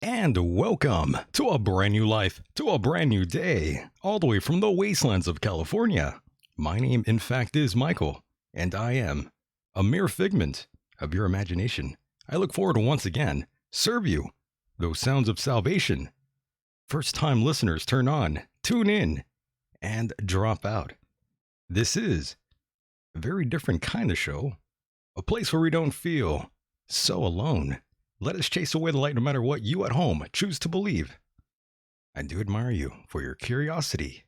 And welcome to a brand new life, to a brand new day, all the way from the wastelands of California. My name, in fact, is Michael, and I am a mere figment of your imagination. I look forward to once again serve you those sounds of salvation. First time listeners, turn on, tune in, and drop out. This is a very different kind of show, a place where we don't feel so alone. Let us chase away the light no matter what you at home choose to believe. I do admire you for your curiosity.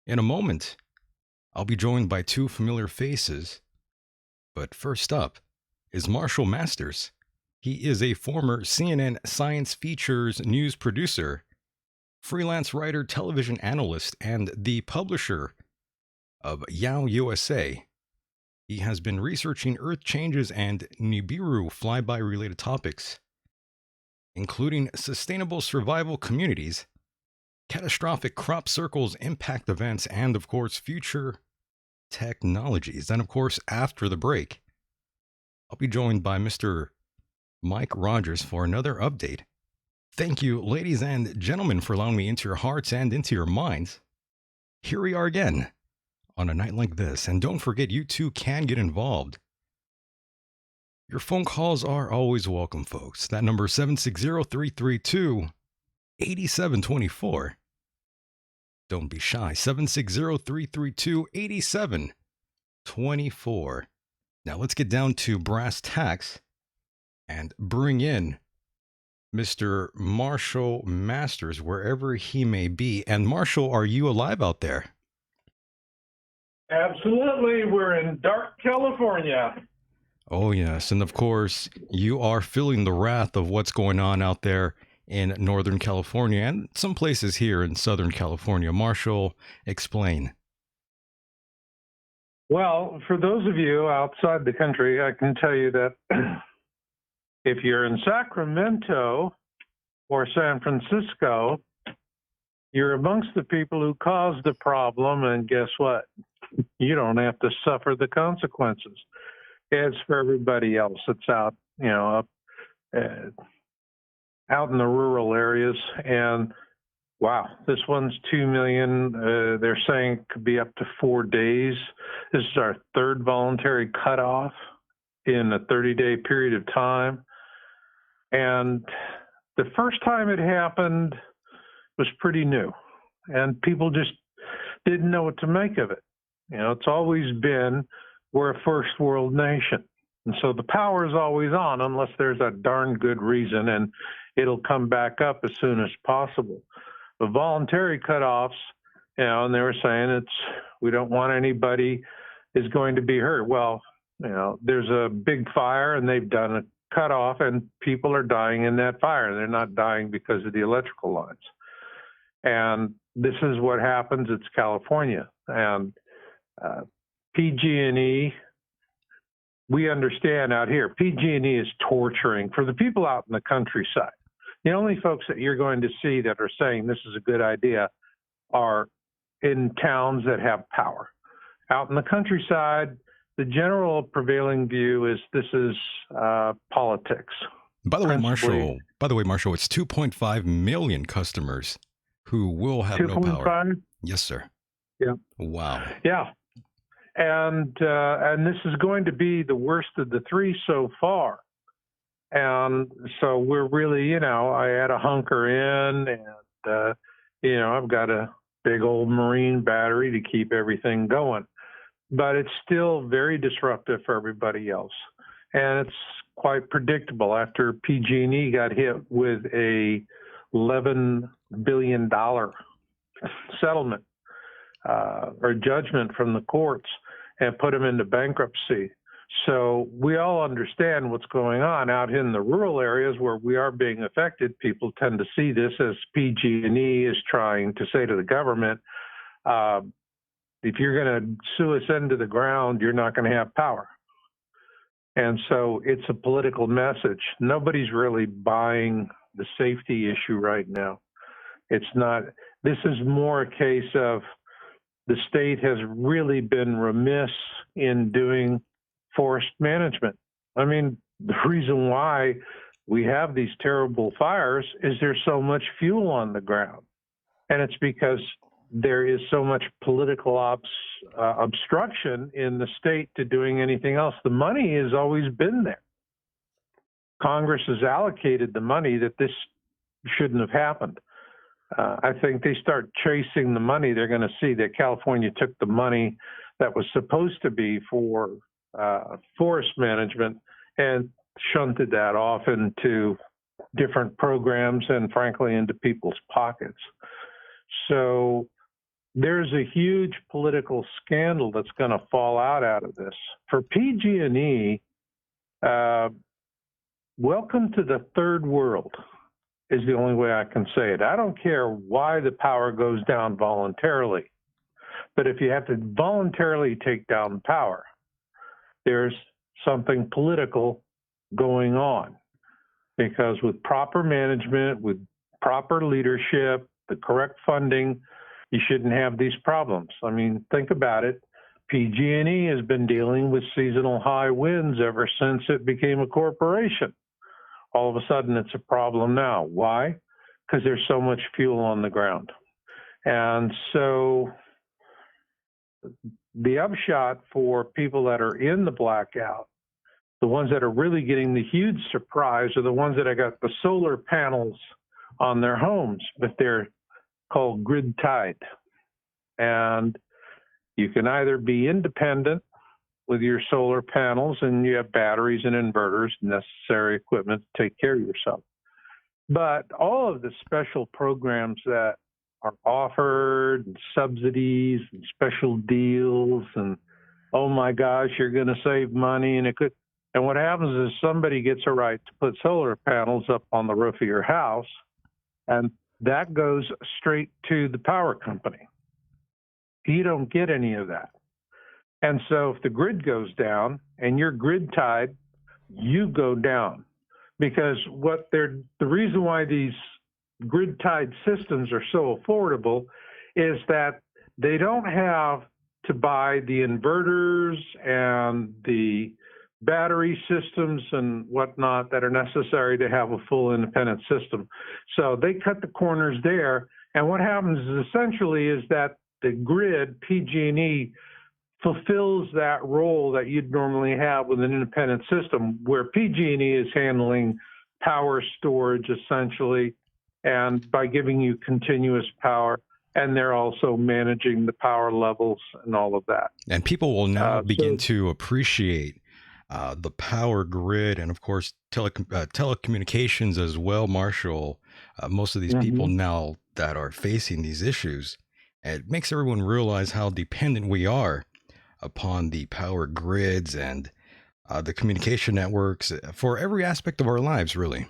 In a moment, I'll be joined by two familiar faces. But first up is Marshall Masters. He is a former CNN Science Features news producer, freelance writer, television analyst, and the publisher of Yow USA. He has been researching Earth changes and Nibiru flyby-related topics, including sustainable survival communities, catastrophic crop circles, impact events, and, of course, future technologies. And, of course, after the break, I'll be joined by Mr. Mike Rogers for another update. Thank you, ladies and gentlemen, for allowing me into your hearts and into your minds. Here we are again on a night like this, and don't forget, you too can get involved. Your phone calls are always welcome, folks. That number is 760-332-8724. Don't be shy, 760-332-8724. Now let's get down to brass tacks and bring in Mr. Marshall Masters, wherever he may be. And Marshall, are you alive out there? Absolutely. We're in dark California. Oh, yes. And of course, you are feeling the wrath of what's going on out there in Northern California and some places here in Southern California. Marshall, explain. Well, for those of you outside the country, I can tell you that if you're in Sacramento or San Francisco, you're amongst the people who caused the problem, and guess what? You don't have to suffer the consequences. It's for everybody else that's out, up out in the rural areas. And wow, this one's 2 million. They're saying it could be up to 4 days. This is our third voluntary cutoff in a 30-day period of time. And the first time it happened was pretty new, and people just didn't know what to make of it. You know, it's always been, we're a first world nation. And so the power is always on unless there's a darn good reason, and it'll come back up as soon as possible. The voluntary cutoffs, you know, and they were saying we don't want anybody is going to be hurt. Well, you know, there's a big fire and they've done a cutoff and people are dying in that fire. They're not dying because of the electrical lines. And this is what happens. It's California. And PG&E, we understand out here, PG&E is torturing for the people out in the countryside. The only folks that you're going to see that are saying this is a good idea are in towns that have power. Out in the countryside, the general prevailing view is this is politics. By the way, Marshall, it's 2.5 million customers who will have no power. 2.5? Yes, sir. Yeah. Wow. Yeah. And this is going to be the worst of the three so far. And so we're really, you know, I had to hunker in and, you know, I've got a big old marine battery to keep everything going. But it's still very disruptive for everybody else. And it's quite predictable. After PG&E got hit with a $11 billion settlement or judgment from the courts and put them into bankruptcy. So we all understand what's going on out in the rural areas where we are being affected. People tend to see this as PG&E is trying to say to the government, if you're going to sue us into the ground, you're not going to have power. And so it's a political message. Nobody's really buying the safety issue right now. It's not, this is more a case of the state has really been remiss in doing forest management. I mean, the reason why we have these terrible fires is there's so much fuel on the ground. And it's because there is so much political obstruction in the state to doing anything else. The money has always been there. Congress has allocated the money that this shouldn't have happened. I think they start chasing the money. They're going to see that California took the money that was supposed to be for forest management and shunted that off into different programs and, frankly, into people's pockets. So there's a huge political scandal that's going to fall out of this. For PG&E, welcome to the third world is the only way I can say it. I don't care why the power goes down voluntarily, but if you have to voluntarily take down power, there's something political going on. Because with proper management, with proper leadership, the correct funding, you shouldn't have these problems. I mean, think about it. PG&E has been dealing with seasonal high winds ever since it became a corporation. All of a sudden, it's a problem now. Why? Because there's so much fuel on the ground. And so the upshot for people that are in the blackout, the ones that are really getting the huge surprise are the ones that have got the solar panels on their homes, but they're called grid tied. And you can either be independent with your solar panels and you have batteries and inverters, necessary equipment to take care of yourself. But all of the special programs that are offered, and subsidies and special deals, and oh my gosh, you're going to save money, and it could. And what happens is somebody gets a right to put solar panels up on the roof of your house, and that goes straight to the power company. You don't get any of that. And so if the grid goes down and you're grid tied, you go down. Because the reason why these grid tied systems are so affordable is that they don't have to buy the inverters and the battery systems and whatnot that are necessary to have a full independent system. So they cut the corners there. And what happens is essentially is that the grid, PG&E, fulfills that role that you'd normally have with an independent system, where PG&E is handling power storage essentially, and by giving you continuous power, and they're also managing the power levels and all of that. And people will now begin to appreciate the power grid and, of course, telecommunications as well, Marshall. Most of these people now that are facing these issues, it makes everyone realize how dependent we are upon the power grids and the communication networks for every aspect of our lives, really.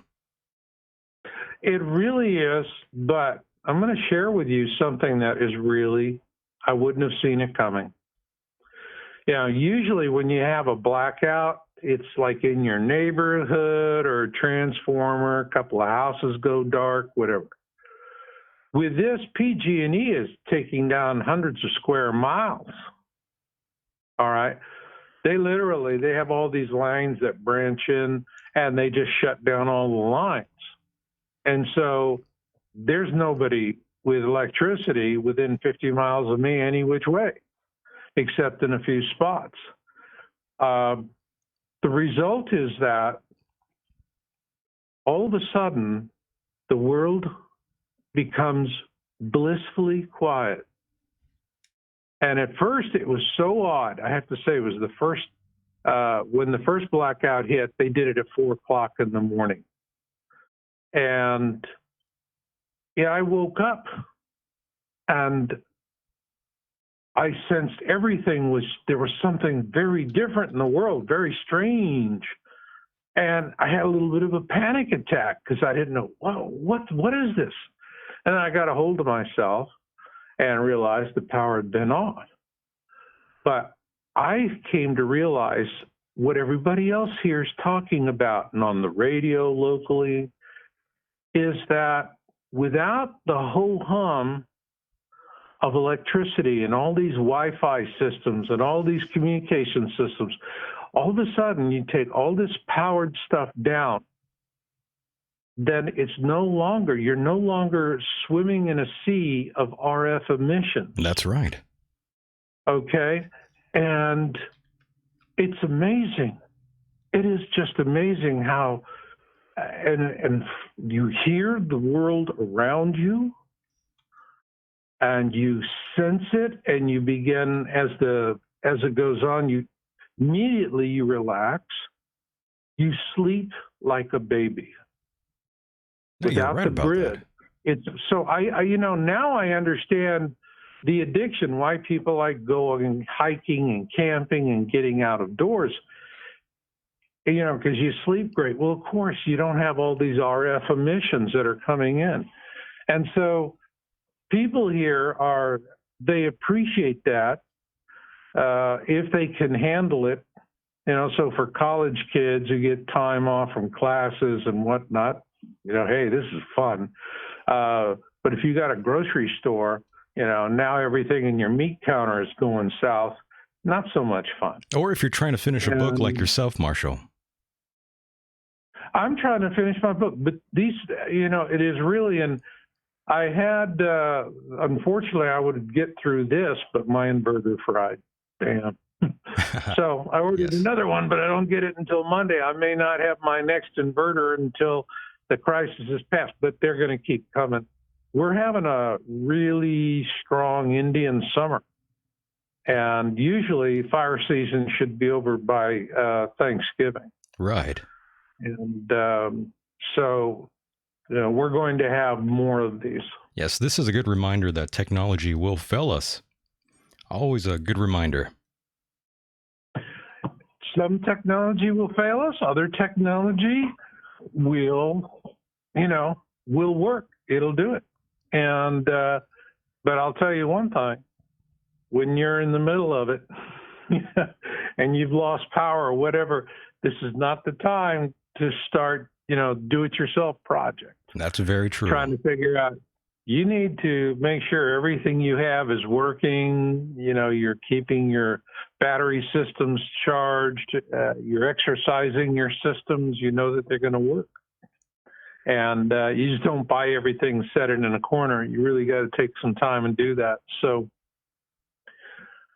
It really is, but I'm going to share with you something that is really, I wouldn't have seen it coming. You know, usually when you have a blackout, it's like in your neighborhood or a transformer, a couple of houses go dark, whatever. With this, PG&E is taking down hundreds of square miles. All right. They have all these lines that branch in, and they just shut down all the lines. And so there's nobody with electricity within 50 miles of me any which way, except in a few spots. The result is that all of a sudden, the world becomes blissfully quiet. And at first, it was so odd. I have to say, it was the first, when the first blackout hit, they did it at 4 o'clock in the morning. And yeah, I woke up and I sensed there was something very different in the world, very strange. And I had a little bit of a panic attack because I didn't know, what is this? And I got a hold of myself and realized the power had been off. But I came to realize what everybody else here is talking about and on the radio locally is that without the ho-hum of electricity and all these Wi-Fi systems and all these communication systems, all of a sudden you take all this powered stuff down, then you're no longer swimming in a sea of RF emissions. That's right. Okay. And it's amazing. It is just amazing how, and you hear the world around you and you sense it, and you begin, as it goes on, you immediately relax, you sleep like a baby. No, Without right the grid. It's so I now I understand the addiction, why people like going hiking and camping and getting out of doors. Because you sleep great. Well, of course, you don't have all these RF emissions that are coming in. And so people here they appreciate that if they can handle it. So for college kids who get time off from classes and whatnot, hey, this is fun. But if you got a grocery store, now everything in your meat counter is going south, not so much fun. Or if you're trying to finish a book like yourself, Marshall. I'm trying to finish my book, but these, it is really, and I had, unfortunately, I would get through this, but my inverter fried. Damn. So I ordered another one, but I don't get it until Monday. I may not have my next inverter until the crisis is past, but they're going to keep coming. We're having a really strong Indian summer, and usually fire season should be over by Thanksgiving. Right. And so we're going to have more of these. Yes, this is a good reminder that technology will fail us. Always a good reminder. Some technology will fail us. Other technology will work. It'll do it. And but I'll tell you one thing: when you're in the middle of it and you've lost power or whatever, this is not the time to start, do-it-yourself project. That's very true. Trying to figure out, you need to make sure everything you have is working. You're keeping your battery systems charged. You're exercising your systems. You know that they're going to work. And you just don't buy everything, set it in a corner. You really got to take some time and do that. So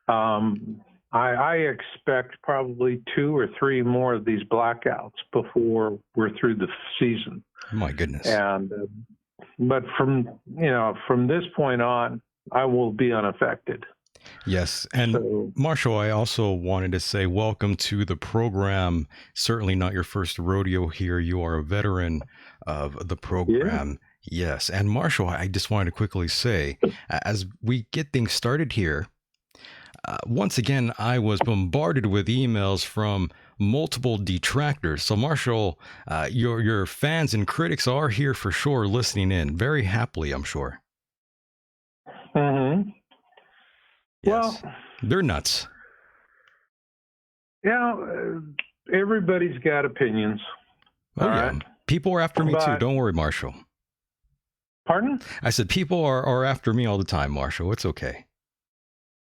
I expect probably 2 or 3 more of these blackouts before we're through the season. My goodness. And but from this point on, I will be unaffected. Yes. And Marshall, I also wanted to say welcome to the program. Certainly not your first rodeo here. You are a veteran of the program. Yeah. Yes. And Marshall, I just wanted to quickly say, as we get things started here, once again, I was bombarded with emails from multiple detractors. So Marshall, your fans and critics are here for sure, listening in very happily, I'm sure. Mm-hmm. Yes. Well, they're nuts. Everybody's got opinions. Oh, yeah. Right? People are after me too. Don't worry, Marshall. Pardon? I said people are after me all the time, Marshall. It's okay.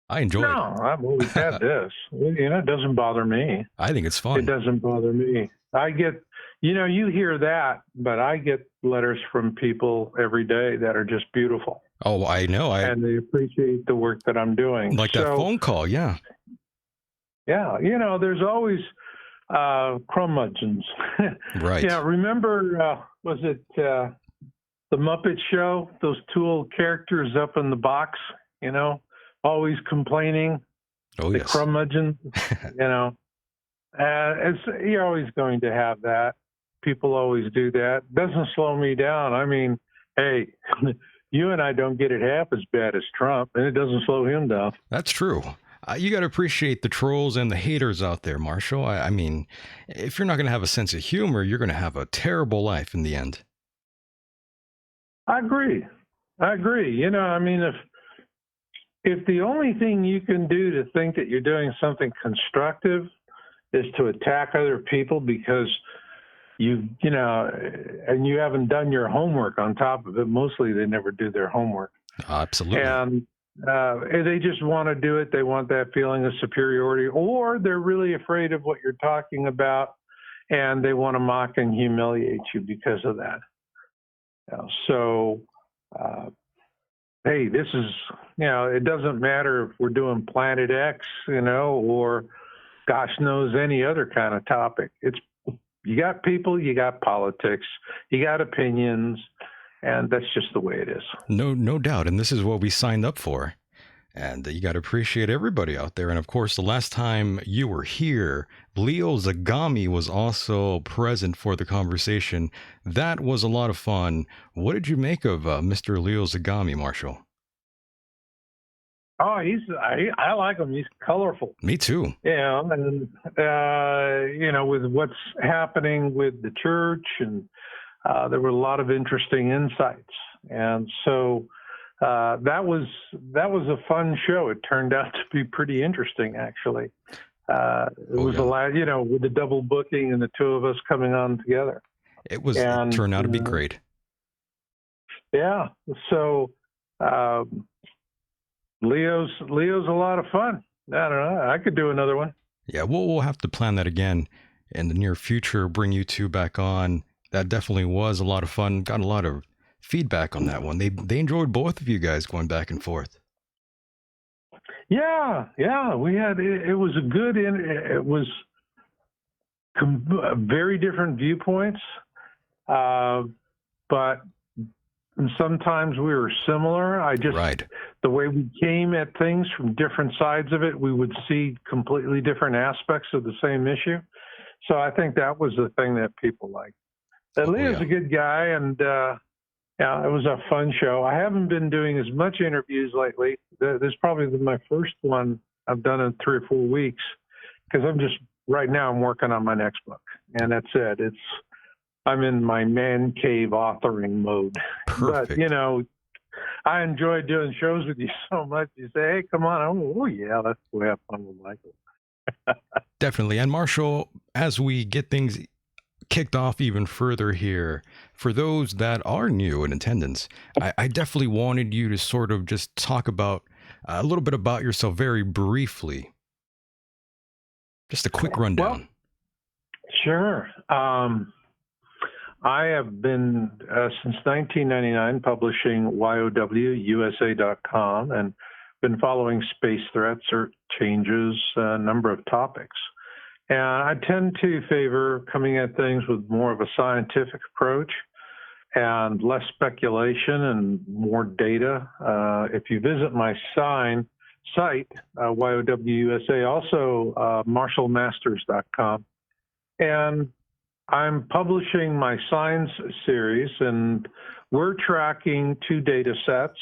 I enjoy it. No, I've always had this. It doesn't bother me. I think it's fun. It doesn't bother me. I get, you hear that, but I get letters from people every day that are just beautiful. Oh, I know. And they appreciate the work that I'm doing. Like that phone call, yeah. Yeah, there's always curmudgeons. Right. Yeah, remember, was it the Muppet Show? Those 2 old characters up in the box, always complaining. Oh, the yes. curmudgeon, you're always going to have that. People always do that. Doesn't slow me down. I mean, hey, you and I don't get it half as bad as Trump, and it doesn't slow him down. That's true. You got to appreciate the trolls and the haters out there, Marshall. I mean, if you're not going to have a sense of humor, you're going to have a terrible life in the end. I agree. If the only thing you can do to think that you're doing something constructive is to attack other people because and you haven't done your homework on top of it, mostly they never do their homework. Absolutely. And they just want to do it. They want that feeling of superiority, or they're really afraid of what you're talking about, and they want to mock and humiliate you because of that. Hey, this is, it doesn't matter if we're doing Planet X, or gosh knows any other kind of topic. You got people, you got politics, you got opinions, and that's just the way it is. No doubt. And this is what we signed up for. And you got to appreciate everybody out there. And of course, the last time you were here, Leo Zagami was also present for the conversation. That was a lot of fun. What did you make of Mr. Leo Zagami, Marshall? Oh, I like him. He's colorful. Me too. Yeah, and with what's happening with the church, and there were a lot of interesting insights, and so. That was a fun show. It turned out to be pretty interesting, actually. It was a lot, with the double booking and the 2 of us coming on together. It turned out to be great. Yeah. So Leo's a lot of fun. I don't know. I could do another one. Yeah, we'll have to plan that again in the near future. Bring you 2 back on. That definitely was a lot of fun. Got a lot of feedback on that one. They enjoyed both of you guys going back and forth. Yeah, we had it was a good. It was very different viewpoints, but sometimes we were similar. Right. The way we came at things from different sides of it, we would see completely different aspects of the same issue. So I think that was the thing that people liked. Leo's a good guy, and it was a fun show. I haven't been doing as much interviews lately. This is probably my first one I've done in 3 or 4 weeks, because right now I'm working on my next book, and that's it. I'm in my man cave authoring mode. Perfect. But, I enjoy doing shows with you so much. You say, hey, come on. Oh, yeah, let's go have fun with Michael. Definitely. And Marshall, as we get things kicked off even further here, for those that are new in attendance, I definitely wanted you to sort of just talk about a little bit about yourself very briefly. Just a quick Well, rundown. sure. I have been, since 1999, publishing YOWUSA.com and been following space threats or changes, a number of topics. And I tend to favor coming at things with more of a scientific approach and less speculation and more data. If you visit my site, YOWUSA, also marshallmasters.com, and I'm publishing my science series, and we're tracking 2 data sets,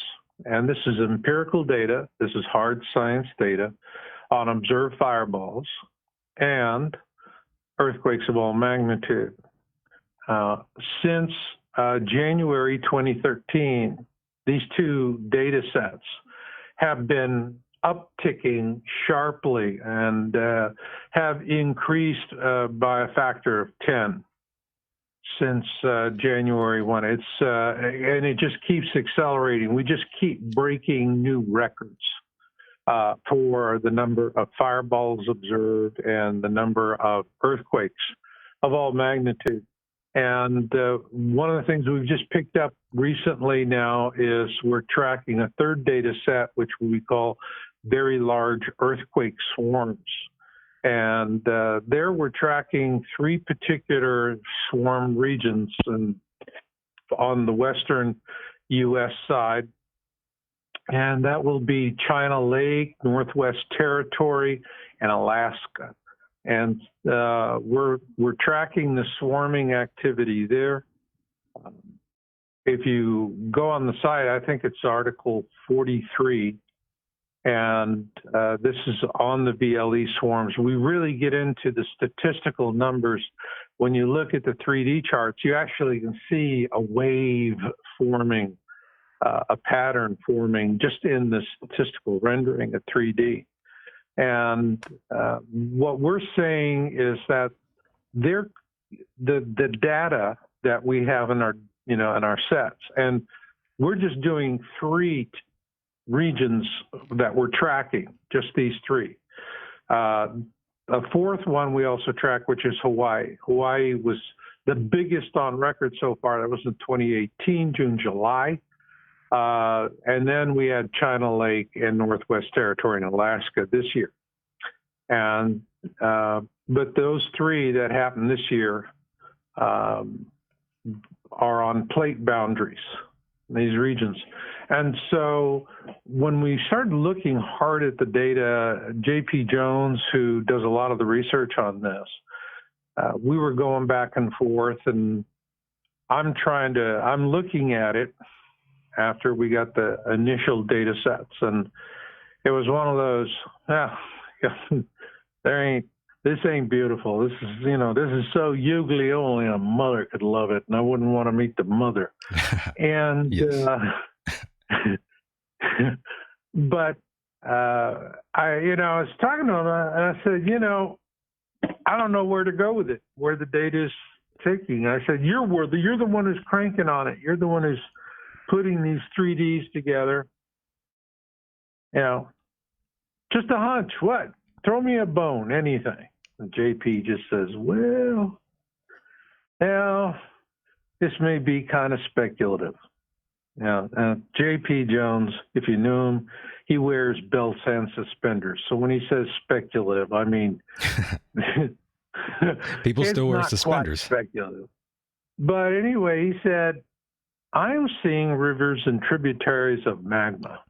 and this is empirical data, this is hard science data, on observed fireballs and earthquakes of all magnitude. Since January 2013, these 2 data sets have been upticking sharply and have increased by a factor of 10 since January 1. And it just keeps accelerating. We just keep breaking new records for the number of fireballs observed and the number of earthquakes of all magnitude. And one of the things we've just picked up recently now is we're tracking a 3rd data set, which we call very large earthquake swarms. And there we're tracking 3 particular swarm regions on the western U.S. side. And that will be China Lake, Northwest Territory, and Alaska. And we're tracking the swarming activity there. If you go on the site, I think it's Article 43, and this is on the VLE swarms. We really get into the statistical numbers. When you look at the 3D charts, you actually can see a wave forming, a pattern forming just in the statistical rendering of 3D. And what we're saying is that the data that we have in our in our sets, and we're just doing 3 regions that we're tracking, just these 3. A 4th one we also track, which is Hawaii. Hawaii was the biggest on record so far. That was in 2018, June, July. And then we had China Lake and Northwest Territory and Alaska this year. And but those 3 that happened this year are on plate boundaries, these regions. And so when we started looking hard at the data, J.P. Jones, who does a lot of the research on this, we were going back and forth, and I'm looking at it after we got the initial data sets, and it was one of those, this ain't beautiful. This is, this is so ugly, only a mother could love it, and I wouldn't want to meet the mother. And, but I was talking to him, and I said, I don't know where to go with it, where the data is taking. I said, you're the one who's cranking on it. You're the one who's putting these 3Ds together. Just a hunch. What? Throw me a bone, anything. And JP just says, well, this may be kind of speculative. J.P. Jones, if you knew him, he wears belts and suspenders. So when he says speculative, I mean, people still wear not suspenders. Quite speculative. But anyway, he said, I'm seeing rivers and tributaries of magma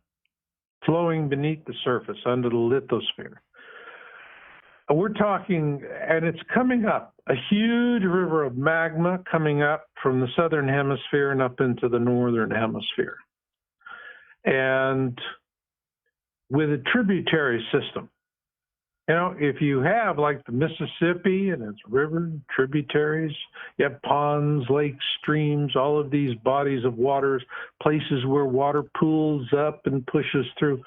flowing beneath the surface under the lithosphere. We're talking, and it's coming up, a huge river of magma coming up from the southern hemisphere and up into the northern hemisphere. And with a tributary system, if you have like the Mississippi and its river tributaries, you have ponds, lakes, streams, all of these bodies of waters, places where water pools up and pushes through.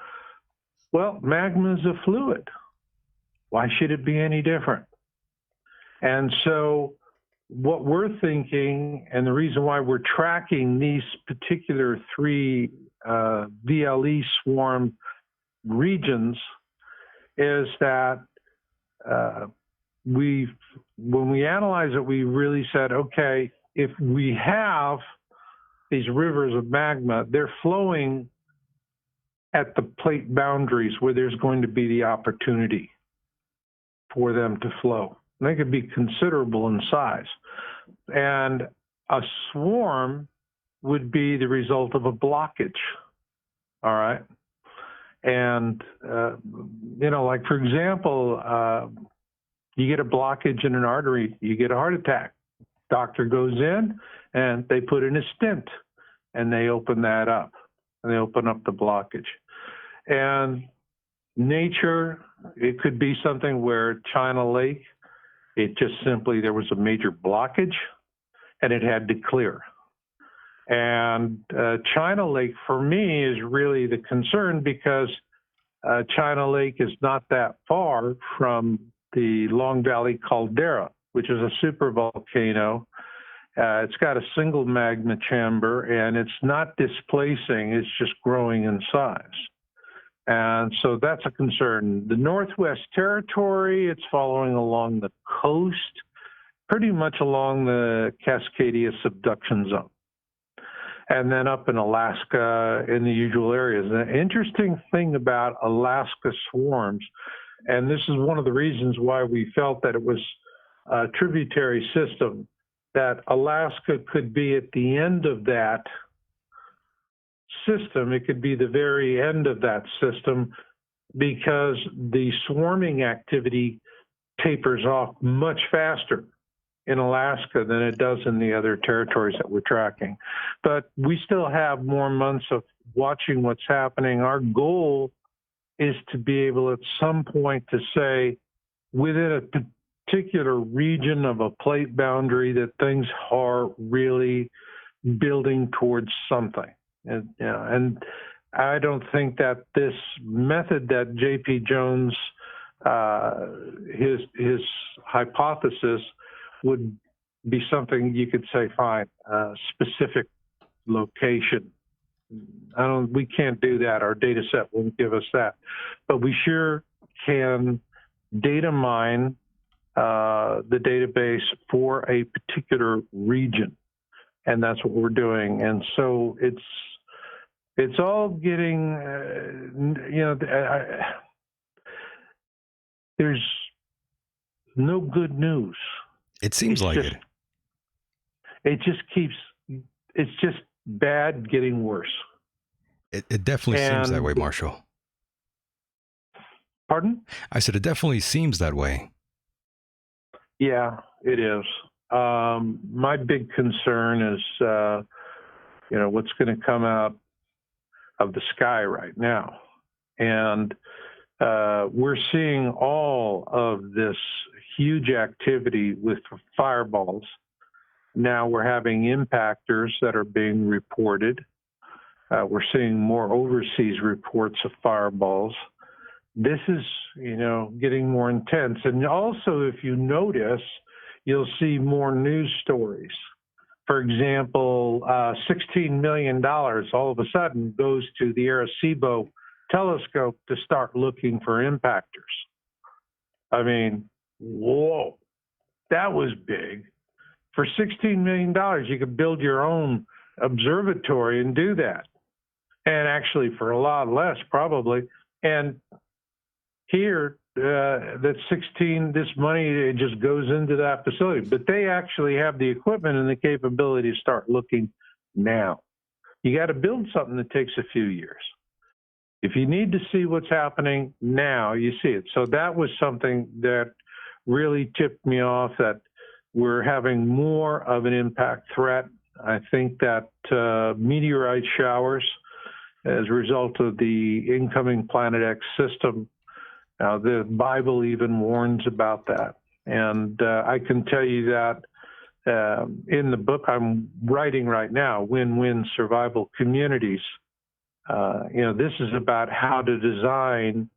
Well, magma is a fluid. Why should it be any different? And so what we're thinking, and the reason why we're tracking these particular three VLE swarm regions is that when we analyze it, we really said, okay, if we have these rivers of magma, they're flowing at the plate boundaries where there's going to be the opportunity for them to flow. And they could be considerable in size. And a swarm would be the result of a blockage, all right? And, like, for example, you get a blockage in an artery, you get a heart attack. Doctor goes in, and they put in a stent, and they open that up, and they open up the blockage. And nature, it could be something where China Lake, it just simply, there was a major blockage, and it had to clear. And China Lake, for me, is really the concern because China Lake is not that far from the Long Valley Caldera, which is a supervolcano. It's got a single magma chamber, and it's not displacing, it's just growing in size. And so that's a concern. The Northwest Territory, it's following along the coast, pretty much along the Cascadia subduction zone. And then up in Alaska in the usual areas. The interesting thing about Alaska swarms, and this is one of the reasons why we felt that it was a tributary system, that Alaska could be at the end of that system. It could be the very end of that system because the swarming activity tapers off much faster in Alaska than it does in the other territories that we're tracking. But we still have more months of watching what's happening. Our goal is to be able at some point to say within a particular region of a plate boundary that things are really building towards something. And I don't think that this method that J.P. Jones, his hypothesis would be something you could say, fine, specific location. We can't do that. Our data set won't give us that. But we sure can data mine the database for a particular region. And that's what we're doing. And so it's all getting, there's no good news. It seems like it. It just keeps, it's just bad getting worse. It definitely seems that way, Marshall. Pardon? I said it definitely seems that way. Yeah, it is. My big concern is, what's going to come out of the sky right now. And we're seeing all of this huge activity with fireballs. Now we're having impactors that are being reported. We're seeing more overseas reports of fireballs. This is, getting more intense. And also, if you notice, you'll see more news stories. For example, $16 million all of a sudden goes to the Arecibo telescope to start looking for impactors. I mean, whoa, that was big. For $16 million, you could build your own observatory and do that. And actually for a lot less, probably. And here, that 16, this money, it just goes into that facility. But they actually have the equipment and the capability to start looking now. You got to build something that takes a few years. If you need to see what's happening now, you see it. So that was something that really tipped me off that we're having more of an impact threat. I think that meteorite showers, as a result of the incoming Planet X system, the Bible even warns about that. And I can tell you that in the book I'm writing right now, Win-Win Survival Communities, this is about how to design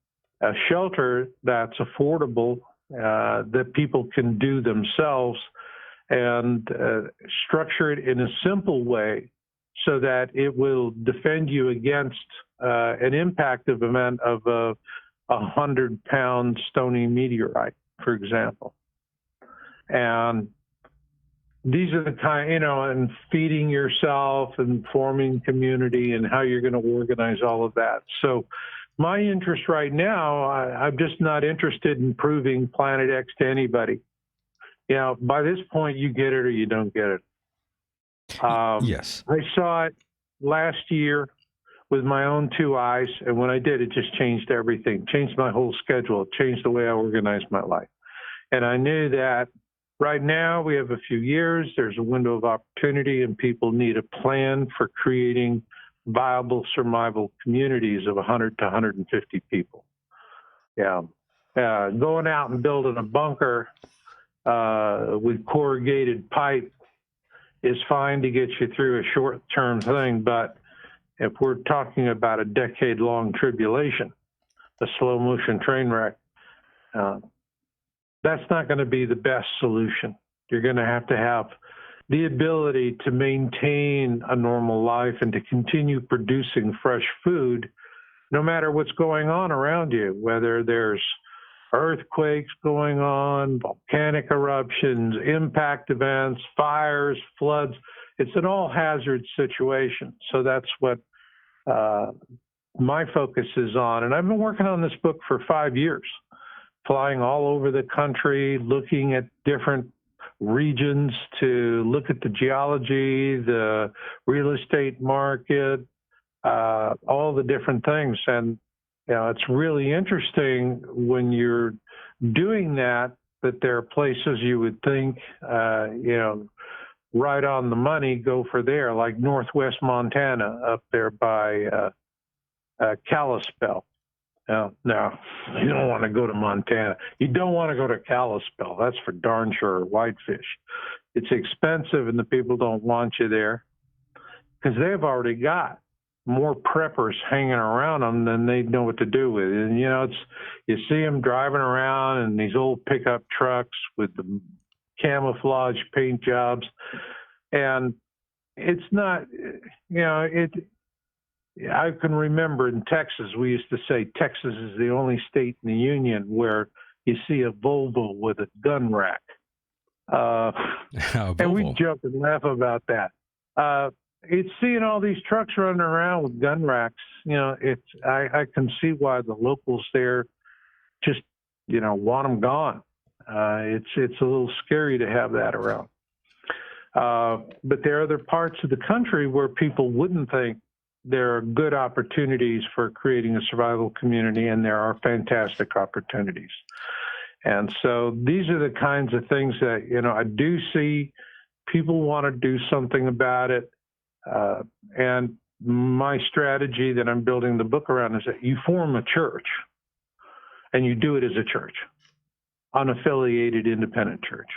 a shelter that's affordable, that people can do themselves, and structure it in a simple way so that it will defend you against an impactive event of a 100-pound stony meteorite, for example. And these are the kind, and feeding yourself and forming community and how you're going to organize all of that. So my interest right now, I'm just not interested in proving Planet X to anybody. By this point, you get it or you don't get it. Yes. I saw it last year with my own two eyes, and when I did, it just changed everything, changed my whole schedule, it changed the way I organized my life. And I knew that right now we have a few years, there's a window of opportunity, and people need a plan for creating viable survival communities of 100 to 150 people. Going out and building a bunker with corrugated pipe is fine to get you through a short-term thing, but if we're talking about a decade-long tribulation, a slow-motion train wreck, that's not going to be the best solution. You're going to have the ability to maintain a normal life and to continue producing fresh food no matter what's going on around you, whether there's earthquakes going on, volcanic eruptions, impact events, fires, floods. It's an all-hazard situation. So that's what my focus is on. And I've been working on this book for 5 years, flying all over the country, looking at different regions to look at the geology, the real estate market, all the different things. And it's really interesting when you're doing that there are places you would think, right on the money, go for there, like Northwest Montana up there by Kalispell. No, you don't want to go to Montana. You don't want to go to Kalispell. That's for darn sure whitefish. It's expensive and the people don't want you there because they've already got more preppers hanging around them than they know what to do with. And, you see them driving around in these old pickup trucks with the camouflage paint jobs. And it's not, I can remember in Texas, we used to say Texas is the only state in the union where you see a Volvo with a gun rack. And we joke and laugh about that. It's seeing all these trucks running around with gun racks. I can see why the locals there just, want them gone. It's a little scary to have that around. But there are other parts of the country where people wouldn't think there are good opportunities for creating a survival community, and there are fantastic opportunities. And so these are the kinds of things that, I do see people want to do something about it. And my strategy that I'm building the book around is that you form a church and you do it as a church, unaffiliated independent church.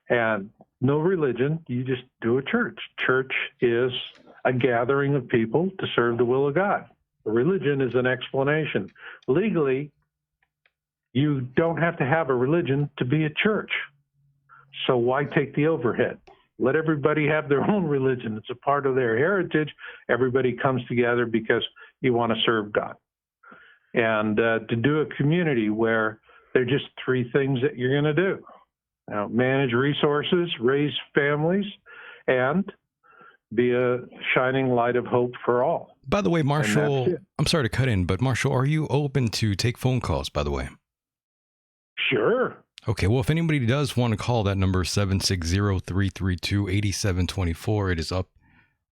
And no religion, you just do a church. Church is a gathering of people to serve the will of God. A religion is an explanation. Legally, you don't have to have a religion to be a church. So why take the overhead? Let everybody have their own religion. It's a part of their heritage. Everybody comes together because you want to serve God. And to do a community where there are just three things that you're going to do. Manage resources, raise families, and be a shining light of hope for all. By the way, Marshall, I'm sorry to cut in, but Marshall, are you open to take phone calls, by the way? Sure. Okay, well, if anybody does want to call, that number 760-332-8724. It is up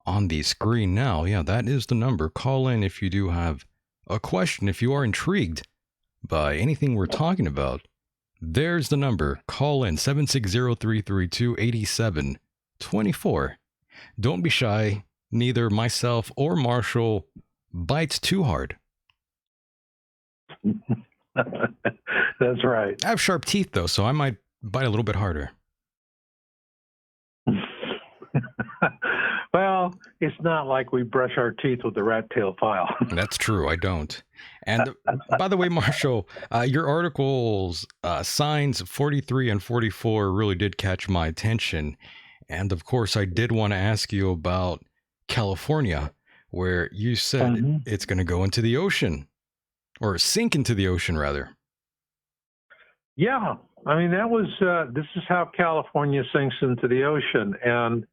on the screen now. Yeah, that is the number. Call in if you do have a question, if you are intrigued by anything we're talking about. There's the number. Call in 760-332-8724. Don't be shy. Neither myself or Marshall bites too hard. That's right. I have sharp teeth, though, so I might bite a little bit harder. Well, it's not like we brush our teeth with the rat tail file. That's true. I don't. And by the way, Marshall, your articles, signs 43 and 44 really did catch my attention. And of course, I did want to ask you about California, where you said it's going to go into the ocean, or sink into the ocean, rather. Yeah. I mean, that was, this is how California sinks into the ocean. And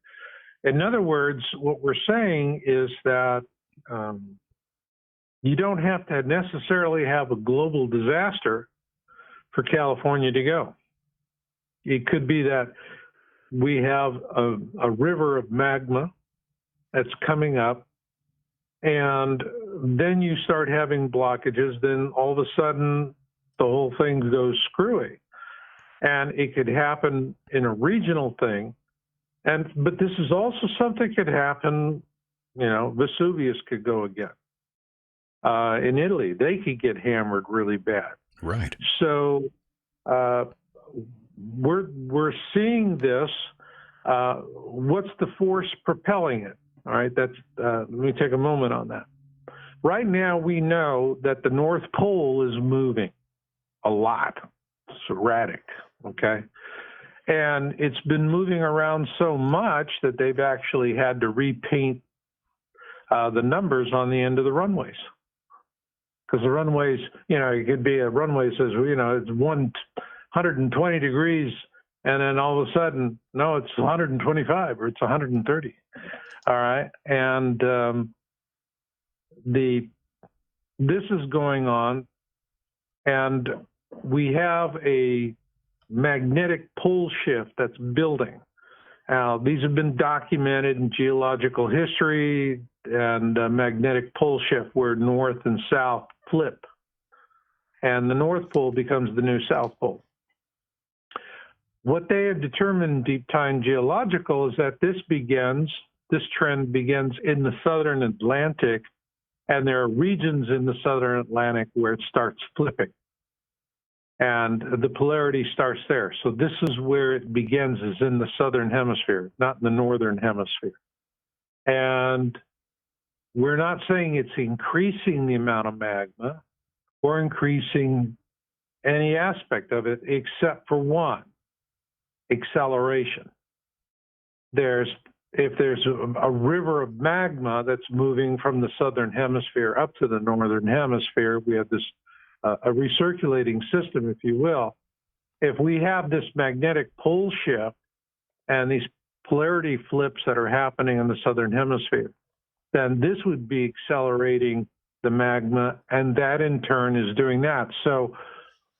in other words, what we're saying is that you don't have to necessarily have a global disaster for California to go. It could be that we have a river of magma that's coming up, and then you start having blockages, then all of a sudden the whole thing goes screwy. And it could happen in a regional thing. But this is also something could happen, Vesuvius could go again. In Italy, they could get hammered really bad. Right. So we're seeing this. What's the force propelling it? All right, let me take a moment on that. Right now, we know that the North Pole is moving a lot. It's erratic, okay? And it's been moving around so much that they've actually had to repaint the numbers on the end of the runways. Because the runways, it could be a runway says, it's 120 degrees, and then all of a sudden, no, it's 125 or it's 130. All right. And this is going on, and we have a magnetic pole shift that's building. Now, these have been documented in geological history, and magnetic pole shift where north and south flip, and the North Pole becomes the new South Pole. What they have determined deep time geological is that this trend begins in the southern Atlantic, and there are regions in the southern Atlantic where it starts flipping. And the polarity starts there. So this is where it begins, is in the southern hemisphere, not in the northern hemisphere. And we're not saying it's increasing the amount of magma or increasing any aspect of it except for one, acceleration. If there's a river of magma that's moving from the southern hemisphere up to the northern hemisphere, we have this a recirculating system, if you will. If we have this magnetic pole shift and these polarity flips that are happening in the southern hemisphere, then this would be accelerating the magma, and that in turn is doing that. So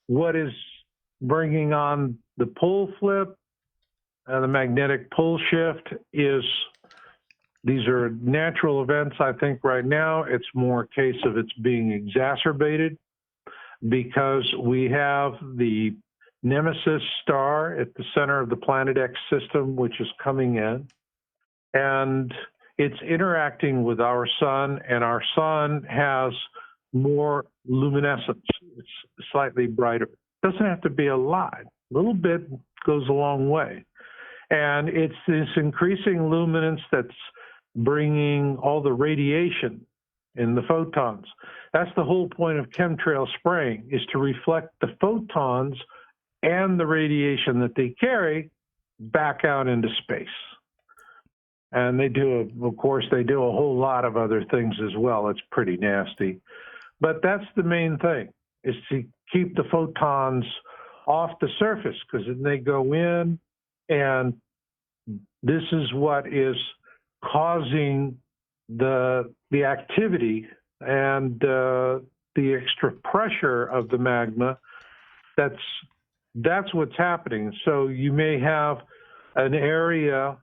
what is bringing on the pole flip and the magnetic pole shift is, these are natural events. I think right now it's more a case of it's being exacerbated because we have the Nemesis star at the center of the Planet X system, which is coming in, and it's interacting with our sun, and our sun has more luminescence. It's slightly brighter. It doesn't have to be a lot. A little bit goes a long way. And it's this increasing luminance that's bringing all the radiation in the photons. That's the whole point of chemtrail spraying, is to reflect the photons and the radiation that they carry back out into space. And they do, of course, they do a whole lot of other things as well. It's pretty nasty. But that's the main thing, is to keep the photons off the surface, because then they go in, and this is what is causing the activity and the extra pressure of the magma. That's what's happening. So you may have an area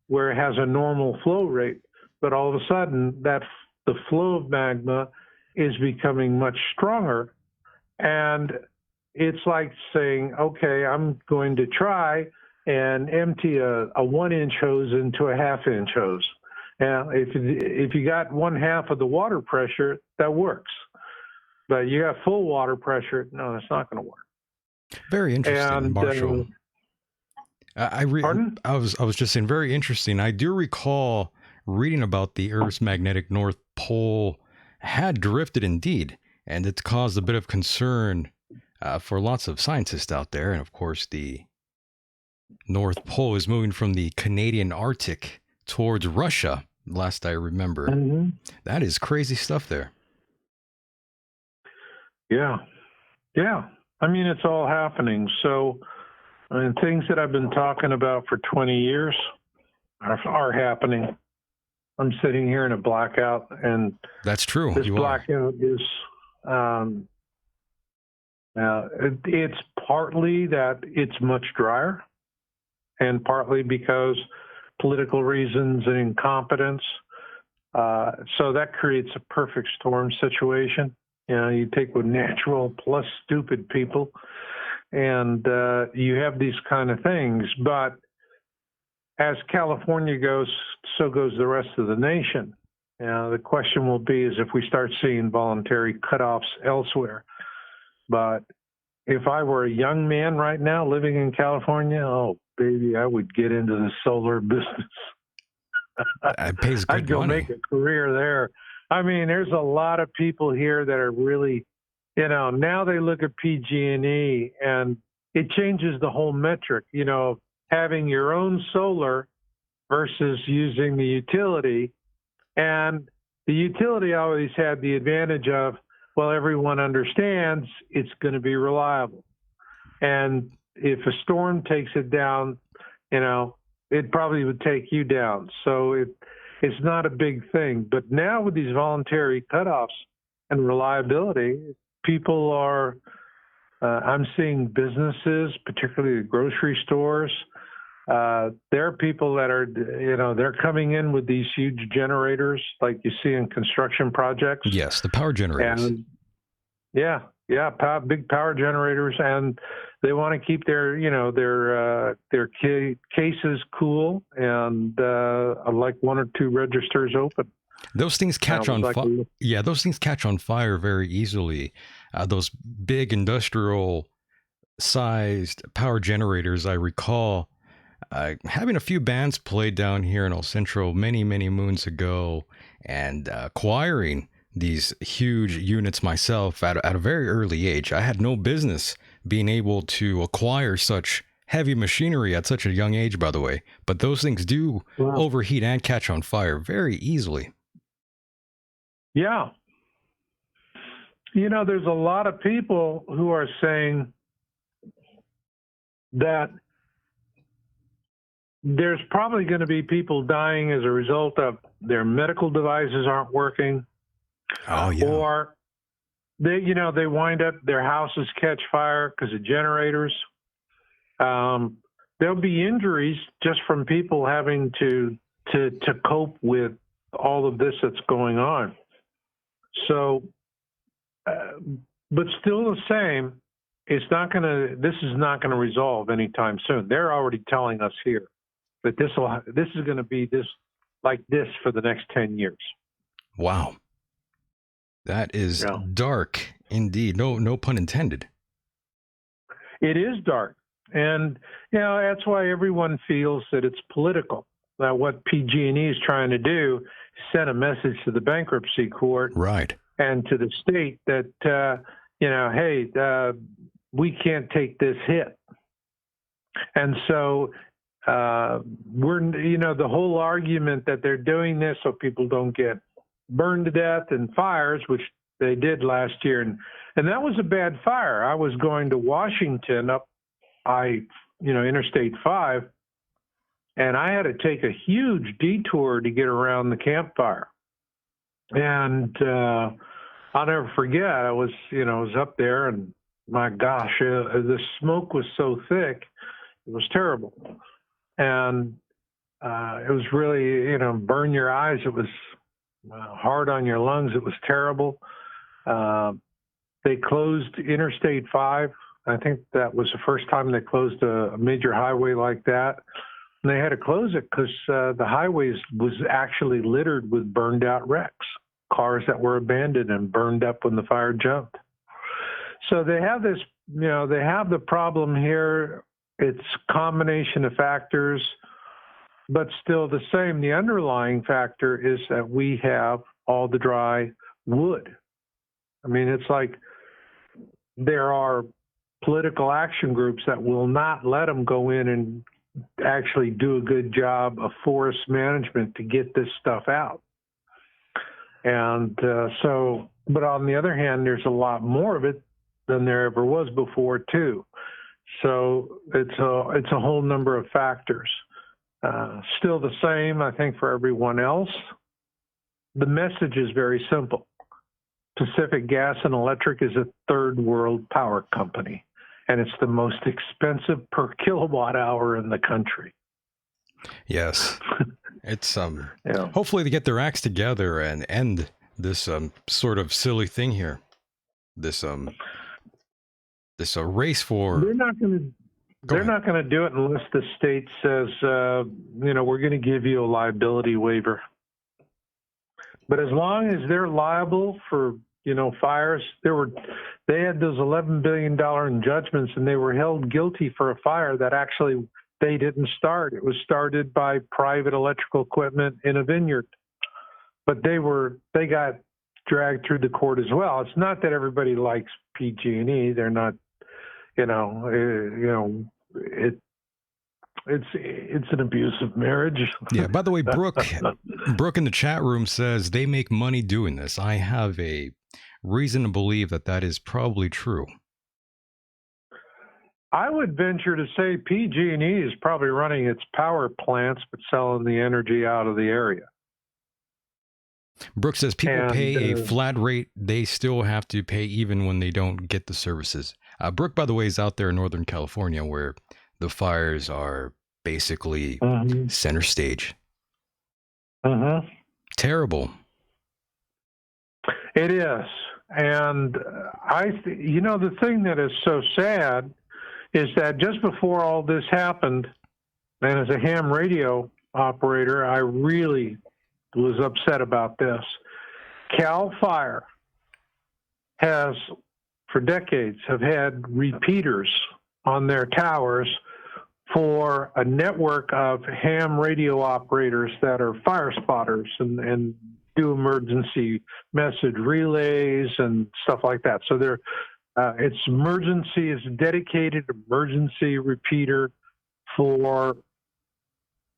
where it has a normal flow rate, but all of a sudden the flow of magma is becoming much stronger. And it's like saying, okay, I'm going to try and empty a 1-inch hose into a 1/2-inch hose. Now, if you got 1/2 of the water pressure, that works. But you got full water pressure, no, that's not going to work. Very interesting, Marshall. Pardon? I was just saying, very interesting. I do recall reading about the Earth's magnetic North Pole had drifted indeed, and it's caused a bit of concern for lots of scientists out there. And of course, the North Pole is moving from the Canadian Arctic towards Russia, last I remember. Mm-hmm. That is crazy stuff there. Yeah. Yeah. I mean, it's all happening. So, I mean, things that I've been talking about for 20 years are happening. I'm sitting here in a blackout, and that's true. This blackout is, it's partly that it's much drier, and partly because political reasons and incompetence. So that creates a perfect storm situation. You know, you take with natural plus stupid people, and you have these kind of things. But as California goes, so goes the rest of the nation. The question will be is if we start seeing voluntary cutoffs elsewhere. But if I were a young man right now living in California, oh, baby, I would get into the solar business. It pays good I'd go money. make a career there. I mean, there's a lot of people here that are really, you know, now they look at PG&E and it changes the whole metric, you know, having your own solar versus using the utility. And the utility always had the advantage of, well, everyone understands it's going to be reliable. And if a storm takes it down, you know, it probably would take you down. So it's not a big thing. But now with these voluntary cutoffs and reliability, people are, I'm seeing businesses, particularly the grocery stores, there are people that are, you know, they're coming in with these huge generators like you see in construction projects. Yes, the power generators. And big power generators, and they want to keep their, you know, their cases cool and like one or two registers open. Those things catch on fire. Yeah, those things catch on fire very easily. Those big industrial sized power generators, I recall having a few bands played down here in El Centro many, many moons ago, and acquiring these huge units myself at a very early age. I had no business being able to acquire such heavy machinery at such a young age, by the way. But those things do overheat and catch on fire very easily. Yeah. You know, there's a lot of people who are saying that there's probably going to be people dying as a result of their medical devices aren't working. Oh, yeah. Or they wind up, their houses catch fire because of generators. There'll be injuries just from people having to cope with all of this that's going on. So, but still the same, this is not going to resolve anytime soon. They're already telling us here that this is going to be like this for the next 10 years. Wow. That is dark indeed. No pun intended. It is dark. And, you know, that's why everyone feels that it's political. That what PG&E is trying to do is send a message to the bankruptcy court. Right. And to the state that, hey, we can't take this hit. And so the whole argument that they're doing this so people don't get burned to death in fires, which they did last year. And that was a bad fire. I was going to Washington up Interstate 5, and I had to take a huge detour to get around the campfire. And I'll never forget, I was up there, and my gosh, the smoke was so thick, it was terrible. And it was really, burn your eyes. It was hard on your lungs. It was terrible. They closed Interstate 5. I think that was the first time they closed a major highway like that. And they had to close it because the highways was actually littered with burned out wrecks, cars that were abandoned and burned up when the fire jumped. So they have this, they have the problem here. It's a combination of factors. but still the same. The underlying factor is that we have all the dry wood. I mean, it's like there are political action groups that will not let them go in and actually do a good job of forest management to get this stuff out. And but on the other hand, there's a lot more of it than there ever was before too. So it's a whole number of factors. Still the same, I think, for everyone else. The message is very simple. Pacific Gas and Electric is a third world power company, and it's the most expensive per kilowatt hour in the country. Yes. It's Yeah. hopefully they get their acts together and end this sort of silly thing here. This race for They're not going to do it unless the state says, we're going to give you a liability waiver. But as long as they're liable for, fires, they had those $11 billion in judgments, and they were held guilty for a fire that actually they didn't start. It was started by private electrical equipment in a vineyard. But they got dragged through the court as well. It's not that everybody likes PG&E. They're not, it's an abusive marriage. Yeah. By the way, Brooke in the chat room says they make money doing this. I have a reason to believe that is probably true. I would venture to say PG&E is probably running its power plants but selling the energy out of the area. Brooke says people pay a flat rate. They still have to pay even when they don't get the services. Brooke, by the way, is out there in Northern California where the fires are basically center stage. Terrible. It is. And the thing that is so sad is that just before all this happened, and as a ham radio operator, I really was upset about this. CAL FIRE has, for decades, have had repeaters on their towers for a network of ham radio operators that are fire spotters and do emergency message relays and stuff like that. So it's a dedicated emergency repeater for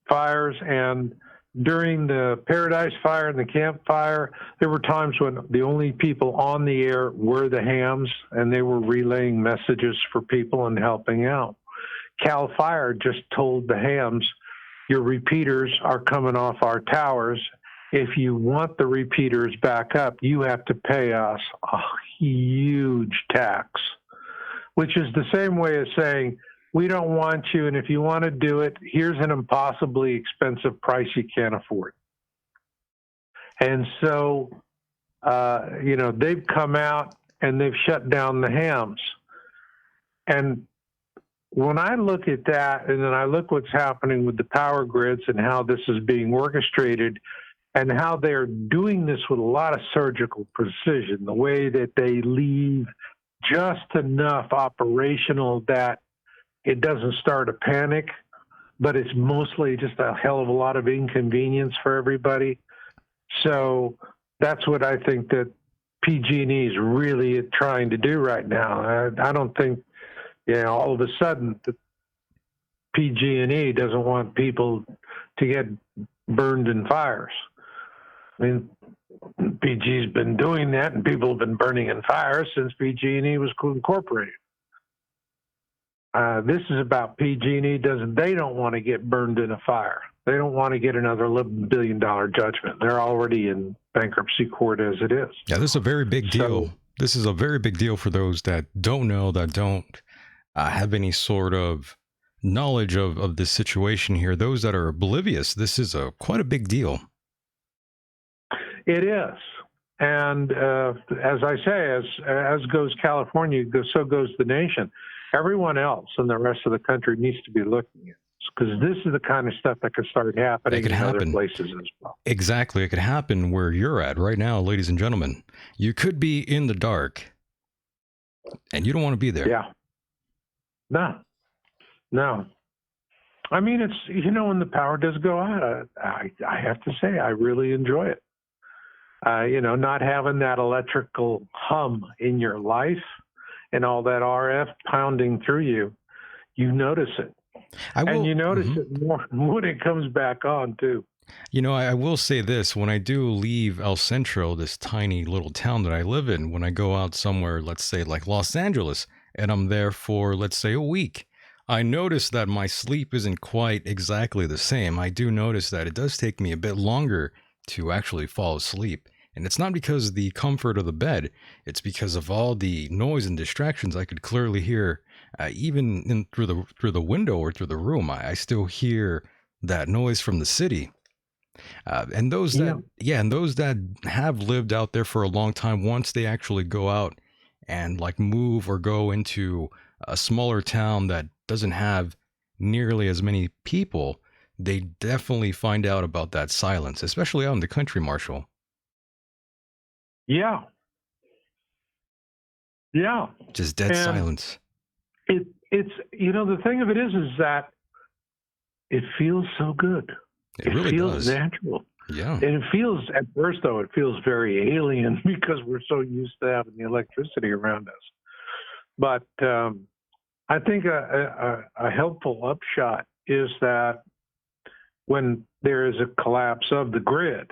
fires. And during the Paradise Fire and the Camp Fire, there were times when the only people on the air were the hams, and they were relaying messages for people and helping out. CAL FIRE just told the hams, your repeaters are coming off our towers. If you want the repeaters back up, you have to pay us a huge tax, which is the same way as saying, we don't want you, and if you want to do it, here's an impossibly expensive price you can't afford. And so, they've come out and they've shut down the hams. And when I look at that, and then I look what's happening with the power grids and how this is being orchestrated, and how they're doing this with a lot of surgical precision, the way that they leave just enough operational that it doesn't start a panic, but it's mostly just a hell of a lot of inconvenience for everybody. So that's what I think that PG&E is really trying to do right now. I don't think, all of a sudden the PG&E doesn't want people to get burned in fires. I mean, PG's been doing that, and people have been burning in fires since PG&E was incorporated. This is about PG&E. They don't want to get burned in a fire. They don't want to get another $11 billion judgment. They're already in bankruptcy court as it is. Yeah, this is a very big deal. This is a very big deal for those that don't know, that don't have any sort of knowledge of this situation here. Those that are oblivious, this is quite a big deal. It is. And as I say, as goes California, so goes the nation. Everyone else in the rest of the country needs to be looking at this, because this is the kind of stuff that could start happening in other places as well. Exactly. It could happen where you're at right now, ladies and gentlemen. You could be in the dark, and you don't want to be there. Yeah. No. I mean, it's, when the power does go out, I have to say, I really enjoy it. Not having that electrical hum in your life and all that RF pounding through you, you notice it. I And will. you notice Mhm. it more when it comes back on, too. I will say this: when I do leave El Centro, this tiny little town that I live in, when I go out somewhere, let's say like Los Angeles, and I'm there for, let's say, a week, I notice that my sleep isn't quite exactly the same. I do notice that it does take me a bit longer to actually fall asleep. And it's not because of the comfort of the bed, it's because of all the noise and distractions I could clearly hear, even through the window or through the room. I still hear that noise from the city. And those that, Yeah. yeah, and those that have lived out there for a long time, once they actually go out and like move or go into a smaller town that doesn't have nearly as many people, they definitely find out about that silence, especially out in the country, Marshall. Yeah. Yeah. Just dead And silence. it's, the thing of it is that it feels so good. It It really feels does. natural. Yeah. And it feels, at first, though, it feels very alien because we're so used to having the electricity around us. But I think a helpful upshot is that when there is a collapse of the grid,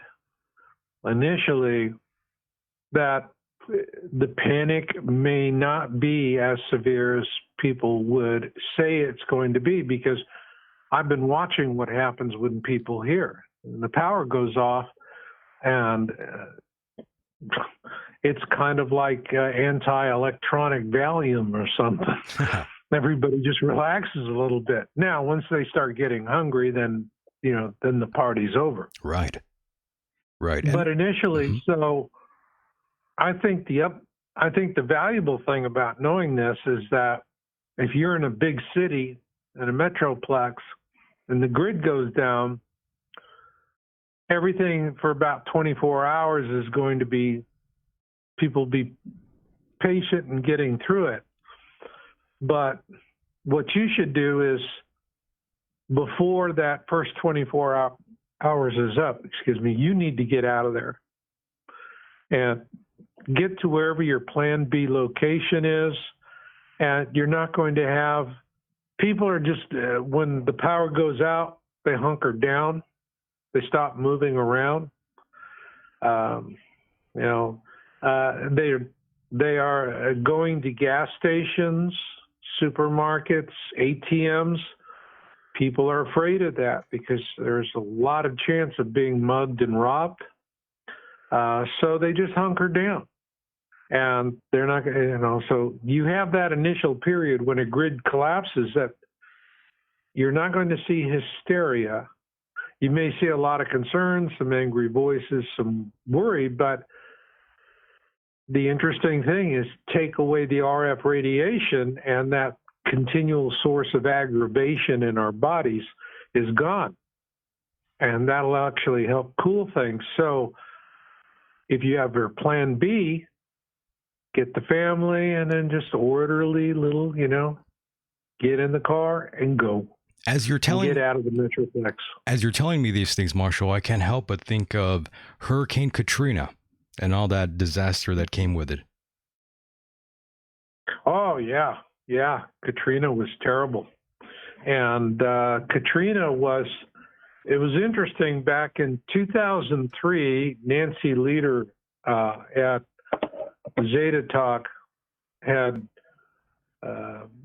initially, that the panic may not be as severe as people would say it's going to be, because I've been watching what happens when people hear. The power goes off, and it's kind of like anti-electronic Valium or something. Everybody just relaxes a little bit. Now, once they start getting hungry, then then the party's over. Right. Right. But And initially, mhm. so I think the valuable thing about knowing this is that if you're in a big city, in a metroplex, and the grid goes down, everything for about 24 hours is going to be, people be patient in getting through it. But what you should do is, before that first 24 hours is up, you need to get out of there and get to wherever your plan B location is. And you're not going to have, people are just, when the power goes out, they hunker down, they stop moving around. Um, you know, they are going to gas stations, supermarkets, ATMs. People are afraid of that because there's a lot of chance of being mugged and robbed. So they just hunker down, and they're not going to, so you have that initial period when a grid collapses that you're not going to see hysteria. You may see a lot of concerns, some angry voices, some worry, but the interesting thing is, take away the RF radiation, and that continual source of aggravation in our bodies is gone. And that'll actually help cool things. So if you have your plan B, get the family and then just orderly little, get in the car and go. As you're And get telling out of the metroplex. as you're telling me these things, Marshall, I can't help but think of Hurricane Katrina and all that disaster that came with it. Oh, yeah. Yeah. Katrina was terrible. And Katrina was, it was interesting. Back in 2003, Nancy Leader at Zeta Talk had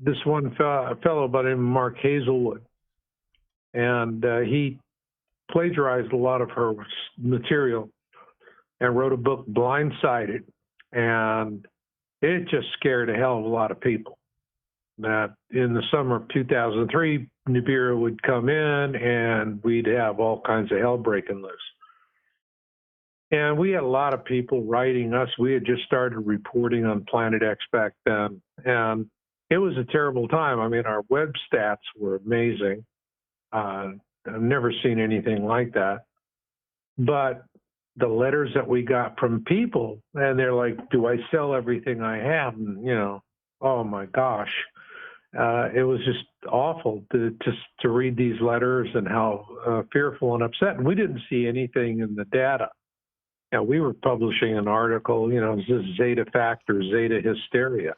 this one fellow by the name of Mark Hazelwood. And he plagiarized a lot of her material and wrote a book, Blindsided. And it just scared a hell of a lot of people. That in the summer of 2003, Nibiru would come in and we'd have all kinds of hell breaking loose. And we had a lot of people writing us. We had just started reporting on Planet X back then. And it was a terrible time. I mean, our web stats were amazing. I've never seen anything like that. But the letters that we got from people, and they're like, do I sell everything I have? And, oh my gosh. it was just awful to read these letters and how fearful and upset. And we didn't see anything in the data. We were publishing an article, this Zeta factor, Zeta hysteria.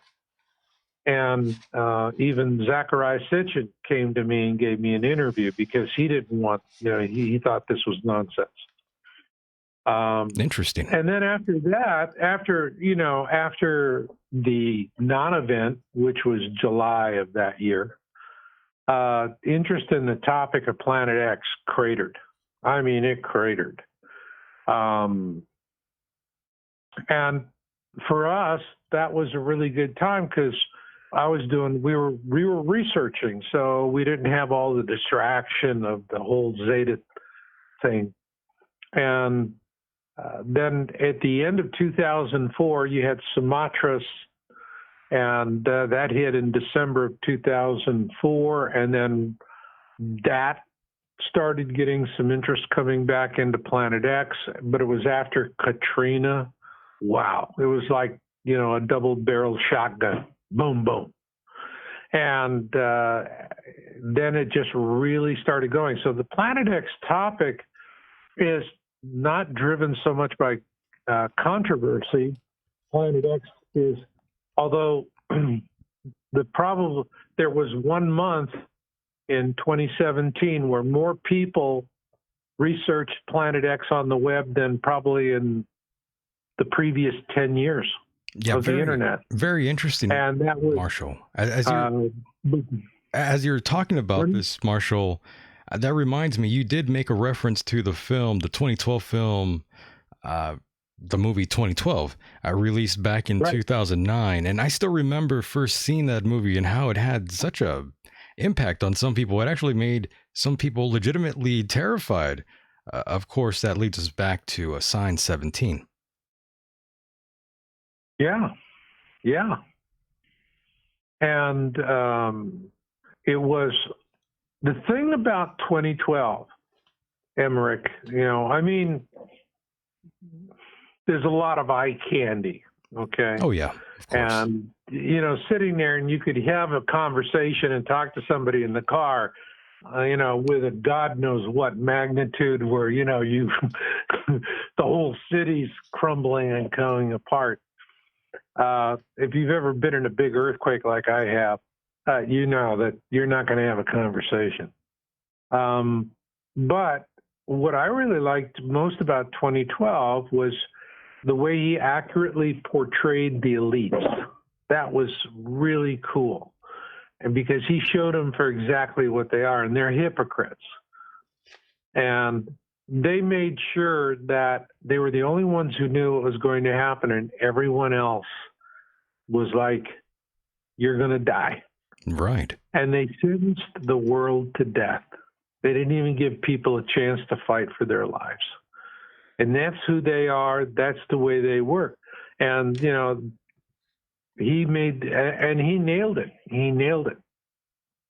And even Zachariah Sitchin came to me and gave me an interview because he didn't want, he thought this was nonsense. Interesting. And then after that, after the non-event, which was July of that year, interest in the topic of Planet X cratered. I mean, it cratered. And for us, that was a really good time because we were researching, so we didn't have all the distraction of the whole Zeta thing. And then at the end of 2004, you had Sumatras, and that hit in December of 2004, and then that started getting some interest coming back into Planet X, but it was after Katrina. Wow. It was like, a double-barrel shotgun. Boom, boom. And then it just really started going. So the Planet X topic is not driven so much by controversy. Planet X is, although there was 1 month in 2017 where more people researched Planet X on the web than probably in the previous 10 years of the internet. Very interesting. And that was, Marshall, as you're talking about this, Marshall, that reminds me, you did make a reference to the film, the 2012 film, the movie 2012, released back in 2009. And I still remember first seeing that movie and how it had such a impact on some people. It actually made some people legitimately terrified. Of course, that leads us back to Sign 17. Yeah. And it was the thing about 2012, Emmerich, there's a lot of eye candy, okay? Oh, yeah. Of course. And, sitting there and you could have a conversation and talk to somebody in the car, with a God knows what magnitude where, the whole city's crumbling and coming apart. If you've ever been in a big earthquake like I have, you know that you're not going to have a conversation. But what I really liked most about 2012 was the way he accurately portrayed the elites. That was really cool. And because he showed them for exactly what they are, and they're hypocrites. And they made sure that they were the only ones who knew what was going to happen, and everyone else was like, you're going to die. Right. And they sentenced the world to death. They didn't even give people a chance to fight for their lives. And that's who they are. That's the way they work. And, he nailed it. He nailed it.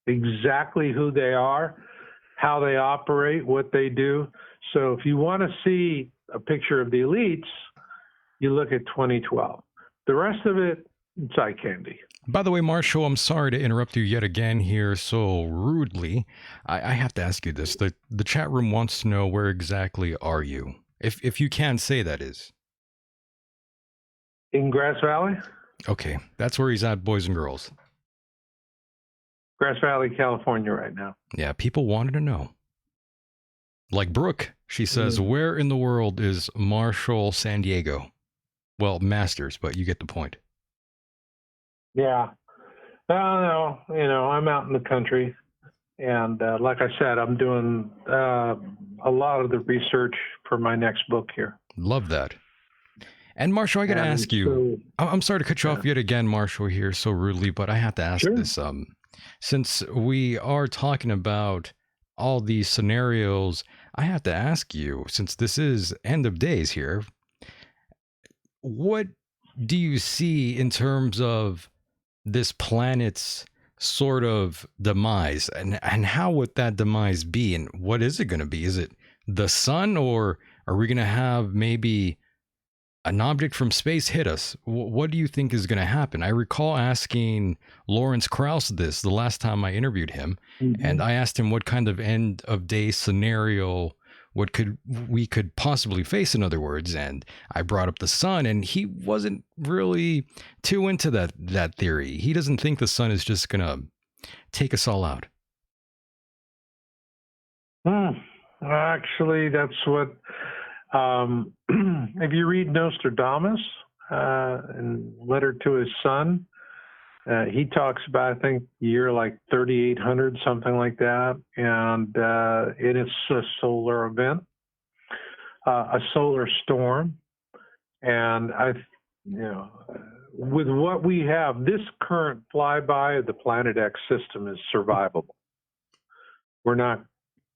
Exactly who they are, how they operate, what they do. So if you want to see a picture of the elites, you look at 2012. The rest of it, it's eye candy. By the way, Marshall, I'm sorry to interrupt you yet again here so rudely. I have to ask you this. The chat room wants to know, where exactly are you? If you can say, that is. In Grass Valley? Okay, that's where he's at, boys and girls. Grass Valley, California right now. Yeah, people wanted to know. Like Brooke, she says, where in the world is Marshall San Diego? Well, Masters, but you get the point. Yeah. No, I'm out in the country. And like I said, I'm doing a lot of the research for my next book here. Love that. And Marshall, I got to ask you, I'm sorry to cut you off yet again, Marshall, here so rudely, but I have to ask this. Since we are talking about all these scenarios, I have to ask you, since this is end of days here, what do you see in terms of this planet's sort of demise, and how would that demise be, and what is it going to be? Is it the sun, or are we going to have maybe an object from space hit us. What do you think is going to happen? I recall asking Lawrence Krauss this the last time I interviewed him, and I asked him what kind of end of day scenario we could possibly face, in other words, and I brought up the sun, and he wasn't really too into that theory. He doesn't think the sun is just going to take us all out. Actually, that's what. If you read Nostradamus, in Letter to His Son, he talks about, I think, year like 3800, something like that, and it is a solar event, a solar storm, and with what we have, this current flyby of the Planet X system is survivable. We're not.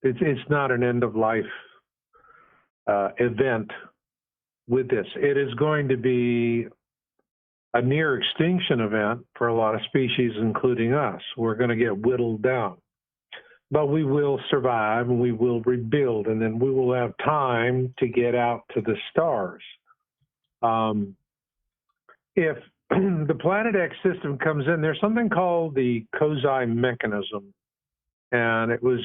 It's not an end of life event with this. It is going to be a near extinction event for a lot of species, including us. We're going to get whittled down, but we will survive and we will rebuild, and then we will have time to get out to the stars. If the Planet X system comes in, there's something called the Kozai mechanism, and it was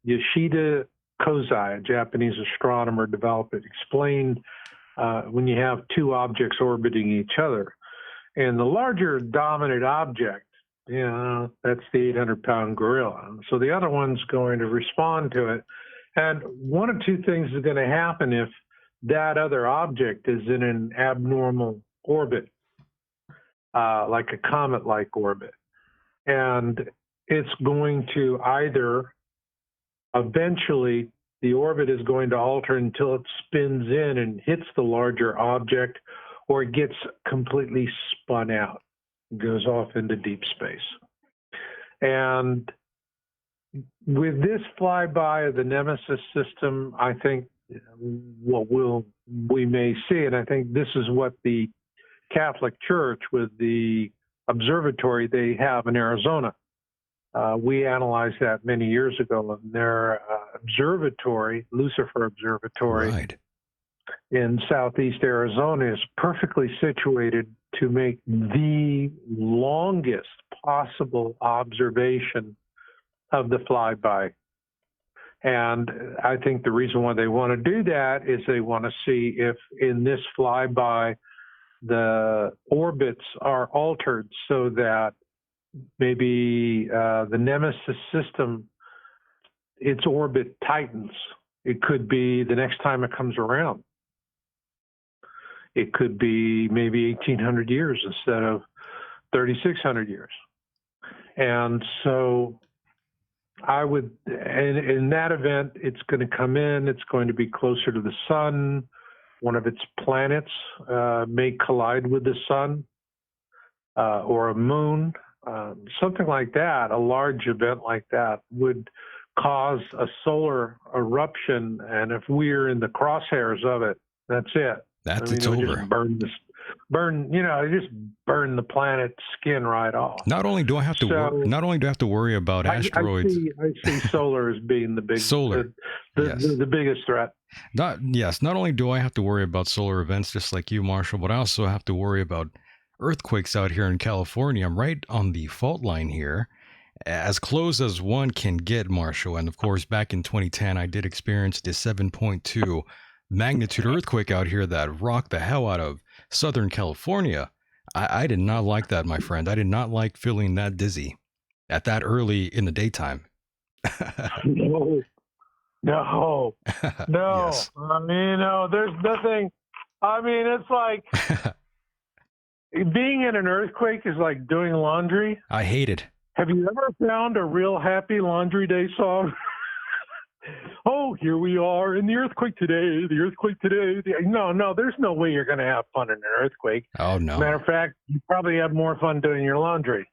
Yoshida Kozai, a Japanese astronomer, developed it, explained when you have two objects orbiting each other. And the larger dominant object, that's the 800-pound gorilla. So the other one's going to respond to it. And one of two things is going to happen if that other object is in an abnormal orbit, like a comet-like orbit. And it's going to either eventually the orbit is going to alter until it spins in and hits the larger object, or it gets completely spun out, goes off into deep space. And with this flyby of the Nemesis system, I think what we may see, and I think this is what the Catholic Church with the observatory they have in Arizona. We analyzed that many years ago, and their observatory, Lucifer Observatory, Right. in southeast Arizona, is perfectly situated to make the longest possible observation of the flyby. And I think the reason why they want to do that is they want to see if in this flyby the orbits are altered so that maybe the Nemesis system, its orbit tightens. It could be the next time it comes around. It could be maybe 1,800 years instead of 3,600 years. And so and in that event, it's going to come in, it's going to be closer to the sun. One of its planets may collide with the sun or a moon. Something like that, a large event like that, would cause a solar eruption, and if we're in the crosshairs of it, that's it. It's over. Just burn the planet's skin right off. Not only do I have to worry about asteroids. I see solar as being the big the biggest threat. Not only do I have to worry about solar events, just like you, Marshall, but I also have to worry about earthquakes out here in California. I'm right on the fault line here, as close as one can get, Marshall. And of course, back in 2010, I did experience the 7.2 magnitude earthquake out here that rocked the hell out of Southern California. I did not like that, my friend. I did not like feeling that dizzy at that early in the daytime. No. Yes. There's nothing. It's like being in an earthquake is like doing laundry. I hate it. Have you ever found a real happy laundry day song? Oh, here we are in the earthquake today. No, there's no way you're going to have fun in an earthquake. Oh, no. Matter of fact, you probably have more fun doing your laundry.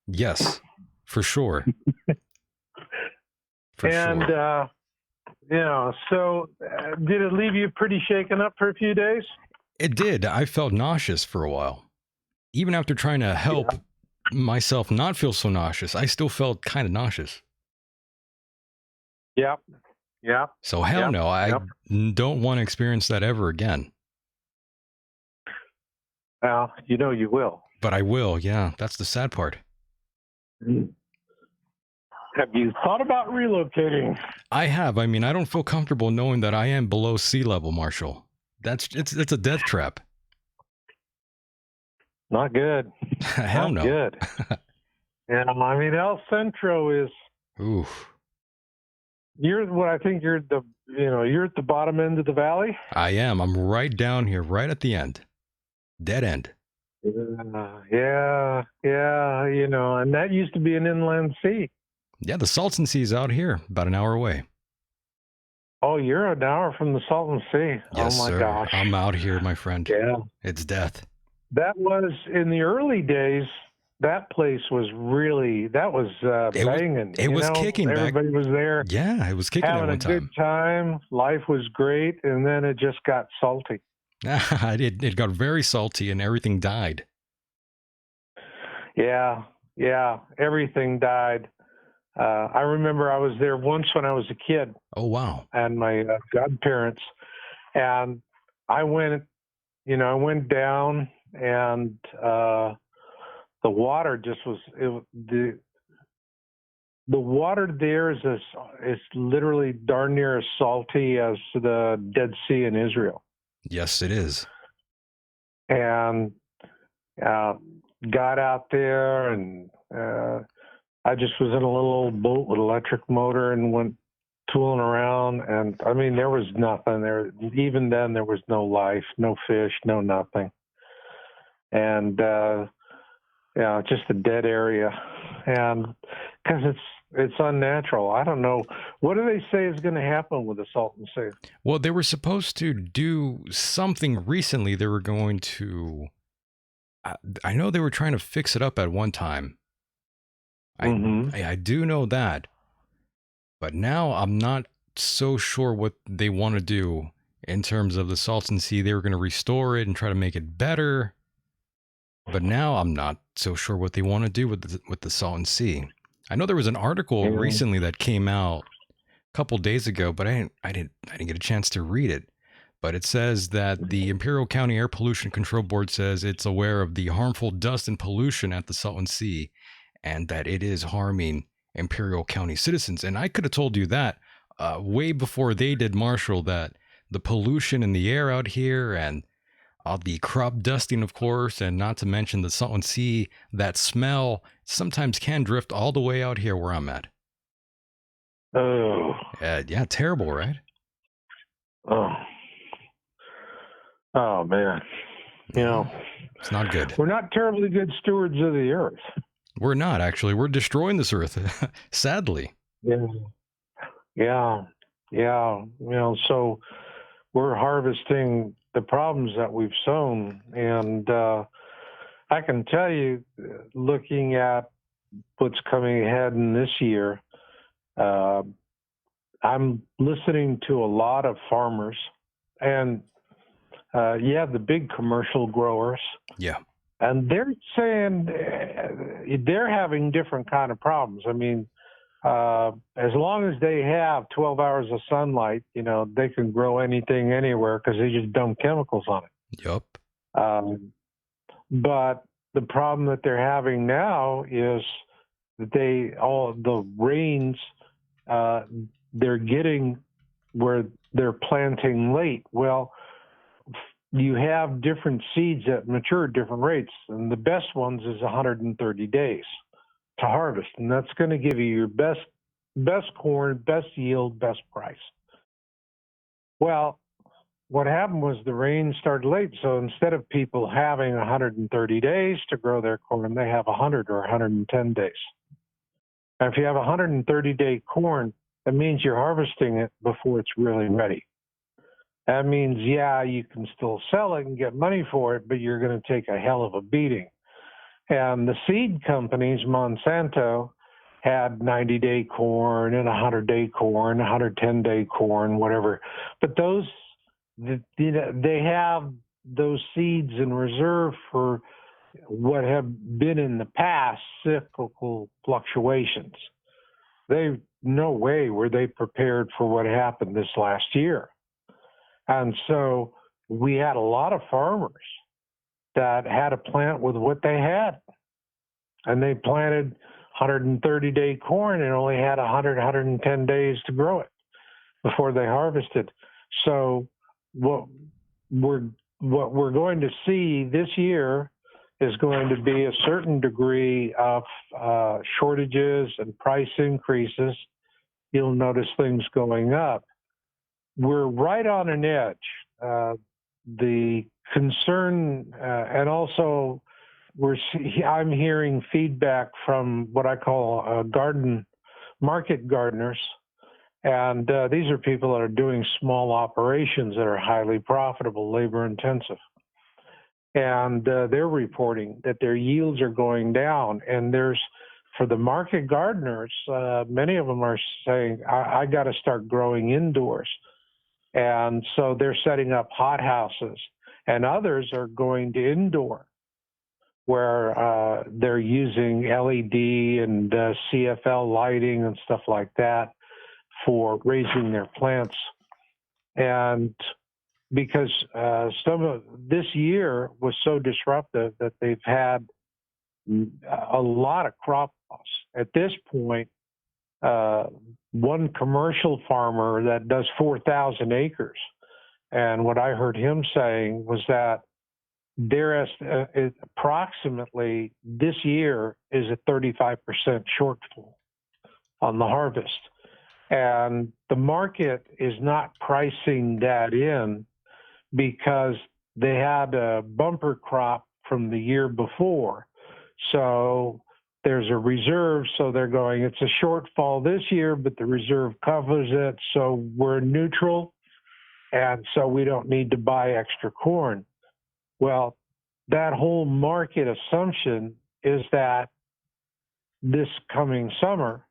Yes, for sure. So did it leave you pretty shaken up for a few days? It did. I felt nauseous for a while. Even after trying to help myself not feel so nauseous, I still felt kind of nauseous. Yeah. So hell no, I don't want to experience that ever again. Now, you know you will. But I will, yeah. That's the sad part. Have you thought about relocating? I have. I mean, I don't feel comfortable knowing that I am below sea level, Marshall. It's a death trap. Not good. Hell Not no. good. And I mean, El Centro is. Oof. You're what I think you're you're at the bottom end of the valley. I am. I'm right down here, right at the end. Dead end. Yeah, and that used to be an inland sea. Yeah, the Salton Sea's out here, about an hour away. Oh, you're an hour from the Salton Sea. Yes, Oh my sir. gosh. I'm out here, my friend. Yeah. It's death. That was in the early days. That place was banging. It was kicking back. Everybody was there. Yeah, it was kicking at having one a good time. Life was great, and then it just got salty. It got very salty, and everything died. Yeah, everything died. I remember I was there once when I was a kid. Oh wow! And my godparents, and I went down, and the water just was the water there is literally darn near as salty as the Dead Sea in Israel. Yes, it is. And got out there, and I just was in a little old boat with electric motor and went tooling around. And I mean, there was nothing there. Even then, there was no life, no fish, no nothing. And just a dead area. And because it's unnatural. I don't know. What do they say is going to happen with the Salton Sea? Well, they were supposed to do something recently. They were going to. I know they were trying to fix it up at one time. I do know that. But now I'm not so sure what they want to do in terms of the Salton Sea. They were going to restore it and try to make it better. But now I'm not so sure what they want to do with the Salton Sea. I know there was an article recently that came out a couple days ago, but I didn't get a chance to read it. But it says that the Imperial County Air Pollution Control Board says it's aware of the harmful dust and pollution at the Salton Sea, and that it is harming Imperial County citizens. And I could have told you that way before they did, Marshall, that the pollution in the air out here, and the crop dusting, of course, and not to mention the Salton Sea, that smell sometimes can drift all the way out here where I'm at. Oh. Yeah, terrible, right? Oh, man. It's not good. We're not terribly good stewards of the earth. We're not, actually. We're destroying this earth, sadly. Yeah. So we're harvesting the problems that we've sown. And I can tell you, looking at what's coming ahead in this year, I'm listening to a lot of farmers and the big commercial growers. Yeah. And they're saying they're having different kind of problems. I mean, as long as they have 12 hours of sunlight, they can grow anything anywhere because they just dump chemicals on it. Yep. But the problem that they're having now is that all the rains they're getting where they're planting late. Well, you have different seeds that mature at different rates, and the best ones is 130 days to harvest, and that's going to give you your best corn, best yield, best price. Well, what happened was the rain started late, so instead of people having 130 days to grow their corn, they have 100 or 110 days. And if you have 130-day corn, that means you're harvesting it before it's really ready. That means, you can still sell it and get money for it, but you're going to take a hell of a beating. And the seed companies, Monsanto, had 90-day corn and 100-day corn, 110-day corn, whatever. But they have those seeds in reserve for what have been in the past cyclical fluctuations. No way were they prepared for what happened this last year. And so we had a lot of farmers that had a plant with what they had. And they planted 130-day corn and only had 100, 110 days to grow it before they harvested. So what we're going to see this year is going to be a certain degree of shortages and price increases. You'll notice things going up. We're right on an edge. The concern, and also I'm hearing feedback from what I call market gardeners. And these are people that are doing small operations that are highly profitable, labor intensive. And they're reporting that their yields are going down. And for the market gardeners, many of them are saying, I got to start growing indoors. And so they're setting up hothouses. And others are going to indoor, where they're using LED and CFL lighting and stuff like that for raising their plants. And because this year was so disruptive that they've had a lot of crop loss. At this point, one commercial farmer that does 4,000 acres, and what I heard him saying was that there approximately this year is a 35% shortfall on the harvest. And the market is not pricing that in because they had a bumper crop from the year before. So there's a reserve, so they're going, it's a shortfall this year, but the reserve covers it, so we're neutral, and so we don't need to buy extra corn. Well, that whole market assumption is that this coming summer,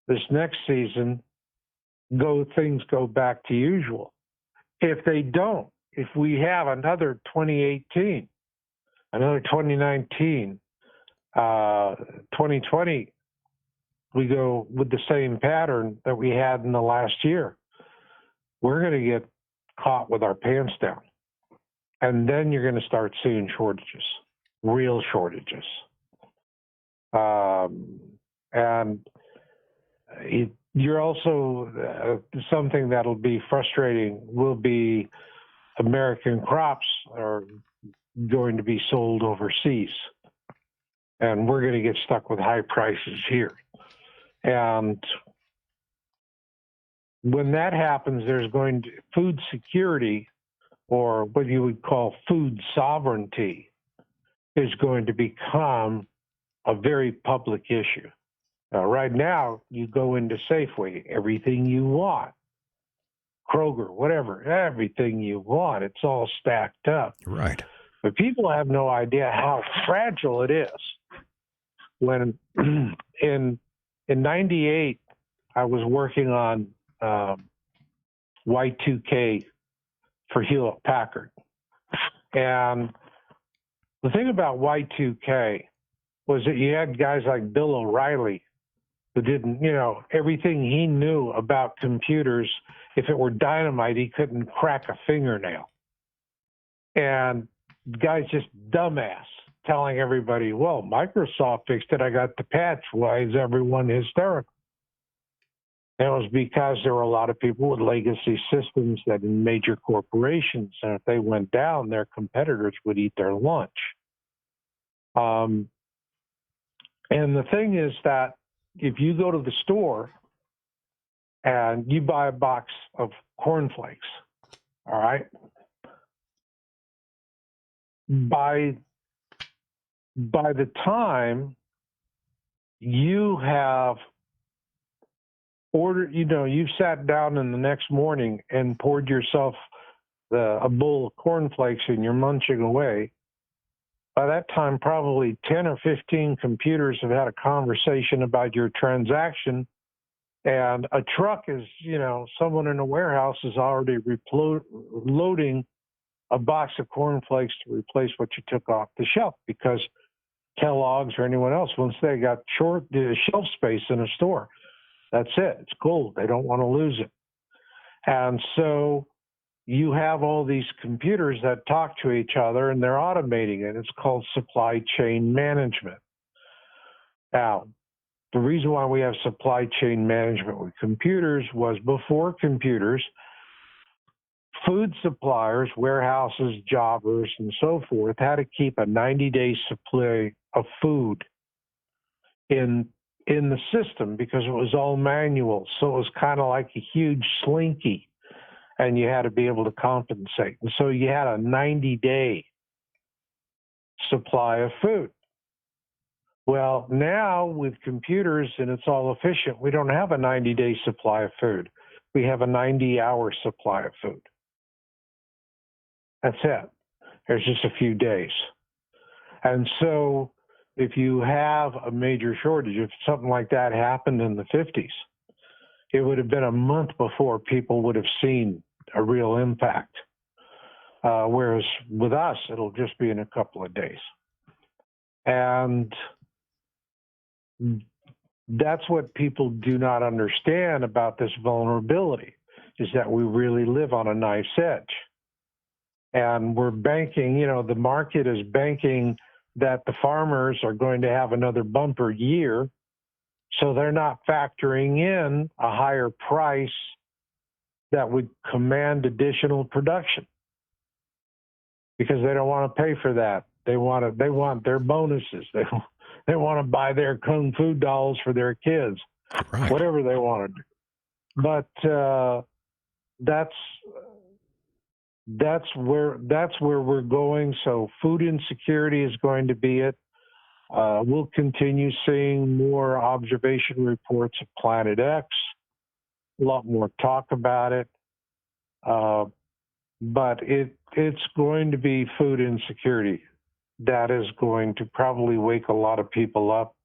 this next season, things go back to usual. If they don't, if we have another 2018, another 2019, 2020, we go with the same pattern that we had in the last year, we're going to get caught with our pants down. And then you're going to start seeing shortages, real shortages. And you're also, something that'll be frustrating will be American crops are going to be sold overseas. And we're going to get stuck with high prices here. And when that happens, there's going to food security, or what you would call food sovereignty, is going to become a very public issue. Right now, you go into Safeway, everything you want, Kroger, whatever, everything you want, it's all stacked up. Right. But people have no idea how fragile it is. When in 98, I was working on Y2K for Hewlett Packard. And the thing about Y2K was that you had guys like Bill O'Reilly who didn't, everything he knew about computers, if it were dynamite, he couldn't crack a fingernail. And the guy's just dumbass telling everybody, well, Microsoft fixed it, I got the patch. Why is everyone hysterical? And it was because there were a lot of people with legacy systems that in major corporations, and if they went down, their competitors would eat their lunch. And the thing is that if you go to the store and you buy a box of cornflakes, all right, by the time you have ordered, you sat down in the next morning and poured yourself a bowl of cornflakes and you're munching away, by that time, probably 10 or 15 computers have had a conversation about your transaction, and a truck is, someone in a warehouse is already loading a box of cornflakes to replace what you took off the shelf, because Kellogg's or anyone else, once they got short shelf space in a store, that's it. It's gold. They don't want to lose it. And so you have all these computers that talk to each other and they're automating it. It's called supply chain management. Now, the reason why we have supply chain management with computers was before computers, food suppliers, warehouses, jobbers, and so forth had to keep a 90-day supply of food in the system because it was all manual. So it was kind of like a huge slinky, and you had to be able to compensate. And so you had a 90-day supply of food. Well, now with computers and it's all efficient, we don't have a 90-day supply of food. We have a 90-hour supply of food. That's it. There's just a few days. And so if you have a major shortage, if something like that happened in the 50s, it would have been a month before people would have seen a real impact. Whereas with us, it'll just be in a couple of days. And that's what people do not understand about this vulnerability, is that we really live on a knife's edge. And we're banking, the market is banking that the farmers are going to have another bumper year. So they're not factoring in a higher price that would command additional production because they don't want to pay for that. They want their bonuses. They want to buy their kung fu dolls for their kids, Right. whatever they want to do. But that's where we're going. So food insecurity is going to be it. We'll continue seeing more observation reports of Planet X, a lot more talk about it. But it's going to be food insecurity that is going to probably wake a lot of people up.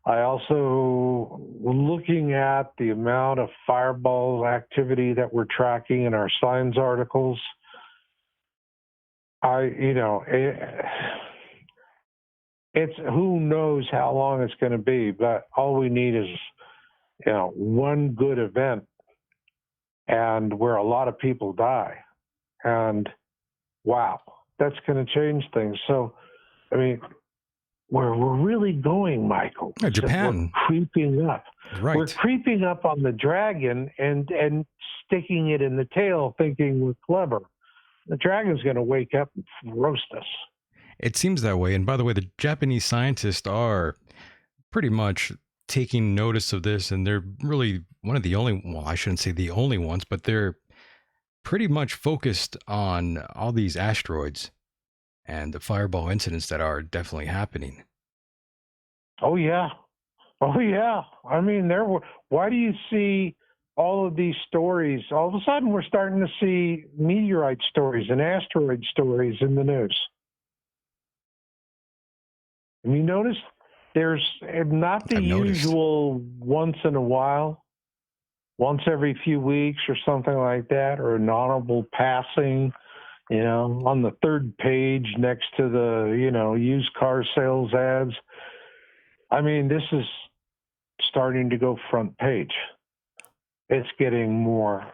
I also, looking at the amount of fireball activity that we're tracking in our science articles, it's who knows how long it's going to be, but all we need is, one good event and where a lot of people die. And wow, that's going to change things. So, where we're really going, Michael, Japan. we're creeping up. Right. We're creeping up on the dragon and sticking it in the tail, thinking we're clever. The dragon's going to wake up and roast us. It seems that way. And by the way, the Japanese scientists are pretty much taking notice of this, and they're really one of the only, well, I shouldn't say the only ones, but they're pretty much focused on all these asteroids and the fireball incidents that are definitely happening. Oh, yeah. Why do you see all of these stories? All of a sudden, we're starting to see meteorite stories and asteroid stories in the news. Have you noticed there's not the usual once in a while, once every few weeks or something like that, or an honorable passing, on the third page next to the, used car sales ads. This is starting to go front page. It's getting more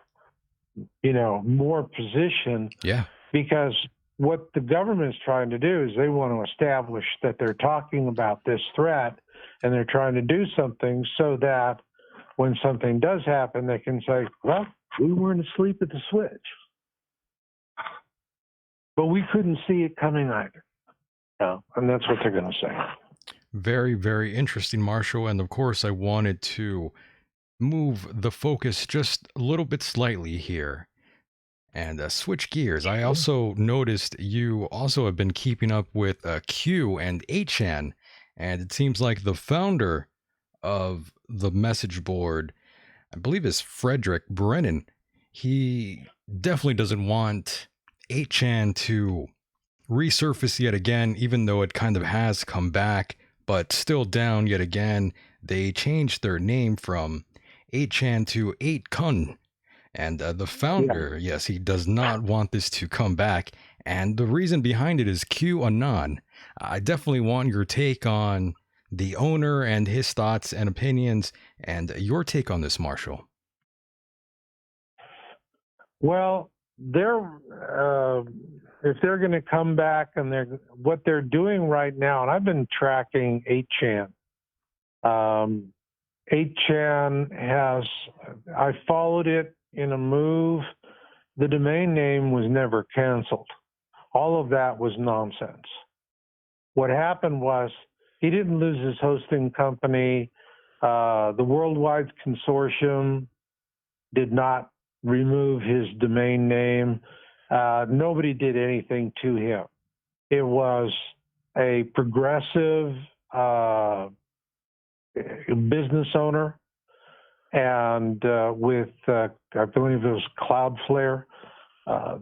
position. Yeah. Because what the government is trying to do is they want to establish that they're talking about this threat and they're trying to do something so that when something does happen, they can say, well, we weren't asleep at the switch. But we couldn't see it coming either. And that's what they're going to say. Very, very interesting, Marshall. And of course, I wanted to move the focus just a little bit slightly here and switch gears. I also noticed you also have been keeping up with Q and 8chan, and it seems like the founder of the message board, I believe, is Frederick Brennan. He definitely doesn't want 8chan to resurface yet again, even though it kind of has come back, but still down yet again. They changed their name from 8chan to 8kun. And the founder, yes, he does not want this to come back. And the reason behind it is QAnon. I definitely want your take on the owner and his thoughts and opinions, and your take on this, Marshall. Well, if they're going to come back, and what they're doing right now, and I've been tracking 8chan. 8chan I followed it in a move. The domain name was never canceled. All of that was nonsense. What happened was he didn't lose his hosting company. The Worldwide Consortium did not remove his domain name. Nobody did anything to him. It was a progressive business owner, and with, I believe it was Cloudflare.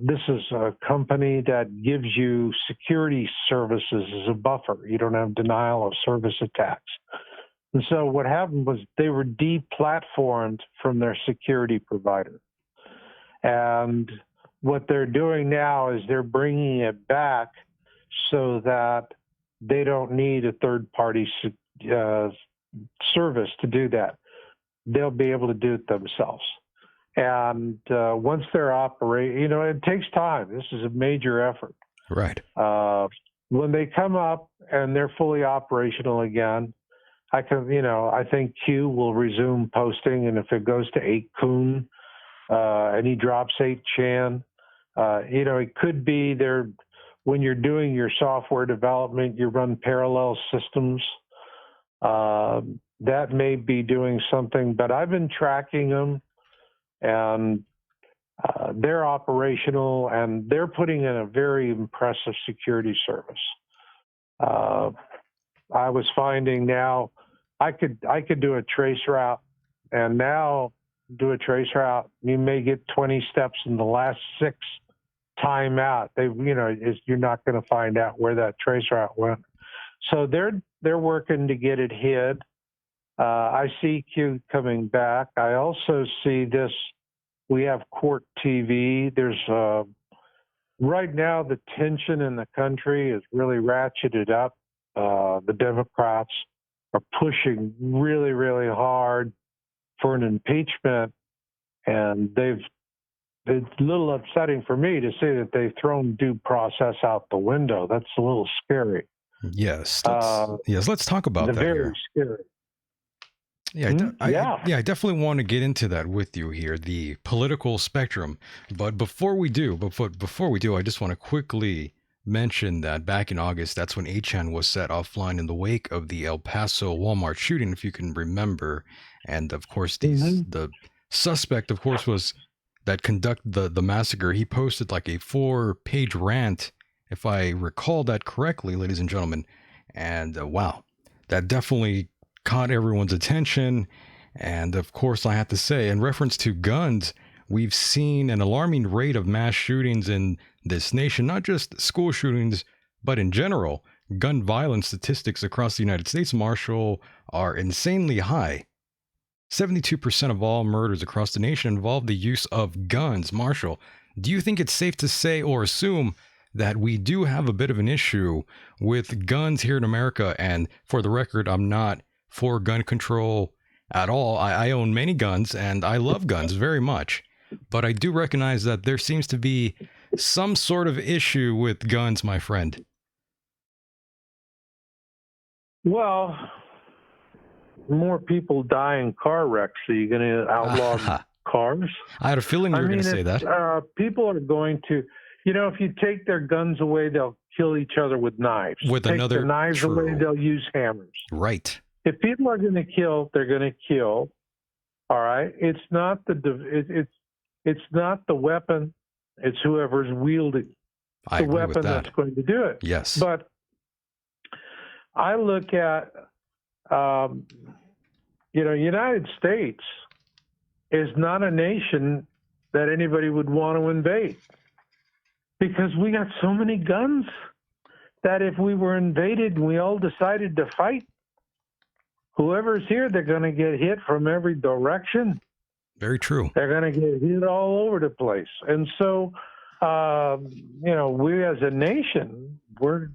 This is a company that gives you security services as a buffer. You don't have denial of service attacks. And so what happened was they were deplatformed from their security provider. And what they're doing now is they're bringing it back so that they don't need a third-party service to do that. They'll be able to do it themselves. And once they're operating, it takes time. This is a major effort. Right. When they come up and they're fully operational again, I think Q will resume posting, and if it goes to 8kun and he drops 8chan, it could be there when you're doing your software development, you run parallel systems. That may be doing something, but I've been tracking them, and they're operational, and they're putting in a very impressive security service. I was finding now I could do a trace route, and now do a trace route. You may get 20 steps in the last 6 time out. You're not going to find out where that trace route went. So they're working to get it hid. I see Q coming back. I also see this. We have Court TV. There's right now the tension in the country is really ratcheted up. The Democrats are pushing really, really hard for an impeachment, and it's a little upsetting for me to see that they've thrown due process out the window. That's a little scary. Yes. Let's talk about that very here. Scary. I definitely want to get into that with you here, the political spectrum. But before we do, I just want to quickly mention that back in August, that's when 8chan was set offline in the wake of the El Paso Walmart shooting, if you can remember. And of course, the suspect, of course, was that conducted the massacre. He posted like a 4-page rant, if I recall that correctly, ladies and gentlemen. And wow, that definitely caught everyone's attention. And of course, I have to say, in reference to guns, we've seen an alarming rate of mass shootings in this nation, not just school shootings, but in general. Gun violence statistics across the United States, Marshall, are insanely high. 72% of all murders across the nation involve the use of guns. Marshall, do you think it's safe to say or assume that we do have a bit of an issue with guns here in America? And for the record, I'm not for gun control at all. I own many guns, and I love guns very much. But I do recognize that there seems to be some sort of issue with guns, my friend. Well, more people die in car wrecks, so you're going to outlaw cars? I had a feeling you were going to say that. People are going to, if you take their guns away, they'll kill each other with knives. With take another their knives away, they'll use hammers. Right. If people are going to kill, they're going to kill. All right. It's not it's not the weapon. It's whoever's wielding the weapon that's going to do it. Yes. But I look at, United States is not a nation that anybody would want to invade, because we got so many guns that if we were invaded and we all decided to fight, whoever's here, they're going to get hit from every direction. Very true. They're going to get hit all over the place. And so, we as a nation, we're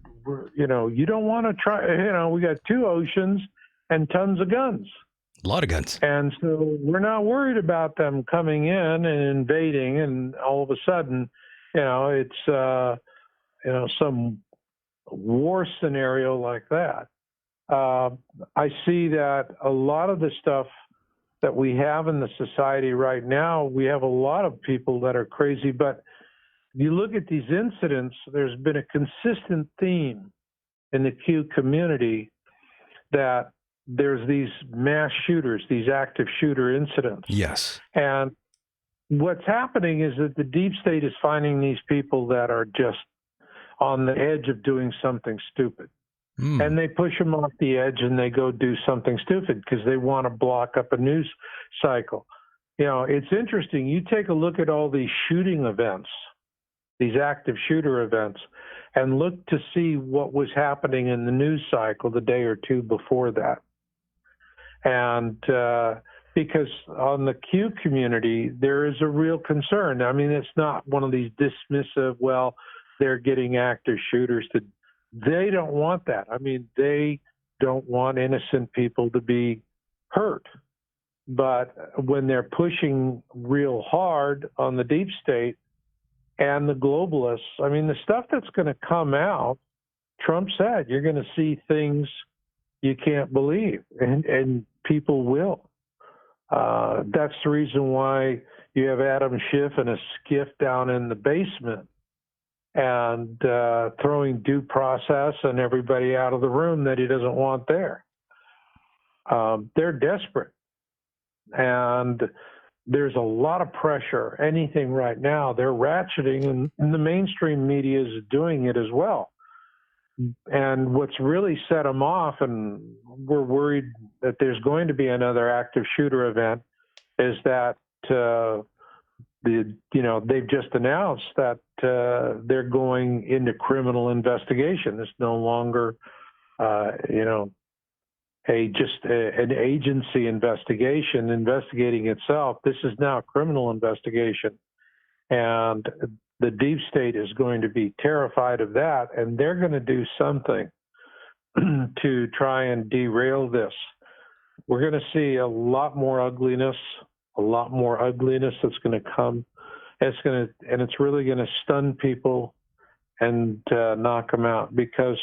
you don't want to try, we got 2 oceans and tons of guns. A lot of guns. And so we're not worried about them coming in and invading, and all of a sudden, it's some war scenario like that. I see that a lot of the stuff that we have in the society right now, we have a lot of people that are crazy, but you look at these incidents, there's been a consistent theme in the Q community that there's these mass shooters, these active shooter incidents. Yes. And what's happening is that the deep state is finding these people that are just on the edge of doing something stupid. And they push them off the edge and they go do something stupid because they want to block up a news cycle. It's interesting. You take a look at all these shooting events, these active shooter events, and look to see what was happening in the news cycle the day or two before that. And because on the Q community, there is a real concern. I mean, it's not one of these dismissive, well, they're getting active shooters to. They don't want that. I mean, they don't want innocent people to be hurt. But when they're pushing real hard on the deep state and the globalists, I mean, the stuff that's going to come out, Trump said, you're going to see things you can't believe, and people will. That's the reason why you have Adam Schiff in a skiff down in the basement and throwing due process and everybody out of the room that he doesn't want there. They're desperate. And there's a lot of pressure. Anything right now, they're ratcheting, and the mainstream media is doing it as well. And what's really set them off, and we're worried that there's going to be another active shooter event, is that they've just announced that they're going into criminal investigation. It's no longer, an agency investigation investigating itself. This is now a criminal investigation, and the deep state is going to be terrified of that, and they're going to do something to try and derail this. We're going to see a lot more ugliness that's going to come. It's really going to stun people and knock them out, because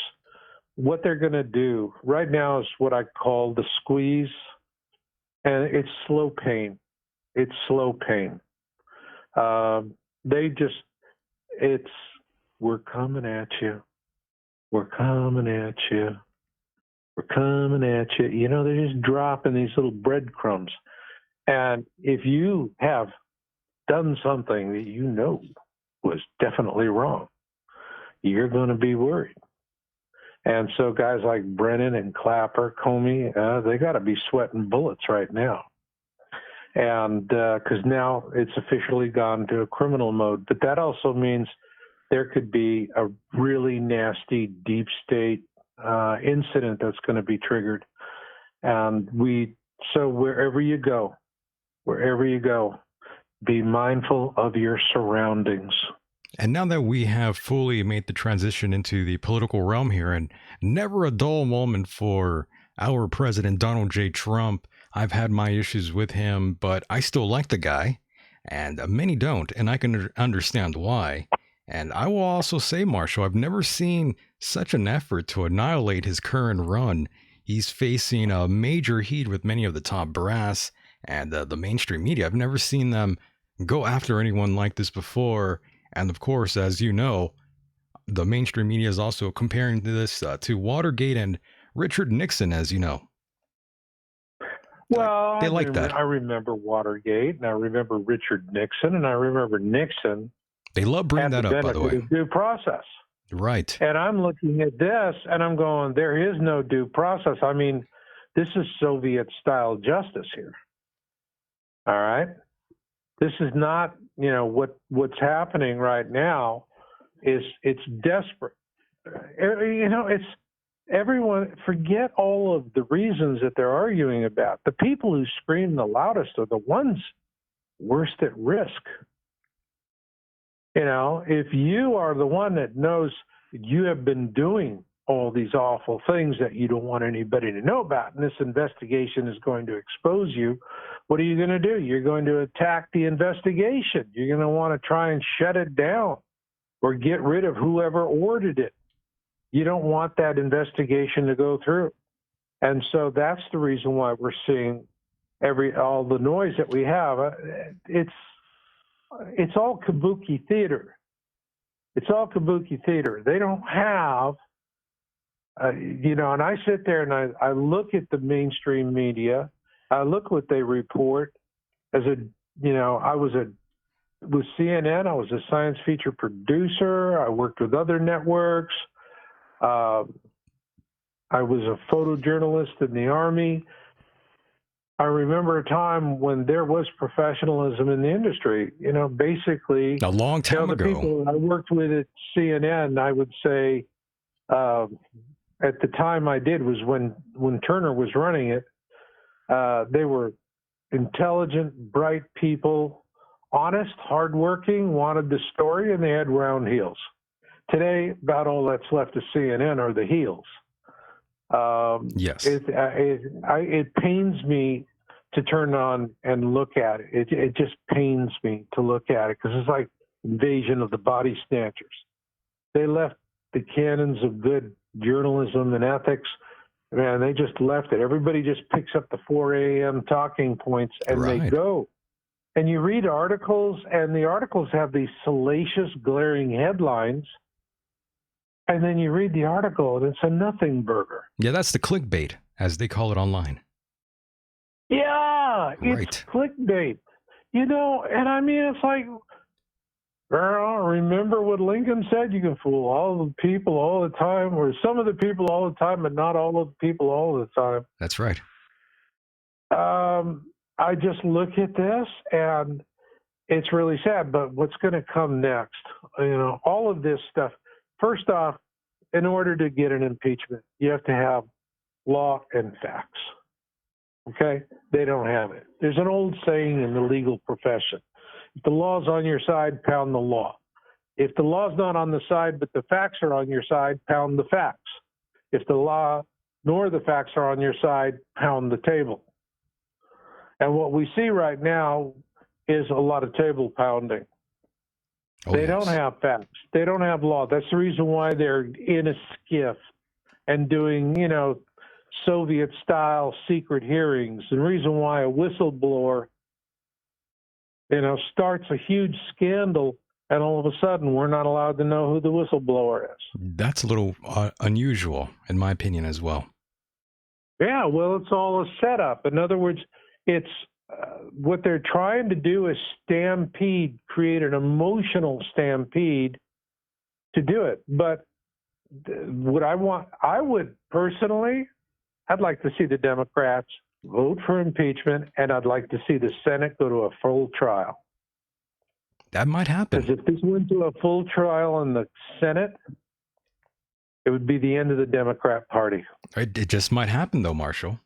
what they're going to do right now is what I call the squeeze, and it's slow pain. It's slow pain. We're coming at you. We're coming at you. We're coming at you. They're just dropping these little breadcrumbs. And if you have done something that was definitely wrong, you're going to be worried. And so guys like Brennan and Clapper, Comey, they got to be sweating bullets right now. And because now it's officially gone to a criminal mode. But that also means there could be a really nasty deep state incident that's going to be triggered. And so wherever you go, be mindful of your surroundings. And now that we have fully made the transition into the political realm here, and never a dull moment for our president, Donald J. Trump, I've had my issues with him, but I still like the guy, and many don't, and I can understand why. And I will also say, Marshall, I've never seen such an effort to annihilate his current run. He's facing a major heat with many of the top brass and the mainstream media. I've never seen them go after anyone like this before. And of course, as you know, the mainstream media is also comparing this to Watergate and Richard Nixon, as you know. Well, they like that. I remember Watergate, and I remember Richard Nixon, and I remember Nixon. They love bringing that up, by the way. Due process. Right. And I'm looking at this, and I'm going, there is no due process. I mean, this is Soviet-style justice here. All right? This is not, what's happening right now it's desperate. It's everyone, forget all of the reasons that they're arguing about. The people who scream the loudest are the ones worst at risk. If you are the one that knows you have been doing all these awful things that you don't want anybody to know about. And this investigation is going to expose you. What are you going to do? You're going to attack the investigation. You're going to want to try and shut it down or get rid of whoever ordered it. You don't want that investigation to go through. And so that's the reason why we're seeing all the noise that we have. It's all kabuki theater. It's all kabuki theater. They don't have, and I sit there and I look at the mainstream media. I look what they report. I was with CNN. I was a science feature producer. I worked with other networks. I was a photojournalist in the Army. I remember a time when there was professionalism in the industry. Basically, a long time the ago. People I worked with at CNN, I would say, at the time I did was when Turner was running it. They were intelligent, bright people, honest, hardworking, wanted the story, and they had round heels. Today, about all that's left of CNN are the heels. Yes. It pains me to turn on and look at it. It just pains me to look at it because it's like invasion of the body snatchers. They left the canons of good journalism and ethics. Man, they just left it. Everybody just picks up the 4 a.m. talking points and they go. And you read articles, and the articles have these salacious, glaring headlines. And then you read the article, and it's a nothing burger. Yeah, that's the clickbait, as they call it online. Yeah, it's clickbait. And I mean, it's like, girl, remember what Lincoln said? You can fool all the people all the time, or some of the people all the time, but not all of the people all the time. That's right. I just look at this, and it's really sad. But what's going to come next? All of this stuff. First off, in order to get an impeachment, you have to have law and facts. Okay? They don't have it. There's an old saying in the legal profession. If the law's on your side, pound the law. If the law's not on the side, but the facts are on your side, pound the facts. If the law nor the facts are on your side, pound the table. And what we see right now is a lot of table pounding. They don't have facts. They don't have law. That's the reason why they're in a skiff and doing, Soviet-style secret hearings. The reason why a whistleblower, starts a huge scandal, and all of a sudden we're not allowed to know who the whistleblower is. That's a little unusual, in my opinion, as well. Yeah, well, it's all a setup. In other words, it's what they're trying to do is create an emotional stampede to do it. But I'd like to see the Democrats vote for impeachment, and I'd like to see the Senate go to a full trial. That might happen. Because if this went to a full trial in the Senate, it would be the end of the Democrat Party. It just might happen, though, Marshall.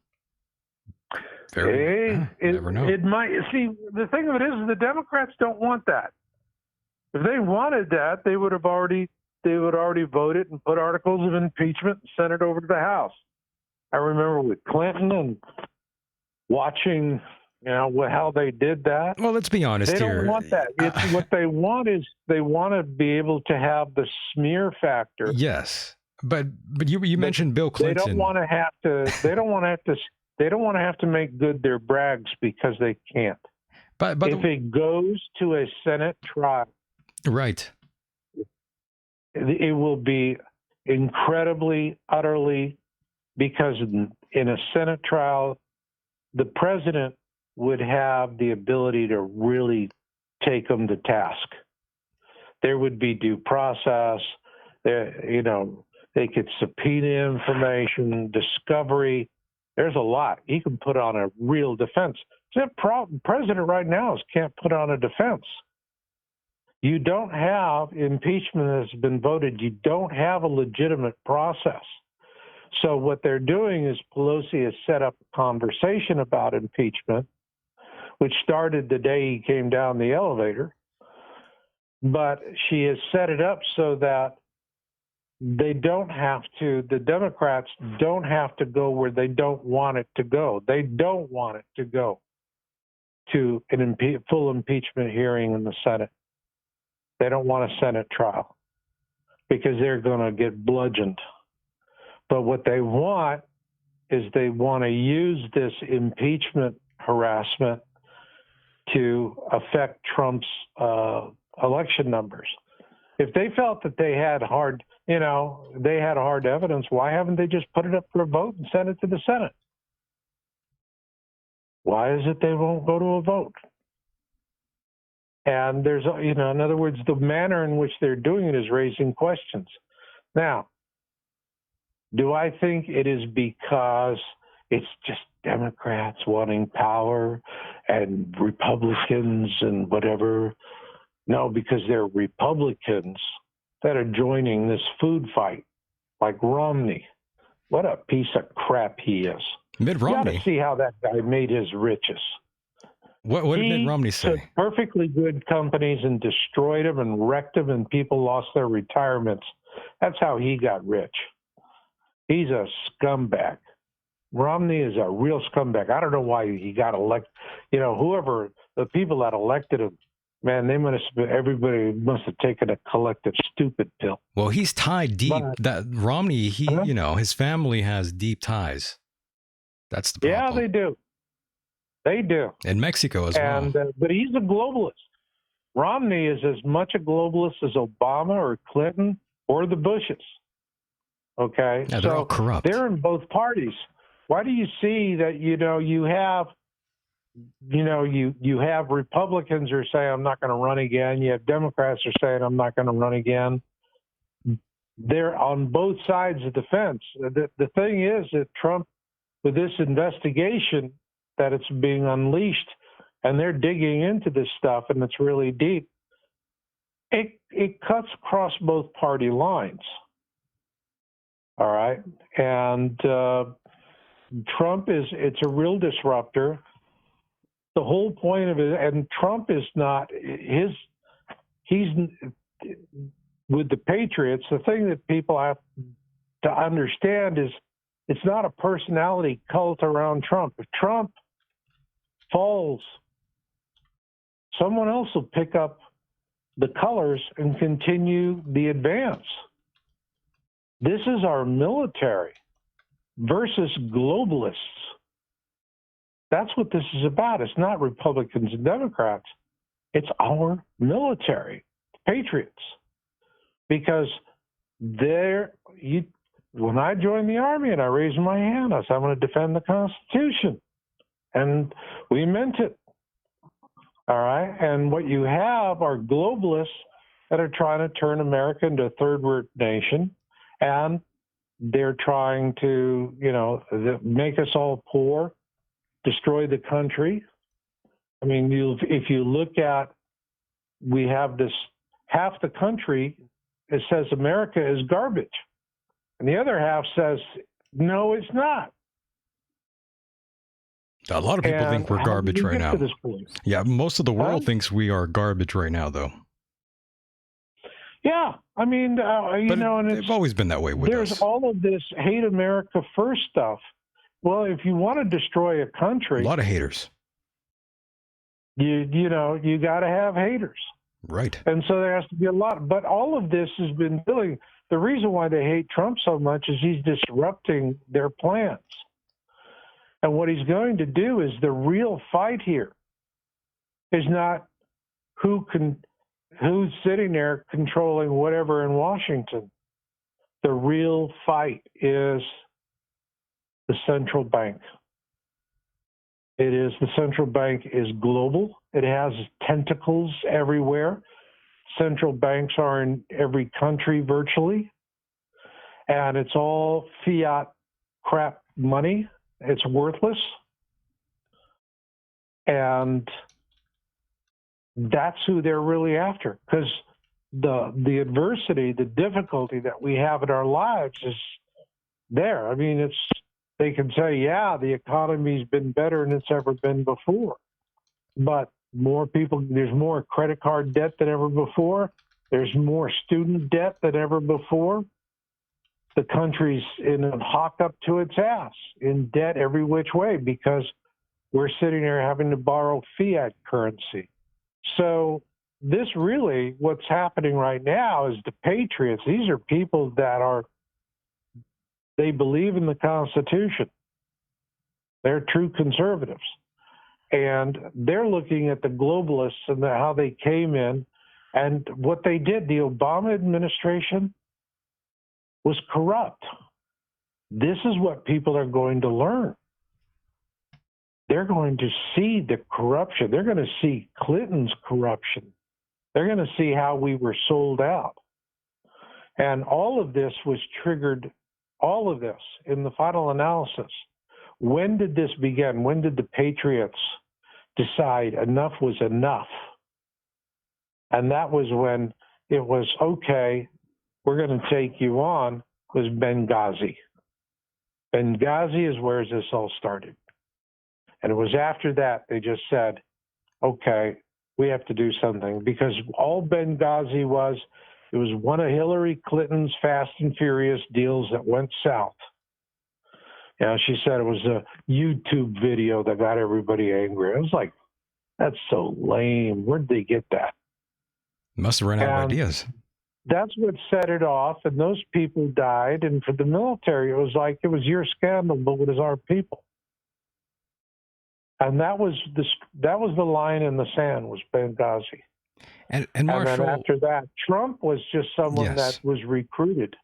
Never know. It might. See, the thing of it is, the Democrats don't want that. If they wanted that, they would already voted and put articles of impeachment and sent it over to the House. I remember with Clinton and watching, how they did that. Well, let's be honest here. They don't want that. What they want is they want to be able to have the smear factor. Yes, but you mentioned Bill Clinton. They don't want to have to. They don't want to have to make good their brags because they can't. But if it goes to a Senate trial, right, it will be incredibly, utterly, because in a Senate trial, the president would have the ability to really take them to task. There would be due process. They could subpoena information, discovery. There's a lot. He can put on a real defense. The president right now can't put on a defense. You don't have impeachment has been voted. You don't have a legitimate process. So what they're doing is Pelosi has set up a conversation about impeachment, which started the day he came down the elevator. But she has set it up so that they don't have to, the Democrats don't have to go where they don't want it to go. They don't want it to go to an full impeachment hearing in the Senate. They don't want a Senate trial because they're going to get bludgeoned. But what they want is they want to use this impeachment harassment to affect Trump's election numbers. If they felt that they had hard evidence, why haven't they just put it up for a vote and sent it to the Senate? Why is it they won't go to a vote? And there's, in other words, the manner in which they're doing it is raising questions. Now, do I think it is because it's just Democrats wanting power and Republicans and whatever? No, because they're Republicans that are joining this food fight, like Romney. What a piece of crap he is. Mitt Romney. You got to see how that guy made his riches. What did Mitt Romney say? Took perfectly good companies and destroyed them and wrecked them, and people lost their retirements. That's how he got rich. He's a scumbag. Romney is a real scumbag. I don't know why he got elected. Whoever, the people that elected him, man, everybody must have taken a collective stupid pill. Well, he's tied deep. That Romney, his family has deep ties. That's the problem. Yeah, they do. They do. In Mexico as well. But he's a globalist. Romney is as much a globalist as Obama or Clinton or the Bushes. Okay? Yeah, they're all corrupt. They're in both parties. Why do you see that, you have Republicans who are saying, I'm not going to run again. You have Democrats who are saying, I'm not going to run again. They're on both sides of the fence. The thing is that Trump, with this investigation, that it's being unleashed, and they're digging into this stuff, and it's really deep, it cuts across both party lines. All right? And Trump it's a real disruptor. The whole point of it, and Trump is not, he's with the Patriots, the thing that people have to understand is it's not a personality cult around Trump. If Trump falls, someone else will pick up the colors and continue the advance. This is our military versus globalists. That's what this is about. It's not Republicans and Democrats. It's our military, patriots. Because when I joined the Army and I raised my hand, I said, I'm going to defend the Constitution. And we meant it. All right? And what you have are globalists that are trying to turn America into a third-world nation. And they're trying to, make us all poor, destroy the country. I mean, if you look at, we have this, half the country, it says America is garbage. And the other half says, no, it's not. A lot of people think we're garbage right now. Yeah, most of the world thinks we are garbage right now, though. Yeah, I mean, and they've always been that way with us. There's all of this hate America first stuff. Well, if you want to destroy a country, a lot of haters. You got to have haters. Right. And so there has to be a lot. But all of this has been building. The reason why they hate Trump so much is he's disrupting their plans. And what he's going to do is the real fight here is not who's sitting there controlling whatever in Washington. The real fight is the central bank. The central bank is global. It has tentacles everywhere. Central banks are in every country virtually. And it's all fiat crap money. It's worthless. And that's who they're really after. Because the adversity, the difficulty that we have in our lives is there. I mean, they can say, yeah, the economy's been better than it's ever been before. But there's more credit card debt than ever before. There's more student debt than ever before. the country's in a hawk up to its ass, in debt every which way, because we're sitting there having to borrow fiat currency. So this really, what's happening right now is the patriots, these are people that they believe in the Constitution. They're true conservatives. And they're looking at the globalists and how they came in and what they did. The Obama administration was corrupt. This is what people are going to learn. They're going to see the corruption. They're going to see Clinton's corruption. They're going to see how we were sold out. And all of this was triggered, all of this in the final analysis. When did this begin? When did the patriots decide enough was enough? And that was when it was, okay, we're going to take you on, was Benghazi. Benghazi is where this all started. And it was after that they just said, okay, we have to do something. Because all Benghazi was, it was one of Hillary Clinton's Fast and Furious deals that went south. She said it was a YouTube video that got everybody angry. I was like, that's so lame. Where'd they get that? Must have run out of ideas. That's what set it off, and those people died. And for the military, it was like, it was your scandal, but it was our people. And that was the line in the sand, was Benghazi. And Marshall, and then after that, Trump was just someone that was recruited,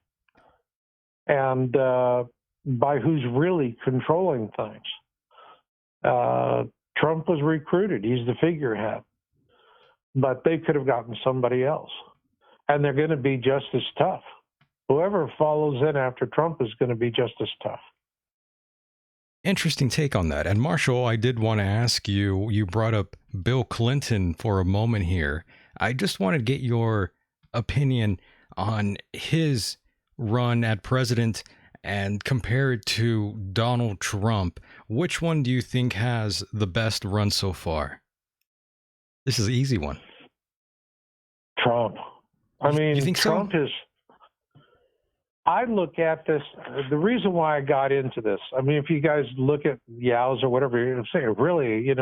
and by who's really controlling things. Trump was recruited. He's the figurehead. But they could have gotten somebody else. And they're going to be just as tough. Whoever follows in after Trump is going to be just as tough. Interesting take on that. And Marshall, I did want to ask you, you brought up Bill Clinton for a moment here. I just want to get your opinion on his run at president and compare it to Donald Trump. Which one do you think has the best run so far? This is an easy one. Trump. I mean, you think Trump so? I look at this, the reason why I got into this, I mean, if you guys look at Yao's or whatever, you're saying, really,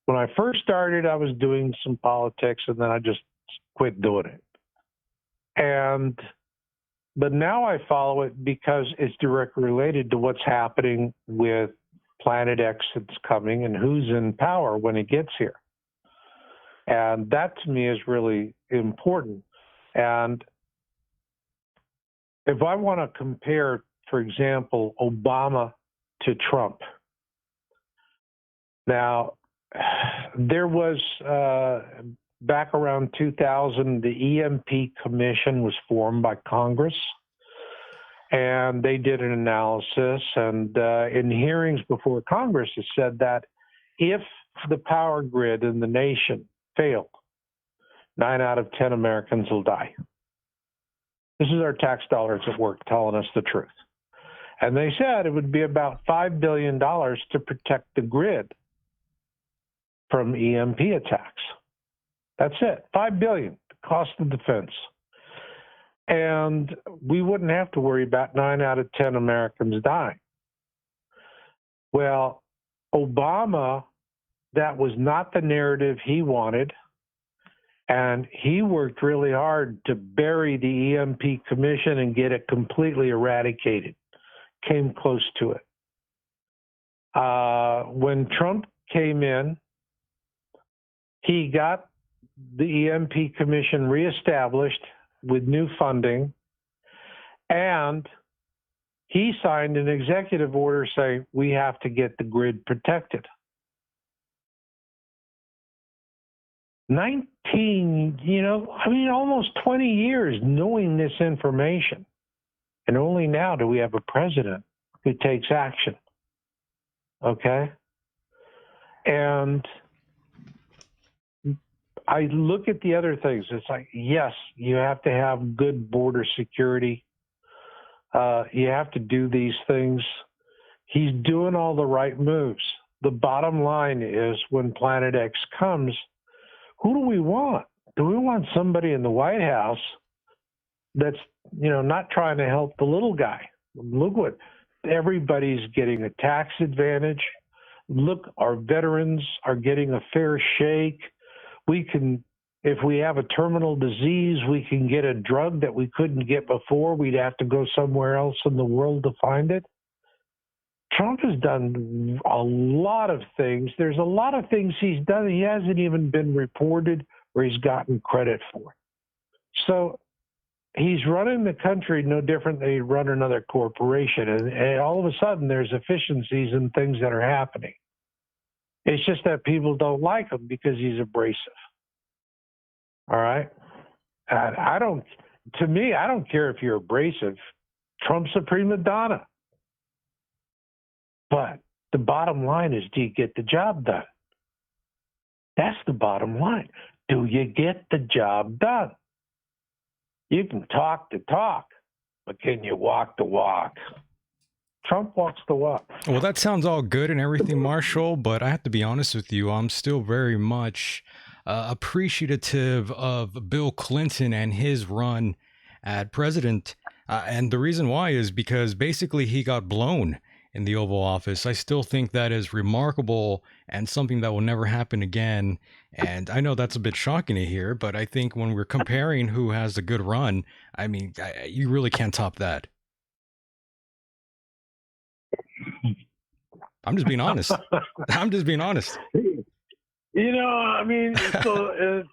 when I first started, I was doing some politics and then I just quit doing it. But now I follow it because it's directly related to what's happening with Planet X that's coming and who's in power when it gets here. And that to me is really important. And if I want to compare, for example, Obama to Trump, now there was, back around 2000, the EMP Commission was formed by Congress, and they did an analysis. And in hearings before Congress, it said that if the power grid in the nation failed, 9 out of 10 Americans will die. This is our tax dollars at work telling us the truth. And they said it would be about $5 billion to protect the grid from EMP attacks. That's it, $5 billion, cost of defense. And we wouldn't have to worry about 9 out of 10 Americans dying. Well, Obama, that was not the narrative he wanted. And he worked really hard to bury the EMP Commission and get it completely eradicated. Came close to it. When Trump came in, he got the EMP Commission reestablished with new funding, and he signed an executive order saying we have to get the grid protected. almost 20 years knowing this information. And only now do we have a president who takes action. Okay? And I look at the other things. It's like, yes, you have to have good border security. You have to do these things. He's doing all the right moves. The bottom line is when Planet X comes, who do we want? Do we want somebody in the White House that's, not trying to help the little guy? Look what everybody's getting a tax advantage. Look, our veterans are getting a fair shake. We can, if we have a terminal disease, we can get a drug that we couldn't get before. We'd have to go somewhere else in the world to find it. Trump has done a lot of things. There's a lot of things he's done he hasn't even been reported or he's gotten credit for. So he's running the country no different than he'd run another corporation. And all of a sudden, there's efficiencies and things that are happening. It's just that people don't like him because he's abrasive. All right? I don't, to me, I don't care if you're abrasive. Trump's a prima donna. But the bottom line is, do you get the job done? That's the bottom line. Do you get the job done? You can talk the talk, but can you walk the walk? Trump walks the walk. Well, that sounds all good and everything, Marshall, but I have to be honest with you. I'm still very much appreciative of Bill Clinton and his run at president. And the reason why is because basically he got blown in the Oval Office. I still think that is remarkable and something that will never happen again. And I know that's a bit shocking to hear, but I think when we're comparing who has a good run, I mean, you really can't top that. I'm just being honest. I'm just being honest. You know, I mean, so,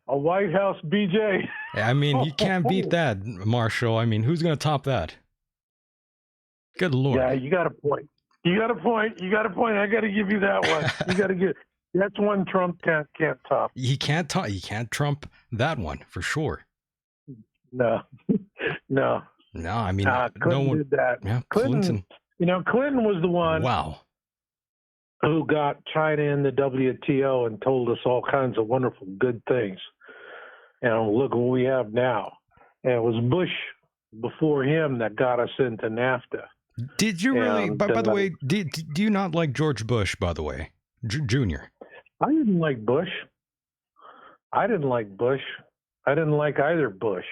a White House BJ. I mean, you can't beat that, Marshall. I mean, who's going to top that? Good Lord. Yeah, you got a point. You got a point. You got a point. I got to give you that one. You got to get. That's one Trump can't top. He can't top. He can't trump that one for sure. No, no. No, I mean, Clinton no one did that. Yeah, Clinton. You know, Clinton was the one. Wow. Who got China in the WTO and told us all kinds of wonderful good things. And look what we have now. And it was Bush before him that got us into NAFTA. Did you really? By the way, do you not like George Bush? By the way, Jr. I didn't like Bush. I didn't like Bush. I didn't like either Bush.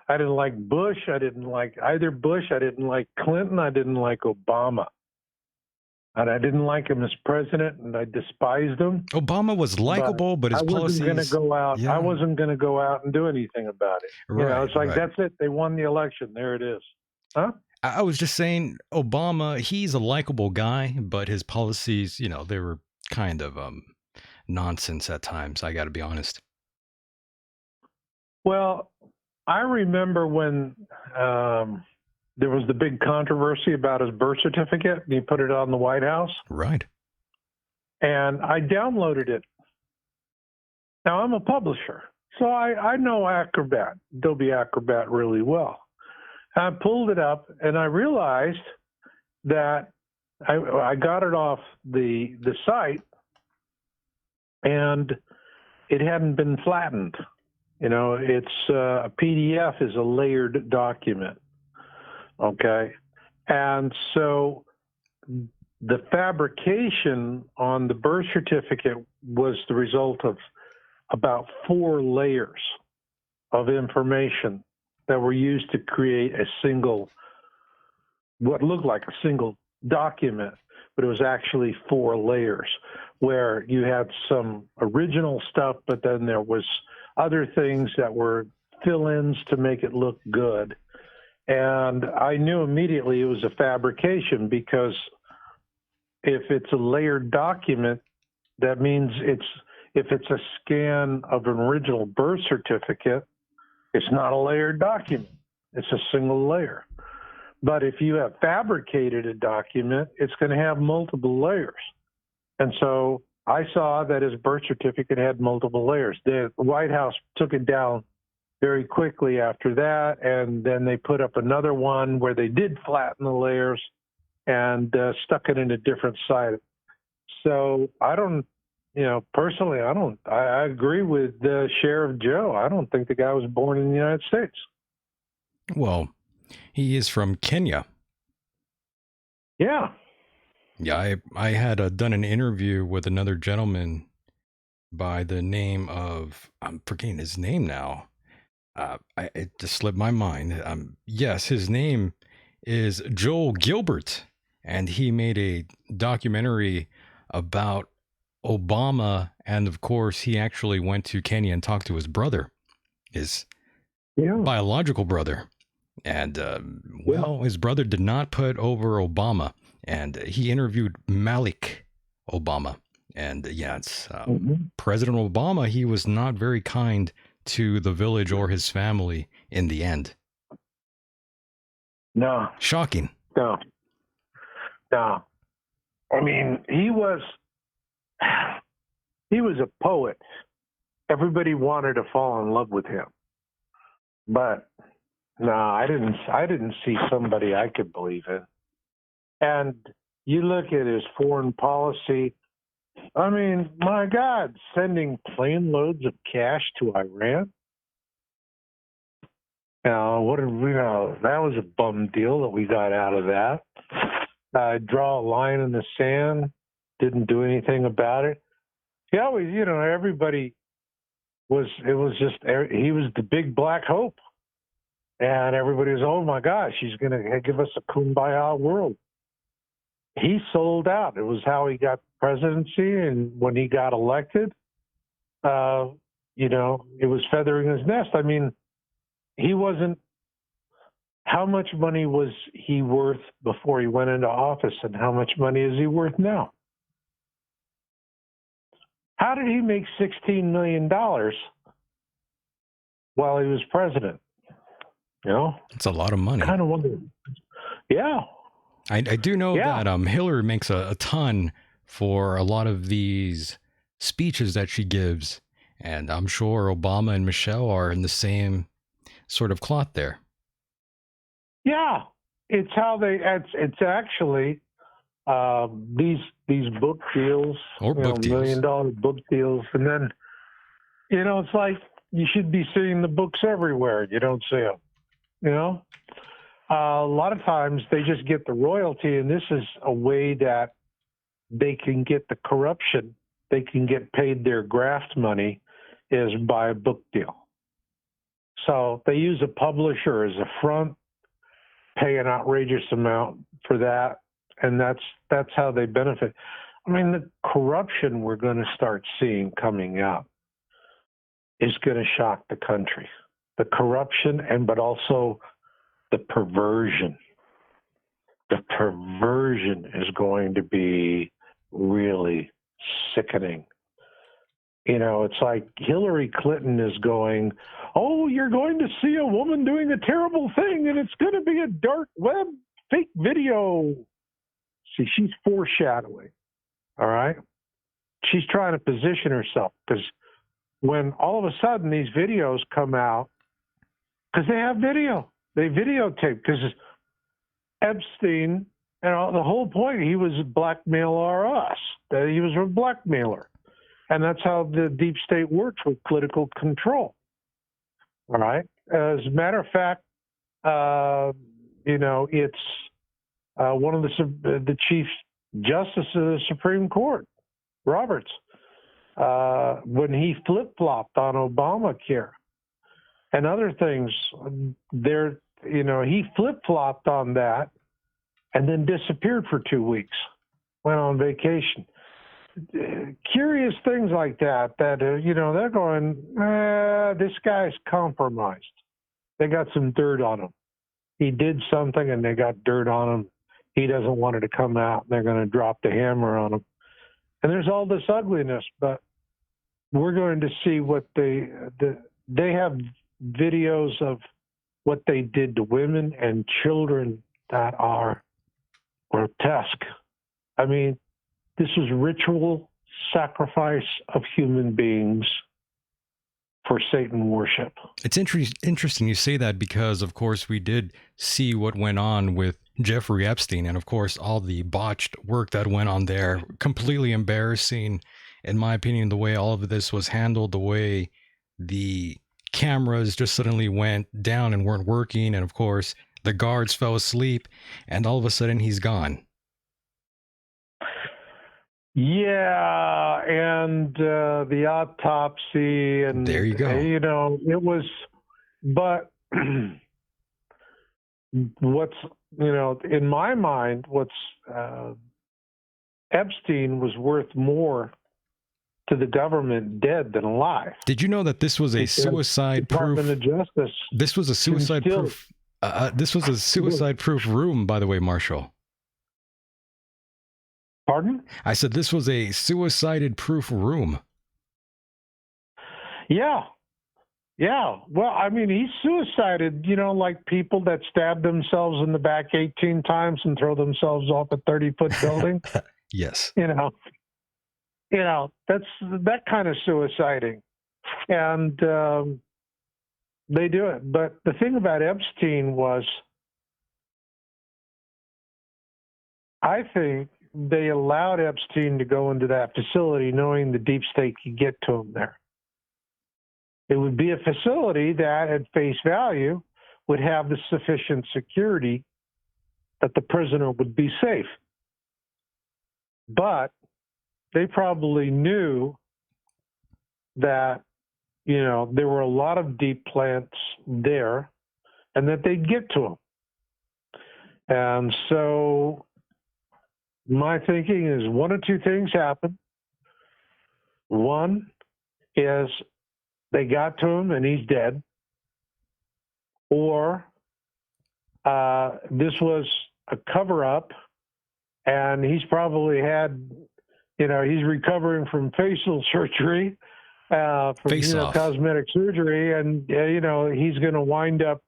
I didn't like Bush. I didn't like either Bush. I didn't like Clinton. I didn't like Obama. And I didn't like him as president, and I despised him. Obama was likable, but his policies. I wasn't going to go out. Yeah. I wasn't going to go out and do anything about it. Right, you know, it's like right. That's it. They won the election. There it is. Huh? I was just saying, Obama. He's a likable guy, but his policies, you know, they were kind of nonsense at times. I got to be honest. Well, I remember when there was the big controversy about his birth certificate, and he put it on the White House. Right. And I downloaded it. Now, I'm a publisher, so I know Adobe Acrobat really well. I pulled it up, and I realized that I got it off the site, and it hadn't been flattened. You know, it's a PDF is a layered document. Okay. And so the fabrication on the birth certificate was the result of about 4 layers of information that were used to create a single, what looked like a single document, but it was actually 4 layers where you had some original stuff, but then there was other things that were fill-ins to make it look good. And I knew immediately it was a fabrication because if it's a layered document, that means if it's a scan of an original birth certificate, it's not a layered document. It's a single layer. But if you have fabricated a document, it's going to have multiple layers. And so I saw that his birth certificate had multiple layers. The White House took it down very quickly after that, and then they put up another one where they did flatten the layers and stuck it in a different site. So I don't, personally, I agree with Sheriff Joe. I don't think the guy was born in the United States. Well, he is from Kenya. Yeah. Yeah, I had done an interview with another gentleman by the name of, I'm forgetting his name now. It just slipped my mind. Yes, his name is Joel Gilbert, and he made a documentary about Obama, and of course, he actually went to Kenya and talked to his brother, his biological brother. And, well, his brother did not put over Obama, and he interviewed Malik Obama. And yeah, it's President Obama. He was not very kind to the village or his family in the end. No. Shocking. No. I mean, he was a poet. Everybody wanted to fall in love with him. But no, I didn't see somebody I could believe in. And you look at his foreign policy. I mean, my God, sending plane loads of cash to Iran. What did we know? That was a bum deal that we got out of that. Draw a line in the sand. Didn't do anything about it. He always, everybody was. It was just he was the big black hope, and everybody was, oh my gosh, he's going to give us a kumbaya world. He sold out. It was how he got the presidency, and when he got elected, it was feathering his nest. I mean, he wasn't. How much money was he worth before he went into office, and how much money is he worth now? How did he make $16 million while he was president? It's a lot of money. Kind of wonder. Yeah. I do know that Hillary makes a ton for a lot of these speeches that she gives, and I'm sure Obama and Michelle are in the same sort of cloth there. Yeah, it's how it's actually these book deals or book deals. $1 million book deals, and then it's like you should be seeing the books everywhere. You don't see them. A lot of times they just get the royalty, and this is a way that they can get the corruption. They can get paid their graft money is by a book deal. So they use a publisher as a front, pay an outrageous amount for that, and that's how they benefit. I mean, the corruption we're going to start seeing coming out is going to shock the country. The corruption, but also the perversion. The perversion is going to be really sickening. It's like Hillary Clinton is going, oh, you're going to see a woman doing a terrible thing, and it's going to be a dark web fake video. See, she's foreshadowing, all right? She's trying to position herself, because when all of a sudden these videos come out, because they have video, they videotape, because Epstein, the whole point, he was blackmail us. He was a blackmailer. And that's how the deep state works with political control. All right. As a matter of fact, it's one of the chief justices of the Supreme Court, Roberts, when he flip-flopped on Obamacare and other things, he flip-flopped on that and then disappeared for 2 weeks, went on vacation. Curious things like that, they're going, this guy's compromised. They got some dirt on him. He did something and they got dirt on him. He doesn't want it to come out. And they're going to drop the hammer on him. And there's all this ugliness, but we're going to see what they have videos of what they did to women and children that are grotesque. I mean, this is ritual sacrifice of human beings for Satan worship. It's interesting you say that, because, of course, we did see what went on with Jeffrey Epstein, and, of course, all the botched work that went on there. Completely embarrassing, in my opinion, the way all of this was handled, the way the cameras just suddenly went down and weren't working, and, of course, the guards fell asleep, and all of a sudden he's gone. Yeah, and the autopsy, and there you go. It was But what's, in my mind, Epstein was worth more to the government dead than alive. Did you know that this was a suicide-proof? Department of Justice. This was a suicide-proof. This was a suicide-proof room, by the way, Marshall. Pardon? I said this was a suicide-proof room. Yeah. Well, I mean, he suicided, like people that stab themselves in the back 18 times and throw themselves off a 30-foot building. Yes. That's that kind of suiciding. And they do it. But the thing about Epstein was, I think they allowed Epstein to go into that facility knowing the deep state could get to him there. It would be a facility that, at face value, would have the sufficient security that the prisoner would be safe. But they probably knew that, there were a lot of deep plants there and that they'd get to him. And so my thinking is one of two things happened. One is they got to him and he's dead. Or this was a cover-up and he's probably had, he's recovering from facial surgery, from cosmetic surgery, and, he's going to wind up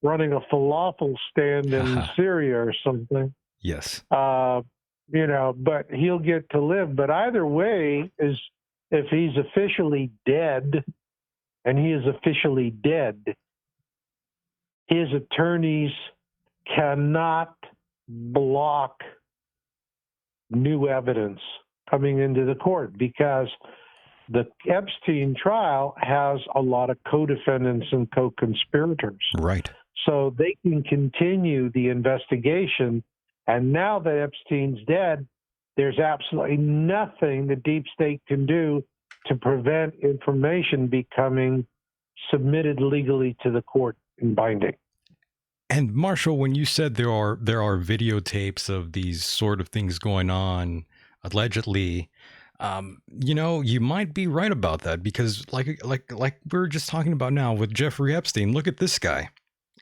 running a falafel stand in Syria or something. Yes. But he'll get to live. But either way, is if he's officially dead, and he is officially dead, his attorneys cannot block new evidence coming into the court because the Epstein trial has a lot of co-defendants and co-conspirators. Right. So they can continue the investigation. And now that Epstein's dead, there's absolutely nothing the deep state can do to prevent information becoming submitted legally to the court in binding. And Marshall, when you said there are videotapes of these sort of things going on, allegedly, you might be right about that because, like we're just talking about now with Jeffrey Epstein. Look at this guy.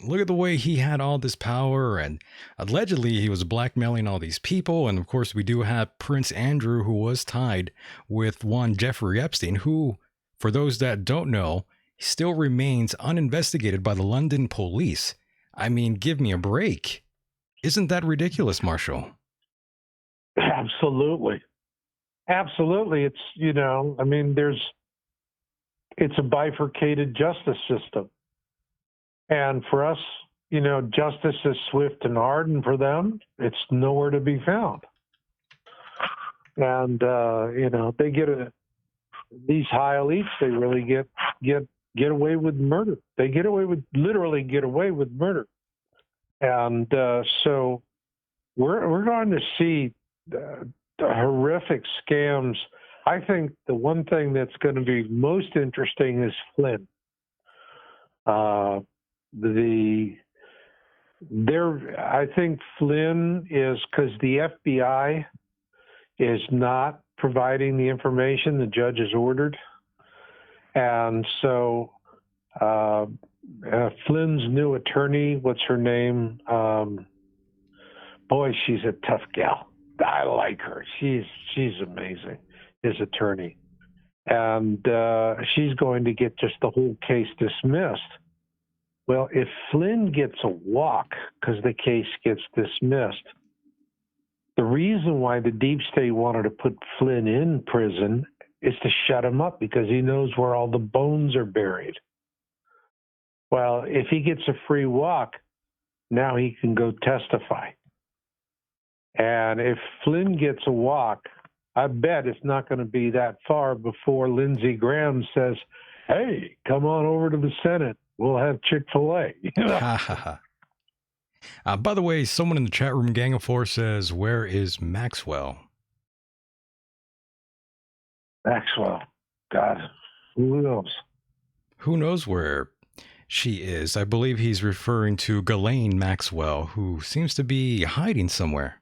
Look at the way he had all this power, and allegedly he was blackmailing all these people. And of course, we do have Prince Andrew, who was tied with one Jeffrey Epstein, who, for those that don't know, still remains uninvestigated by the London police. I mean, give me a break. Isn't that ridiculous, Marshall? Absolutely. It's, it's a bifurcated justice system. And for us, justice is swift and hard, and for them, it's nowhere to be found. And, they these high elites, they really get away with murder. They literally get away with murder. And so we're going to see the horrific scams. I think the one thing that's going to be most interesting is Flynn. I think Flynn is, because the FBI is not providing the information the judge has ordered. And so Flynn's new attorney, what's her name? Boy, she's a tough gal. I like her. She's amazing, his attorney. And she's going to get just the whole case dismissed. Well, if Flynn gets a walk because the case gets dismissed, the reason why the deep state wanted to put Flynn in prison is to shut him up because he knows where all the bones are buried. Well, if he gets a free walk, now he can go testify. And if Flynn gets a walk, I bet it's not going to be that far before Lindsey Graham says, hey, come on over to the Senate. We'll have Chick-fil-A. By the way, someone in the chat room, Gang of Four, says, where is Maxwell? Maxwell. God, who knows? Who knows where She is. I believe he's referring to Ghislaine Maxwell, who seems to be hiding somewhere.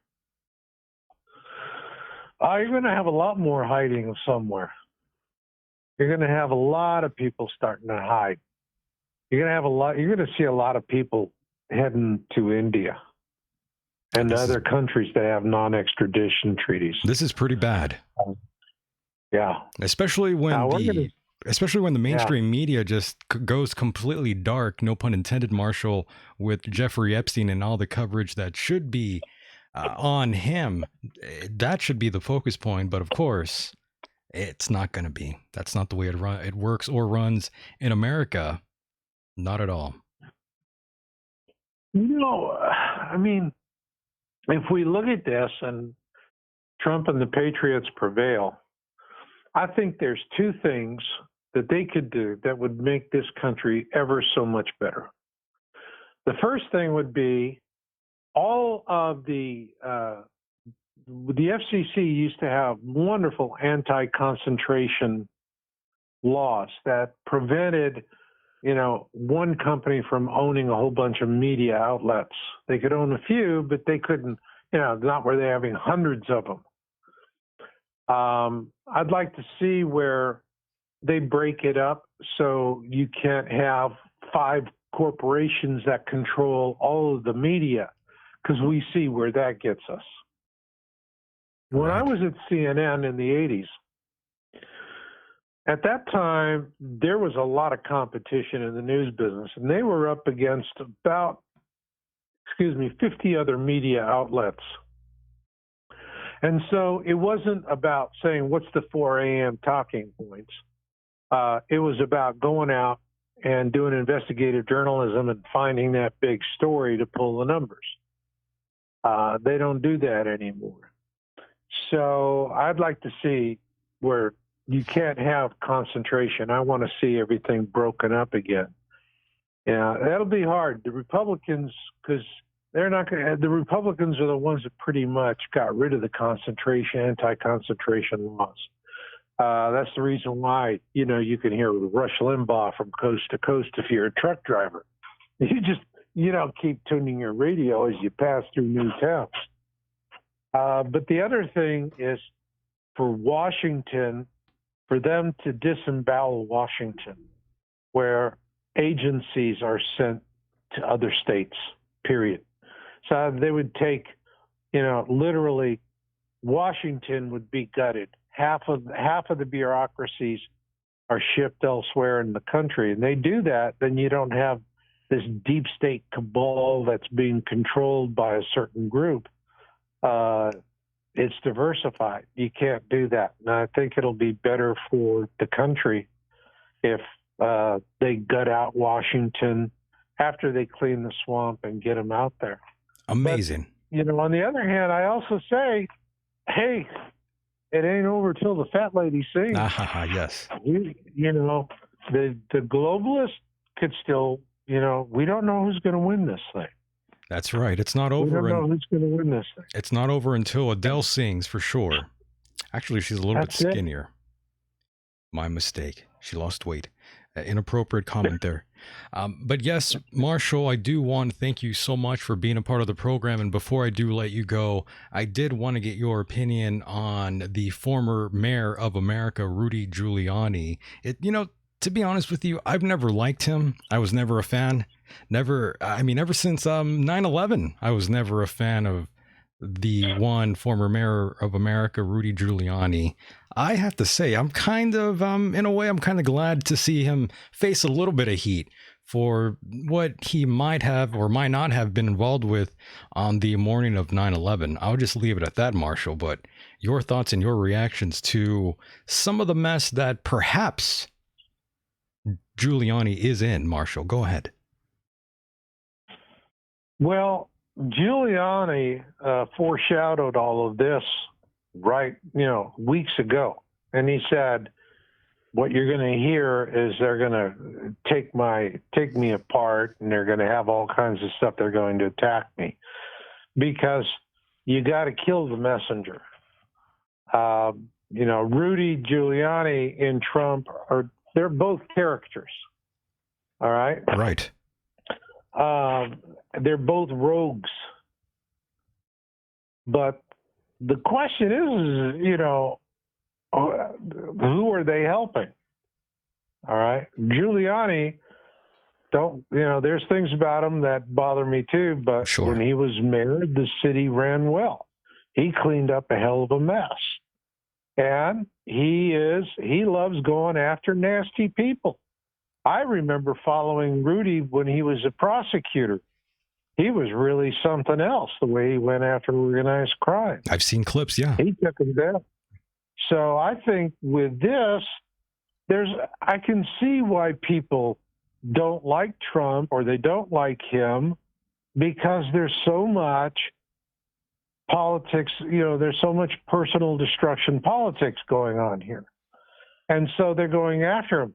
You're going to have a lot more hiding somewhere. You're going to have a lot of people starting to hide. You're going to see a lot of people heading to India and other countries that have non-extradition treaties. This is pretty bad. Yeah. Especially when the mainstream media just goes completely dark, no pun intended, Marshall, with Jeffrey Epstein and all the coverage that should be on him. That should be the focus point. But of course, it's not going to be. That's not the way it works or runs in America. Not at all. I mean, if we look at this and Trump and the Patriots prevail, I think there's two things that they could do that would make this country ever so much better. The first thing would be all of the FCC used to have wonderful anti-concentration laws that prevented, one company from owning a whole bunch of media outlets. They could own a few, but they couldn't, not where they're having hundreds of them. I'd like to see where they break it up so you can't have 5 corporations that control all of the media, because we see where that gets us. When I was at CNN in the 80s, at that time, there was a lot of competition in the news business, and they were up against about, 50 other media outlets. And so it wasn't about saying, what's the 4 a.m. talking points? It was about going out and doing investigative journalism and finding that big story to pull the numbers. They don't do that anymore. So I'd like to see where you can't have concentration. I want to see everything broken up again. Yeah, that'll be hard. The Republicans, because they're not going to. The Republicans are the ones that pretty much got rid of the anti-concentration laws. That's the reason why you can hear Rush Limbaugh from coast to coast if you're a truck driver. You just keep tuning your radio as you pass through new towns. But the other thing is for Washington, for them to disembowel Washington, where agencies are sent to other states, period. So they would take, literally, Washington would be gutted. Half of the bureaucracies are shipped elsewhere in the country. And they do that, then you don't have this deep state cabal that's being controlled by a certain group. It's diversified. You can't do that. And I think it'll be better for the country if they gut out Washington after they clean the swamp and get them out there. Amazing. But, on the other hand, I also say, hey, it ain't over till the fat lady sings. Yes. The globalists could still, we don't know who's going to win this thing. That's right. It's not over. We don't know who's going to win this thing. It's not over until Adele sings, for sure. Actually, she's a little bit skinnier. My mistake. She lost weight. Inappropriate comment there. But yes, Marshall, I do want to thank you so much for being a part of the program. And before I do let you go, I did want to get your opinion on the former mayor of America, Rudy Giuliani. To be honest with you, I've never liked him. I was never a fan. Ever since 9/11, I was never a fan of the one former mayor of America, Rudy Giuliani. I have to say, I'm kind of, in a way, I'm kind of glad to see him face a little bit of heat for what he might have or might not have been involved with on the morning of 9/11. I'll just leave it at that, Marshall. But your thoughts and your reactions to some of the mess that perhaps Giuliani is in, Marshall. Go ahead. Well, Giuliani foreshadowed all of this weeks ago. And he said, what you're going to hear is they're going to take me apart, and they're going to have all kinds of stuff. They're going to attack me because you got to kill the messenger. Rudy Giuliani and Trump they're both characters. All right. Right. They're both rogues. But the question is, who are they helping? All right. Giuliani, there's things about him that bother me too, but Sure. when he was mayor, the city ran well. He cleaned up a hell of a mess. And he loves going after nasty people. I remember following Rudy when he was a prosecutor. He was really something else, the way he went after organized crime. I've seen clips, yeah. He took him down. So I think with this, I can see why people don't like Trump or they don't like him, because there's so much politics, there's so much personal destruction politics going on here. And so they're going after him.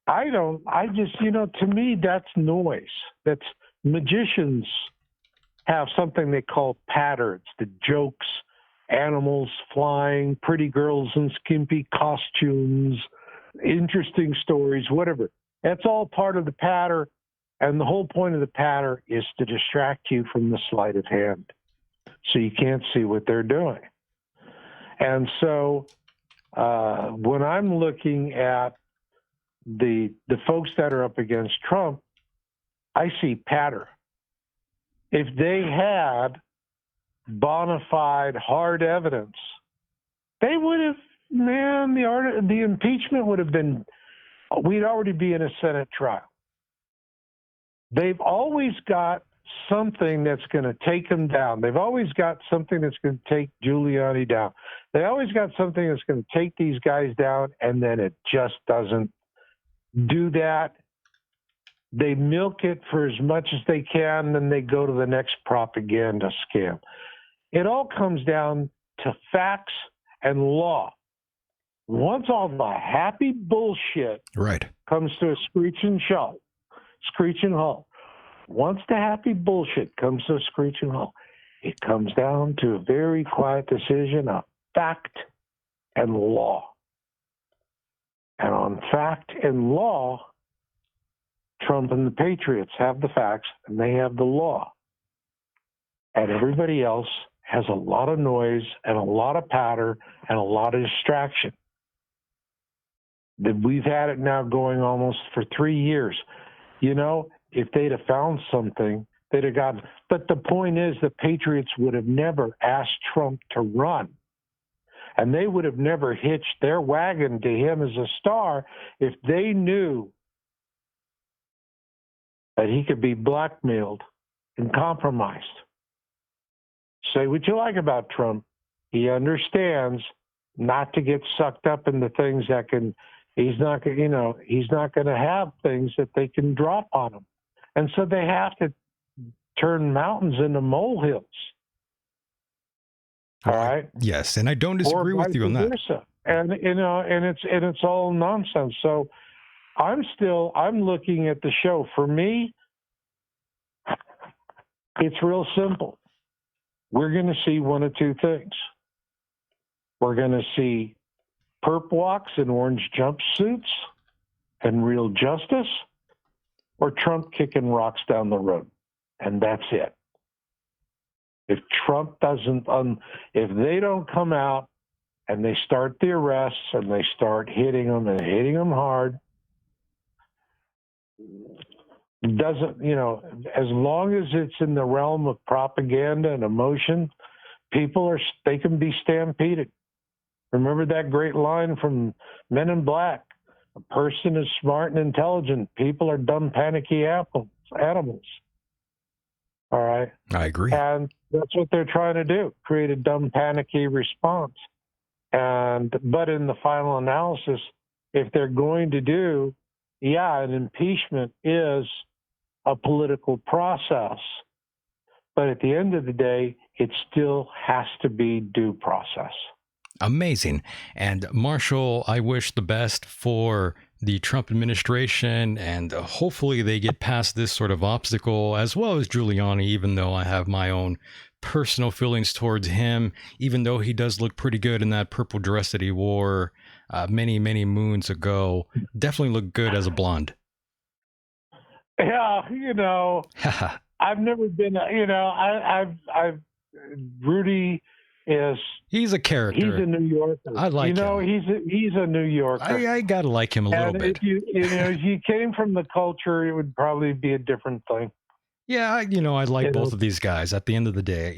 To me, that's noise. That's magicians have something they call patterns, the jokes, animals flying, pretty girls in skimpy costumes, interesting stories, whatever. That's all part of the patter. And the whole point of the patter is to distract you from the sleight of hand, so you can't see what they're doing. And so when I'm looking at the folks that are up against Trump, I see patter. If they had bona fide hard evidence, they would have, the impeachment would have been, we'd already be in a Senate trial. They've always got something that's going to take them down. They've always got something that's going to take Giuliani down. They always got something that's going to take these guys down, and then it just doesn't do that. They milk it for as much as they can, then they go to the next propaganda scam. It all comes down to facts and law. Once all the happy bullshit comes to a screeching halt, once the happy bullshit comes to a screeching halt, it comes down to a very quiet decision of fact and law. And on fact and law, Trump and the Patriots have the facts and they have the law. And everybody else has a lot of noise and a lot of patter and a lot of distraction. We've had it now going almost for 3 years. If they'd have found something, they'd have gotten. But the point is, the Patriots would have never asked Trump to run. And they would have never hitched their wagon to him as a star if they knew that he could be blackmailed and compromised. Say what you like about Trump. He understands not to get sucked up into things that he's not going to have things that they can drop on him. And so they have to turn mountains into molehills. All right. Yes, and I don't disagree with you on that. And it's all nonsense. So I'm looking at the show. For me, it's real simple. We're going to see one of two things. We're going to see perp walks in orange jumpsuits and real justice, or Trump kicking rocks down the road. And that's it. If Trump doesn't, if they don't come out and they start the arrests and they start hitting them and hitting them hard, as long as it's in the realm of propaganda and emotion, they can be stampeded. Remember that great line from Men in Black: a person is smart and intelligent. People are dumb, panicky animals. All right. I agree. And that's what they're trying to do, create a dumb, panicky response. But in the final analysis, if they're going to do, an impeachment is a political process. But at the end of the day, it still has to be due process. Amazing. And Marshall, I wish the best for the Trump administration, and hopefully they get past this sort of obstacle, as well as Giuliani, even though I have my own personal feelings towards him, even though he does look pretty good in that purple dress that he wore many, many moons ago. Definitely looked good as a blonde. Yeah, I've never been. Rudy is. He's a He's character. a New Yorker. I like him. He's a New Yorker. I gotta like him a little And bit. if you came from the culture, it would probably be a different thing. Yeah, I like both of these guys. At the end of the day,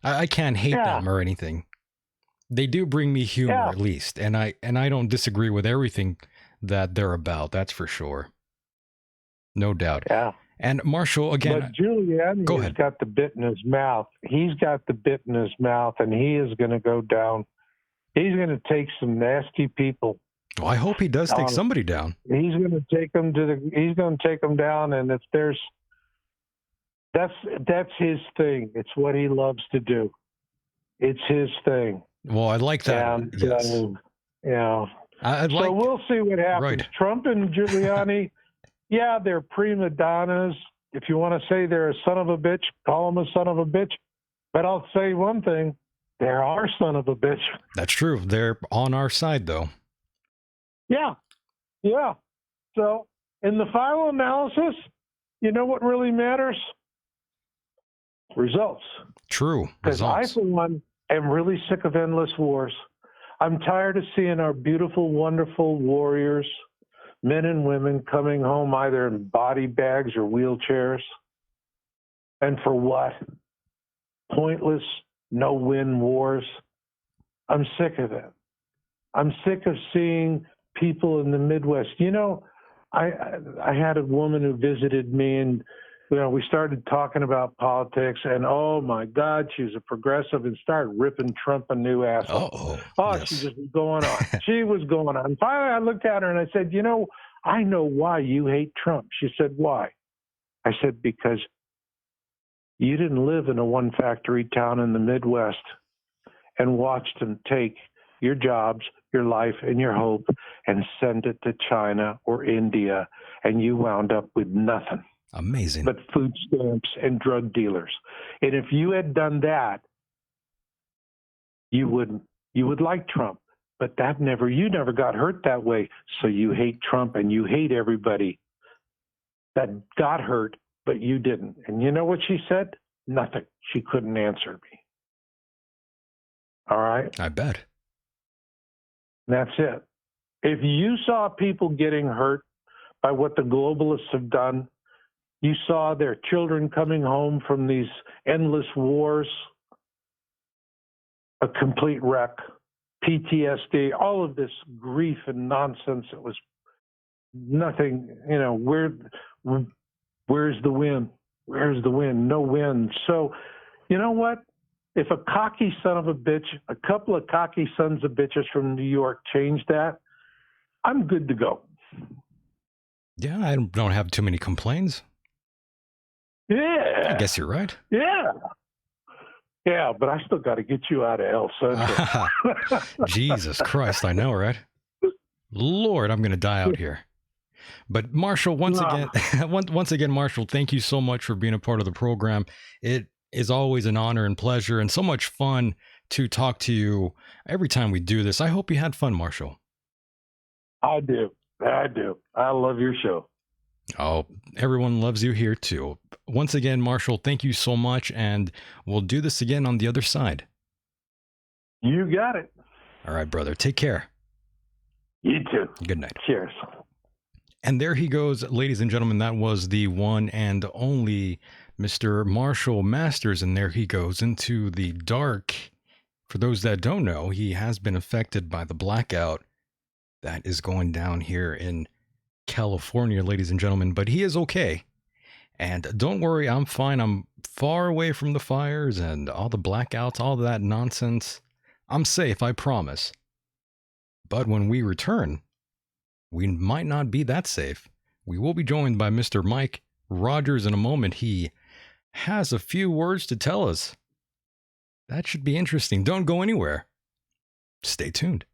I can't hate them or anything. They do bring me humor at least, and I don't disagree with everything that they're about. That's for sure. No doubt. Yeah. And Marshall, again. But Giuliani has got the bit in his mouth. He's got the bit in his mouth, and he is going to go down. He's going to take some nasty people. Well, I hope he does take somebody down. He's going to take them He's going to take them down, and if there's, that's his thing. It's what he loves to do. It's his thing. Well, I like that. And, yes. So we'll see what happens. Right. Trump and Giuliani. Yeah, they're prima donnas. If you want to say they're a son of a bitch, call them a son of a bitch. But I'll say one thing, they're our son of a bitch. That's true. They're on our side, though. Yeah. So in the final analysis, you know what really matters? Results. True. Because I, for one, am really sick of endless wars. I'm tired of seeing our beautiful, wonderful warriors, men and women, coming home either in body bags or wheelchairs. And for what? Pointless, no-win wars. I'm sick of it. I'm sick of seeing people in the Midwest. I had a woman who visited me, and we started talking about politics, and oh my God, she was a progressive and started ripping Trump a new asshole. Yes. She just was going on. She was going on. Finally, I looked at her and I said, I know why you hate Trump. She said, why? I said, because you didn't live in a one-factory town in the Midwest and watched him take your jobs, your life, and your hope and send it to China or India, and you wound up with nothing. Amazing. But food stamps and drug dealers. And if you had done that, you would like Trump. But you never got hurt that way. So you hate Trump and you hate everybody that got hurt, but you didn't. And you know what she said? Nothing. She couldn't answer me. All right? I bet. That's it. If you saw people getting hurt by what the globalists have done, you saw their children coming home from these endless wars, a complete wreck, PTSD, all of this grief and nonsense. It was nothing, where's the win? Where's the win? No win. So, you know what? If a cocky son of a bitch, a couple of cocky sons of bitches from New York change that, I'm good to go. Yeah, I don't have too many complaints. Yeah. I guess you're right. Yeah. Yeah, but I still got to get you out of El Centro. Jesus Christ, I know, right? Lord, I'm going to die out here. But Marshall, once again, Marshall, thank you so much for being a part of the program. It is always an honor and pleasure and so much fun to talk to you every time we do this. I hope you had fun, Marshall. I do. I love your show. Oh, everyone loves you here too. Once again, Marshall, thank you so much, and we'll do this again on the other side. You got it. All right, brother. Take care. You too. Good night. Cheers. And there he goes, ladies and gentlemen. That was the one and only Mr. Marshall Masters, and there he goes into the dark. For those that don't know, he has been affected by the blackout that is going down here in California, ladies and gentlemen, but he is okay. And don't worry, I'm fine. I'm far away from the fires and all the blackouts, all that nonsense. I'm safe, I promise. But when we return, we might not be that safe. We will be joined by Mr. Mike Rogers in a moment. He has a few words to tell us. That should be interesting. Don't go anywhere. Stay tuned.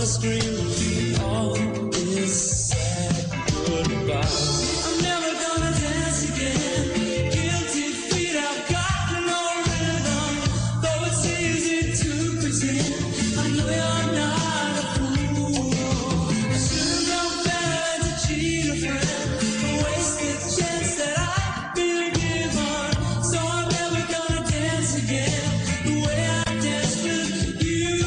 screen, all is sad goodbye. I'm never gonna dance again. Guilty feet, I've got no rhythm. Though it's easy to pretend, I know you're not a fool. I should've known better than to cheat a friend, a wasted chance that I've been given. So I'm never gonna dance again the way I danced with you.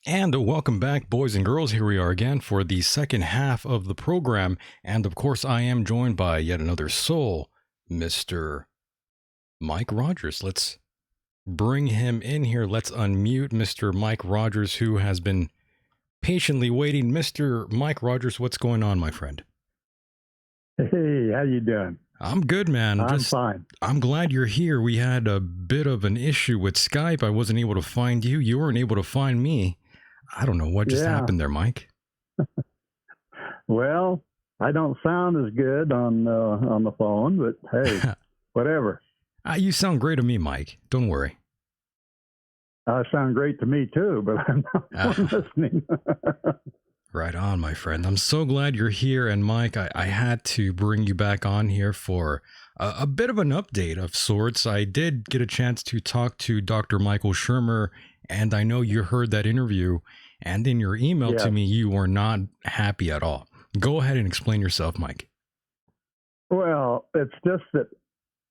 And welcome back, boys and girls. Here we are again for the second half of the program. And of course, I am joined by yet another soul, Mr. Mike Rogers. Let's bring him in here. Let's unmute Mr. Mike Rogers, who has been patiently waiting. Mr. Mike Rogers, what's going on, my friend? Hey, how you doing? I'm good, man. I'm fine. I'm glad you're here. We had a bit of an issue with Skype. I wasn't able to find you. You weren't able to find me. I don't know what just happened there, Mike. Well, I don't sound as good on the phone, but hey, whatever. You sound great to me, Mike. Don't worry. Sound great to me too, but I'm not listening. Right on, my friend. I'm so glad you're here. And Mike, I had to bring you back on here for a bit of an update of sorts. I did get a chance to talk to Dr. Michael Shermer, and I know you heard that interview. And in your email to me, you were not happy at all. Go ahead and explain yourself, Mike. Well, it's just that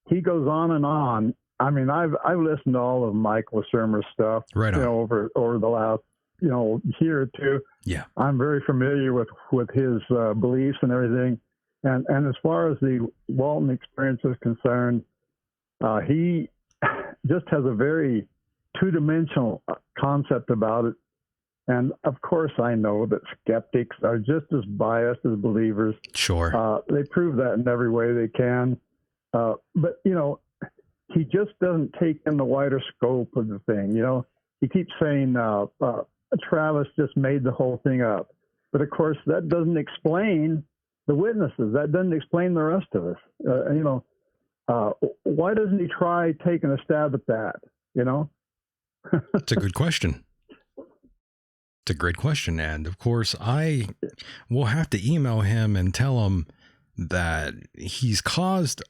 he goes on and on. I mean, I've listened to all of Michael Shermer's stuff, right on. Over the last year or two. Yeah, I'm very familiar with his beliefs and everything. And as far as the Walton experience is concerned, he just has a very two-dimensional concept about it. And of course, I know that skeptics are just as biased as believers. Sure. They prove that in every way they can. But, he just doesn't take in the wider scope of the thing. He keeps saying Travis just made the whole thing up. But of course, that doesn't explain the witnesses. That doesn't explain the rest of us. Why doesn't he try taking a stab at that? It's a good question. It's a great question. And of course, I will have to email him and tell him that he's caused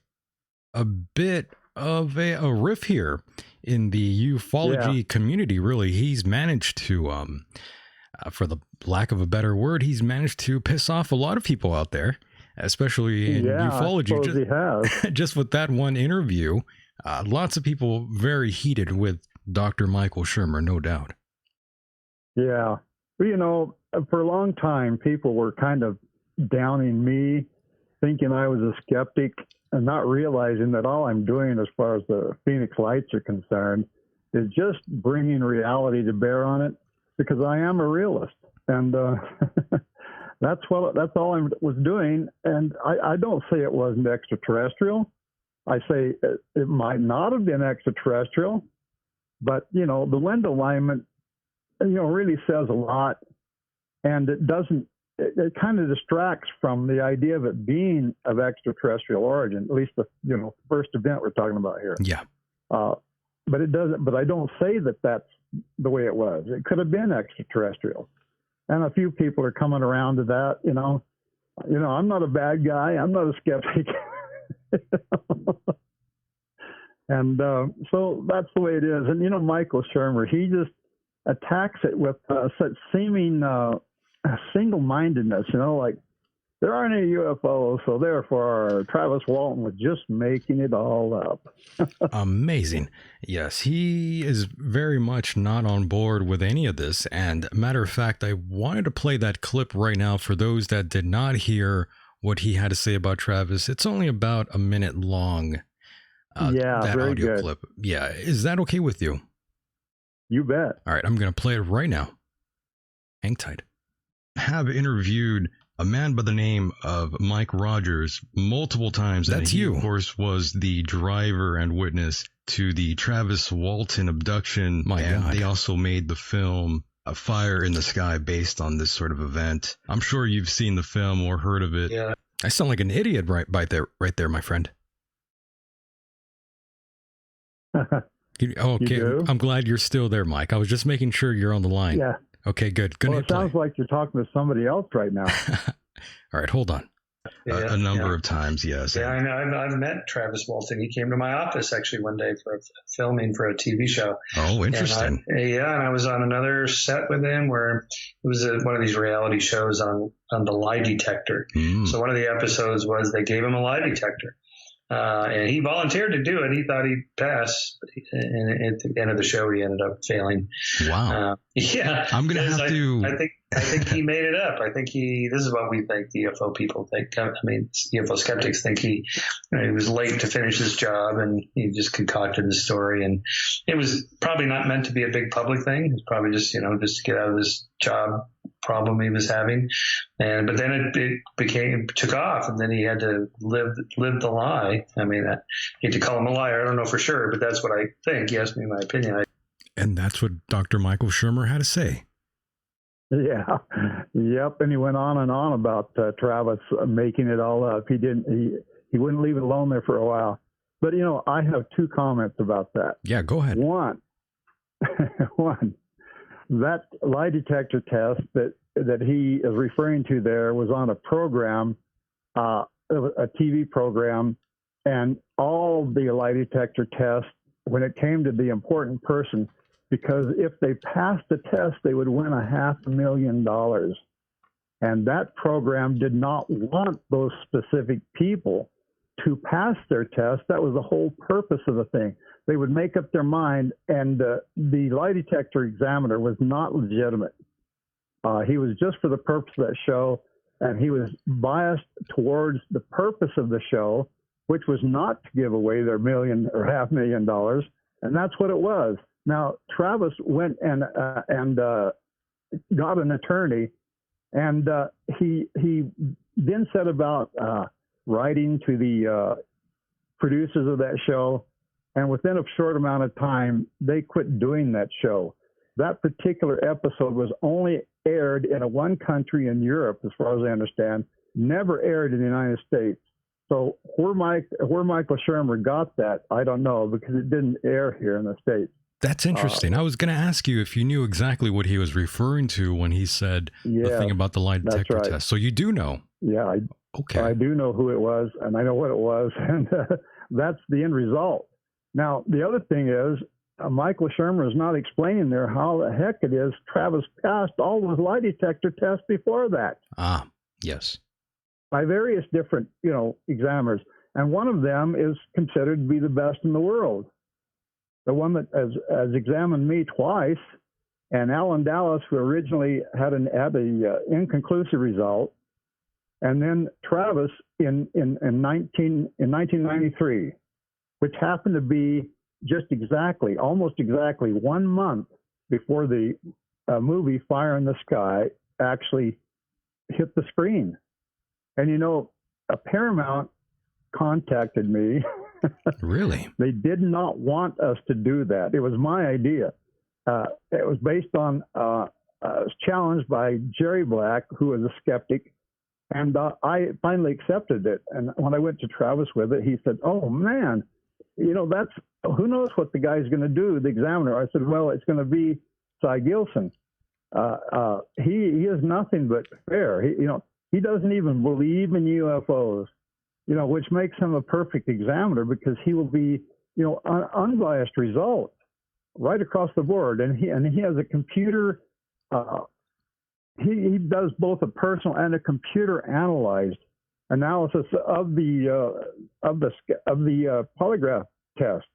a bit of a riff here in the ufology community. Really, he's managed to, for the lack of a better word, he's managed to piss off a lot of people out there, especially in ufology. I suppose he has. Just with that one interview, lots of people very heated with Dr. Michael Shermer, no doubt. Yeah. Well, for a long time, people were kind of downing me, thinking I was a skeptic, and not realizing that all I'm doing as far as the Phoenix Lights are concerned is just bringing reality to bear on it, because I am a realist. And that's all I was doing. And I don't say it wasn't extraterrestrial. I say it might not have been extraterrestrial, but, the wind alignment, really says a lot, and it kind of distracts from the idea of it being of extraterrestrial origin, at least the first event we're talking about here. Yeah. But it doesn't. But I don't say that that's the way it was. It could have been extraterrestrial, and a few people are coming around to that. I'm not a bad guy. I'm not a skeptic. And so that's the way it is. And Michael Shermer, he just attacks it with such seeming single-mindedness, like there aren't any UFOs, so therefore Travis Walton was just making it all up. Amazing. Yes, he is very much not on board with any of this. And matter of fact, I wanted to play that clip right now for those that did not hear what he had to say about Travis. It's only about a minute long. Yeah, that very audio good. clip. Yeah, is that okay with you? You bet. All right, I'm going to play it right now. Hang tight. Have interviewed a man by the name of Mike Rogers multiple times. That's he, you. Of course, was the driver and witness to the Travis Walton abduction. My God. They also made the film A Fire in the Sky based on this sort of event. I'm sure you've seen the film or heard of it. Yeah. I sound like an idiot right there, my friend. Okay, I'm glad you're still there, Mike. I was just making sure you're on the line. Yeah. Okay, good. Well, it sounds like you're talking to somebody else right now. All right, hold on. A number of times, yes. Yeah, I know. I've met Travis Walton. He came to my office actually one day for filming for a TV show. Oh, interesting. And I was on another set with him where it was one of these reality shows on the lie detector. So one of the episodes was they gave him a lie detector. And he volunteered to do it. He thought he'd pass. And at the end of the show, he ended up failing. Wow. Yeah. I'm going to have to. I think he made it up. I think this is what we think the UFO people think. I mean, UFO skeptics think he was late to finish his job and he just concocted the story. And it was probably not meant to be a big public thing. It was probably just to get out of this job problem he was having. But then it took off, and then he had to live the lie. I mean, I hate to call him a liar. I don't know for sure, but that's what I think. He asked me my opinion. And that's what Dr. Michael Shermer had to say. Yeah. Yep. And he went on and on about Travis making it all up. He wouldn't leave it alone there for a while. But, I have two comments about that. Yeah, go ahead. One, that lie detector test that he is referring to there was on a program, a TV program, and all the lie detector tests, when it came to the important person, because if they passed the test, they would win $500,000. And that program did not want those specific people to pass their test. That was the whole purpose of the thing. They would make up their mind, and the lie detector examiner was not legitimate. He was just for the purpose of that show, and he was biased towards the purpose of the show, which was not to give away their $1 or $500,000, and that's what it was. Now, Travis went and got an attorney, and he then set about writing to the producers of that show, and within a short amount of time, they quit doing that show. That particular episode was only aired in one country in Europe, as far as I understand, never aired in the United States. So where Michael Shermer got that, I don't know, because it didn't air here in the States. That's interesting. I was going to ask you if you knew exactly what he was referring to when he said the thing about the lie detector test. So you do know. Yeah, I do know who it was, and I know what it was, and that's the end result. Now, the other thing is, Michael Shermer is not explaining there how the heck it is Travis passed all those lie detector tests before that. Ah, yes. By various different, examiners. And one of them is considered to be the best in the world. The one that has examined me twice, and Alan Dallas, who originally had an inconclusive result, and then Travis in 1993, which happened to be almost exactly 1 month before the movie Fire in the Sky actually hit the screen. And Paramount contacted me. Really? They did not want us to do that. It was my idea. It was based on, I was challenged by Jerry Black, who was a skeptic, and I finally accepted it. And when I went to Travis with it, he said, "Oh man, who knows what the guy's going to do, the examiner." I said, "Well, it's going to be Cy Gilson. He is nothing but fair. He doesn't even believe in UFOs, which makes him a perfect examiner because he will be, unbiased results right across the board. And he has a computer he does both a personal and a computer analyzed analysis of the polygraph test.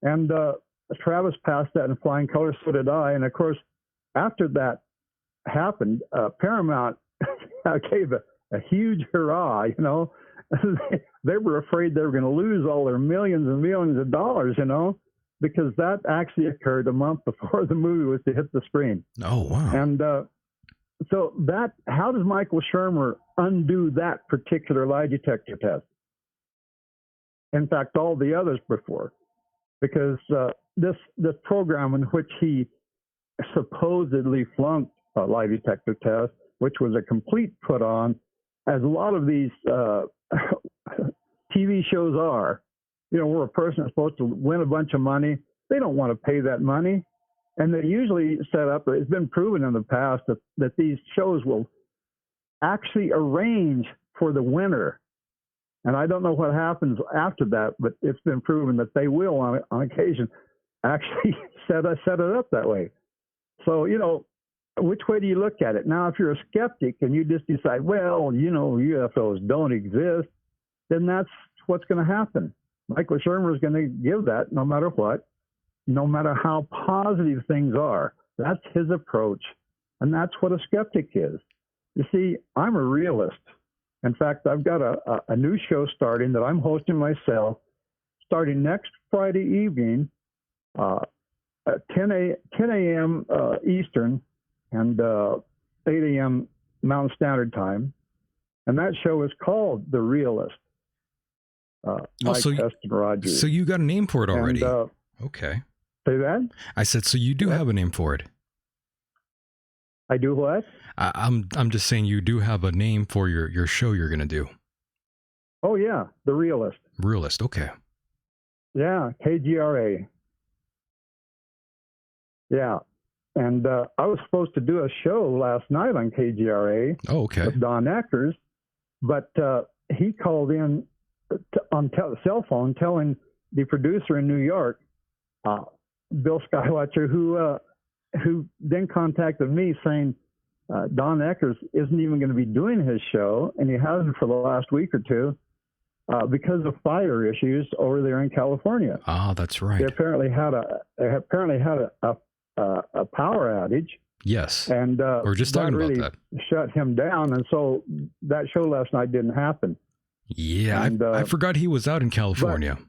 And Travis passed that in flying colors, so did I. And of course, after that happened, Paramount gave a huge hurrah. You know, they were afraid they were going to lose all their millions and millions of dollars. You know, because that actually occurred a month before the movie was to hit the screen. Oh, wow. And so that, how does Michael Shermer undo that particular lie detector test? In fact, all the others before, because this program in which he supposedly flunked a lie detector test, which was a complete put on, as a lot of these TV shows are, you know, where a person is supposed to win a bunch of money, they don't want to pay that money. And they usually set up, it's been proven in the past that these shows will actually arrange for the winner. And I don't know what happens after that, but it's been proven that they will on occasion actually set it up that way. So, you know, which way do you look at it? Now, if you're a skeptic and you just decide, well, you know, UFOs don't exist, then that's what's going to happen. Michael Shermer is going to give that no matter what, no matter how positive things are. That's his approach. And that's what a skeptic is. You see, I'm a realist. In fact, I've got a new show starting that I'm hosting myself, starting next Friday evening at 10 a.m. Eastern and 8 a.m. Mountain Standard Time. And that show is called The Realist. Mike Heston Rogers. So you got a name for it already. And, okay. Say that? I said, so you do have a name for it. I do what? I'm just saying you do have a name for your show you're going to do. Oh, yeah. The Realist. Realist. Okay. Yeah. KGRA. Yeah. And I was supposed to do a show last night on KGRA. Oh, okay. With Don Eckers, but he called in on cell phone telling the producer in New York, Bill Skywatcher, who then contacted me saying Don Eckers isn't even going to be doing his show, and he hasn't for the last week or two because of fire issues over there in California. Ah, that's right. They apparently had a power outage. Yes. And we're just talking really about that. Shut him down, and so that show last night didn't happen. Yeah, and, I forgot he was out in California.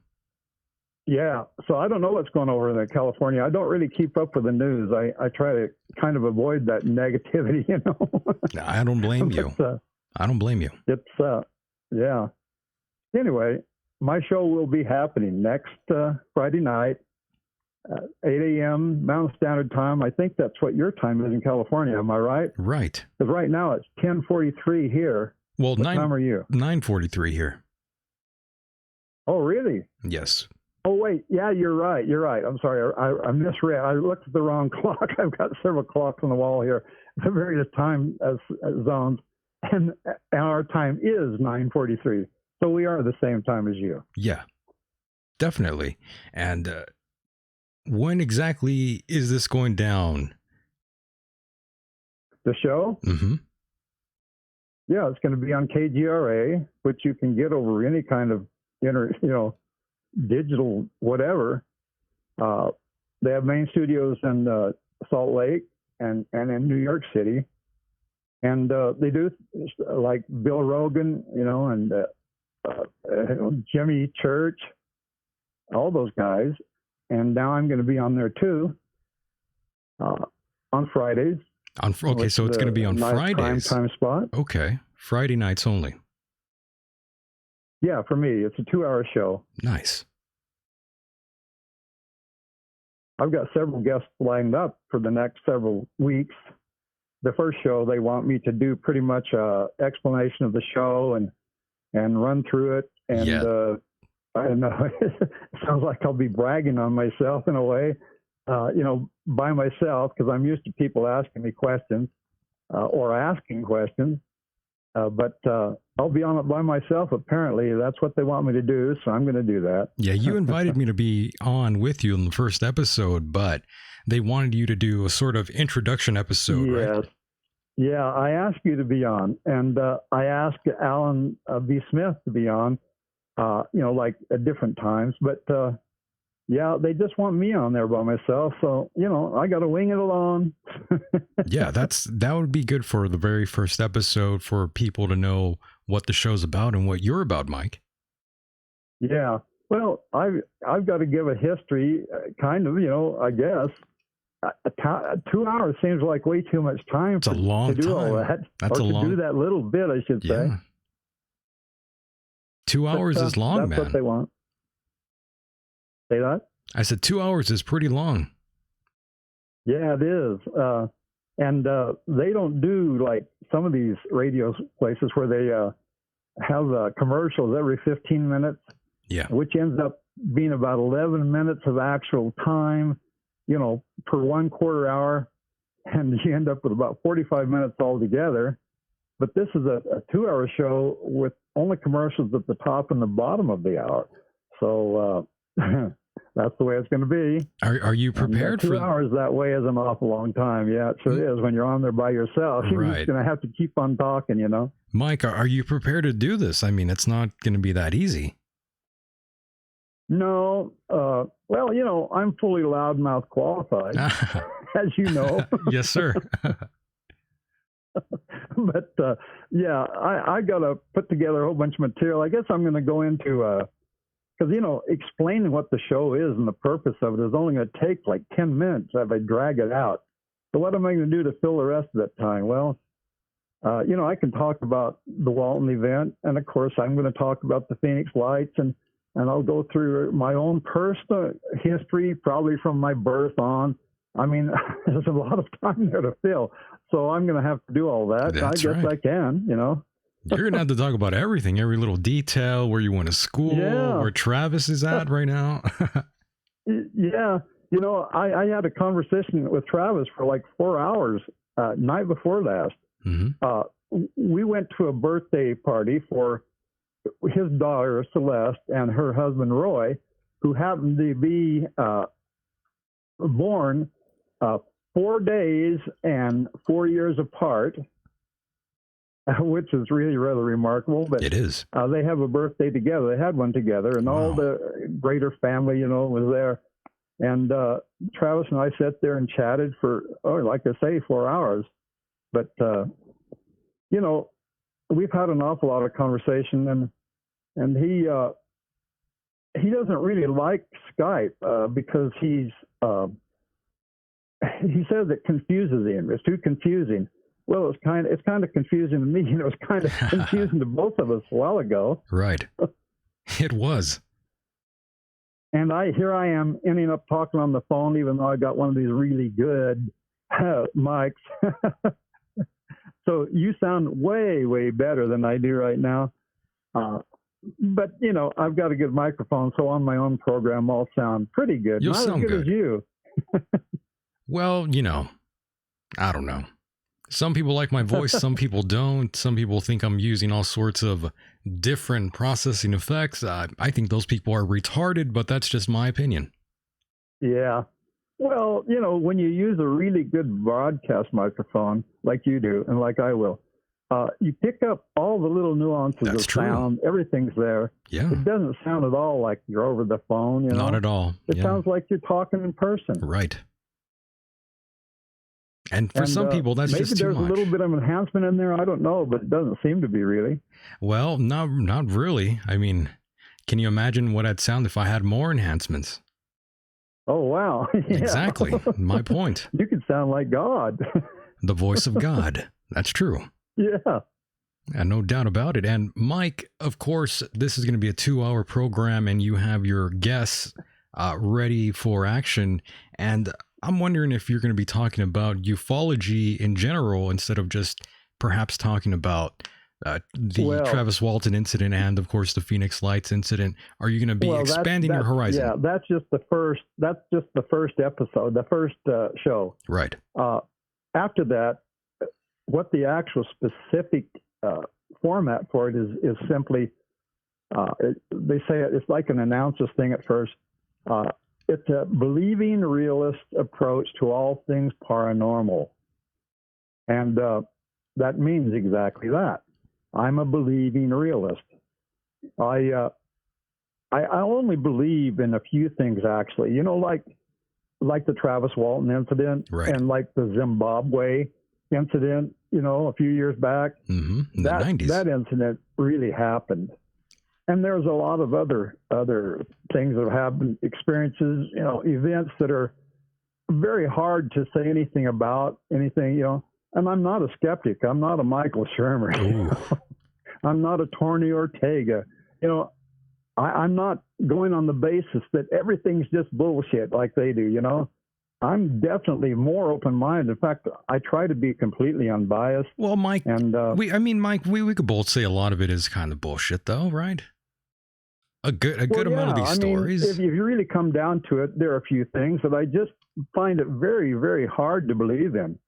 Yeah, so I don't know what's going over in California. I don't really keep up with the news. I try to kind of avoid that negativity, you know. I don't blame you. I don't blame you. It's yeah. Anyway, my show will be happening next Friday night, 8 a.m. Mountain Standard Time. I think that's what your time is in California. Am I right? Right. Because right now it's 10:43 here. Well, what time are you? 9:43 here. Oh, really? Yes. Oh, wait. Yeah, you're right. You're right. I'm sorry. I misread. I looked at the wrong clock. I've got several clocks on the wall here, the various time zones, and our time is 9:43. So we are the same time as you. Yeah, definitely. And when exactly is this going down? The show? Mm-hmm. Yeah, it's going to be on KGRA, which you can get over any kind of digital whatever. They have main studios in Salt Lake and in New York City, and they do like Bill Rogan, and Jimmy Church, all those guys. And now I'm going to be on there too on Fridays. Okay, so it's going to be on Fridays. Prime time spot. Okay, Friday nights only. Yeah, for me, it's a 2-hour show. Nice. I've got several guests lined up for the next several weeks. The first show, they want me to do pretty much a explanation of the show and run through it. And I don't know, it sounds like I'll be bragging on myself in a way, by myself, because I'm used to people asking me questions or asking questions. But I'll be on it by myself. Apparently, that's what they want me to do, so I'm going to do that. Yeah, you invited me to be on with you in the first episode, but they wanted you to do a sort of introduction episode, yes. right? Yeah, I asked you to be on, and I asked Alan B. Smith to be on, like at different times. But yeah, they just want me on there by myself. So, I got to wing it alone. Yeah, that would be good for the very first episode for people to know what the show's about and what you're about, Mike. Yeah. Well, I've got to give a history, kind of, I guess. 2 hours seems like way too much time It's a long to do time. all that. That's or a to long. do that little bit, I should say. Yeah. 2 hours is long, that's man. what they want. Say that? I said 2 hours is pretty long. Yeah, it is. And they don't do like some of these radio places where they have commercials every 15 minutes, Yeah. which ends up being about 11 minutes of actual time, per 1/4 hour. And you end up with about 45 minutes altogether. But this is a 2-hour show with only commercials at the top and the bottom of the hour. So that's the way it's going to be. Are you prepared and, 2 for hours that way is an awful long time. Yeah, it sure is. When you're on there by yourself, you're Right. just going to have to keep on talking, Mike, are you prepared to do this? I mean, it's not going to be that easy. No, well, I'm fully loudmouth qualified, as you know. Yes, sir. But yeah, I got to put together a whole bunch of material. I guess I'm going to go into because explaining what the show is and the purpose of it is only going to take like 10 minutes if I drag it out. So what am I going to do to fill the rest of that time? Well, I can talk about the Walton event, and of course I'm going to talk about the Phoenix Lights, and I'll go through my own personal history, probably from my birth on. I mean, there's a lot of time there to fill. So I'm going to have to do all that. That's I guess right. I can, You're going to have to talk about everything, every little detail, where you went to school, Yeah. where Travis is at right now. Yeah. I had a conversation with Travis for like 4 hours night before last. Mm-hmm. We went to a birthday party for his daughter, Celeste, and her husband, Roy, who happened to be born 4 days and 4 years apart, which is really rather remarkable. But It is. they have a birthday together. They had one together, and all Wow. the greater family, was there. And Travis and I sat there and chatted for, like I say, 4 hours. But, we've had an awful lot of conversation, and he doesn't really like Skype because he says it confuses him. It's too confusing. Well, it's kind of confusing to me. It was kind of confusing to both of us a while ago. Right. It was. And here I am ending up talking on the phone, even though I got one of these really good mics. So you sound way, way better than I do right now. But, I've got a good microphone, so on my own program, I'll sound pretty good. You'll Not sound as good as you. Well, I don't know. Some people like my voice, some people don't. Some people think I'm using all sorts of different processing effects. I think those people are retarded, but that's just my opinion. Yeah. Well, when you use a really good broadcast microphone, like you do, and like I will, you pick up all the little nuances That's of true. sound. Everything's there. Yeah. It doesn't sound at all like you're over the phone. Not at all. It Yeah. sounds like you're talking in person. Right. And for some people, that's maybe just too there's much. a little bit of enhancement in there. I don't know, but it doesn't seem to be really. Well, not really. I mean, can you imagine what I'd sound if I had more enhancements? Oh, wow. Yeah. Exactly. My point. You could sound like God. The voice of God. That's true. Yeah. And no doubt about it. And Mike, of course, this is going to be a 2-hour program and you have your guests ready for action. And I'm wondering if you're going to be talking about ufology in general instead of just perhaps talking about the Travis Walton incident and, of course, the Phoenix Lights incident. Are you going to be expanding your horizon? Yeah, that's just the first episode, the first show. Right. After that, what the actual specific format for it is simply, they say it's like an announcer's thing at first. It's a believing realist approach to all things paranormal. And that means exactly that. I'm a believing realist. I only believe in a few things, actually. You know, like the Travis Walton incident, Right. and like the Zimbabwe incident, you know, a few years back. Mm-hmm. In the 90s. That incident really happened. And there's a lot of other things that have happened, experiences, you know, events that are very hard to say anything about, anything, you know. And I'm not a skeptic. I'm not a Michael Shermer. I'm not a Tony Ortega. You know, I'm not going on the basis that everything's just bullshit like they do, you know. I'm definitely more open-minded. In fact, I try to be completely unbiased. Well, Mike, and Mike, we could both say a lot of it is kind of bullshit, though, right? A good amount of these stories. If you really come down to it, there are a few things that I just find it very, very hard to believe in.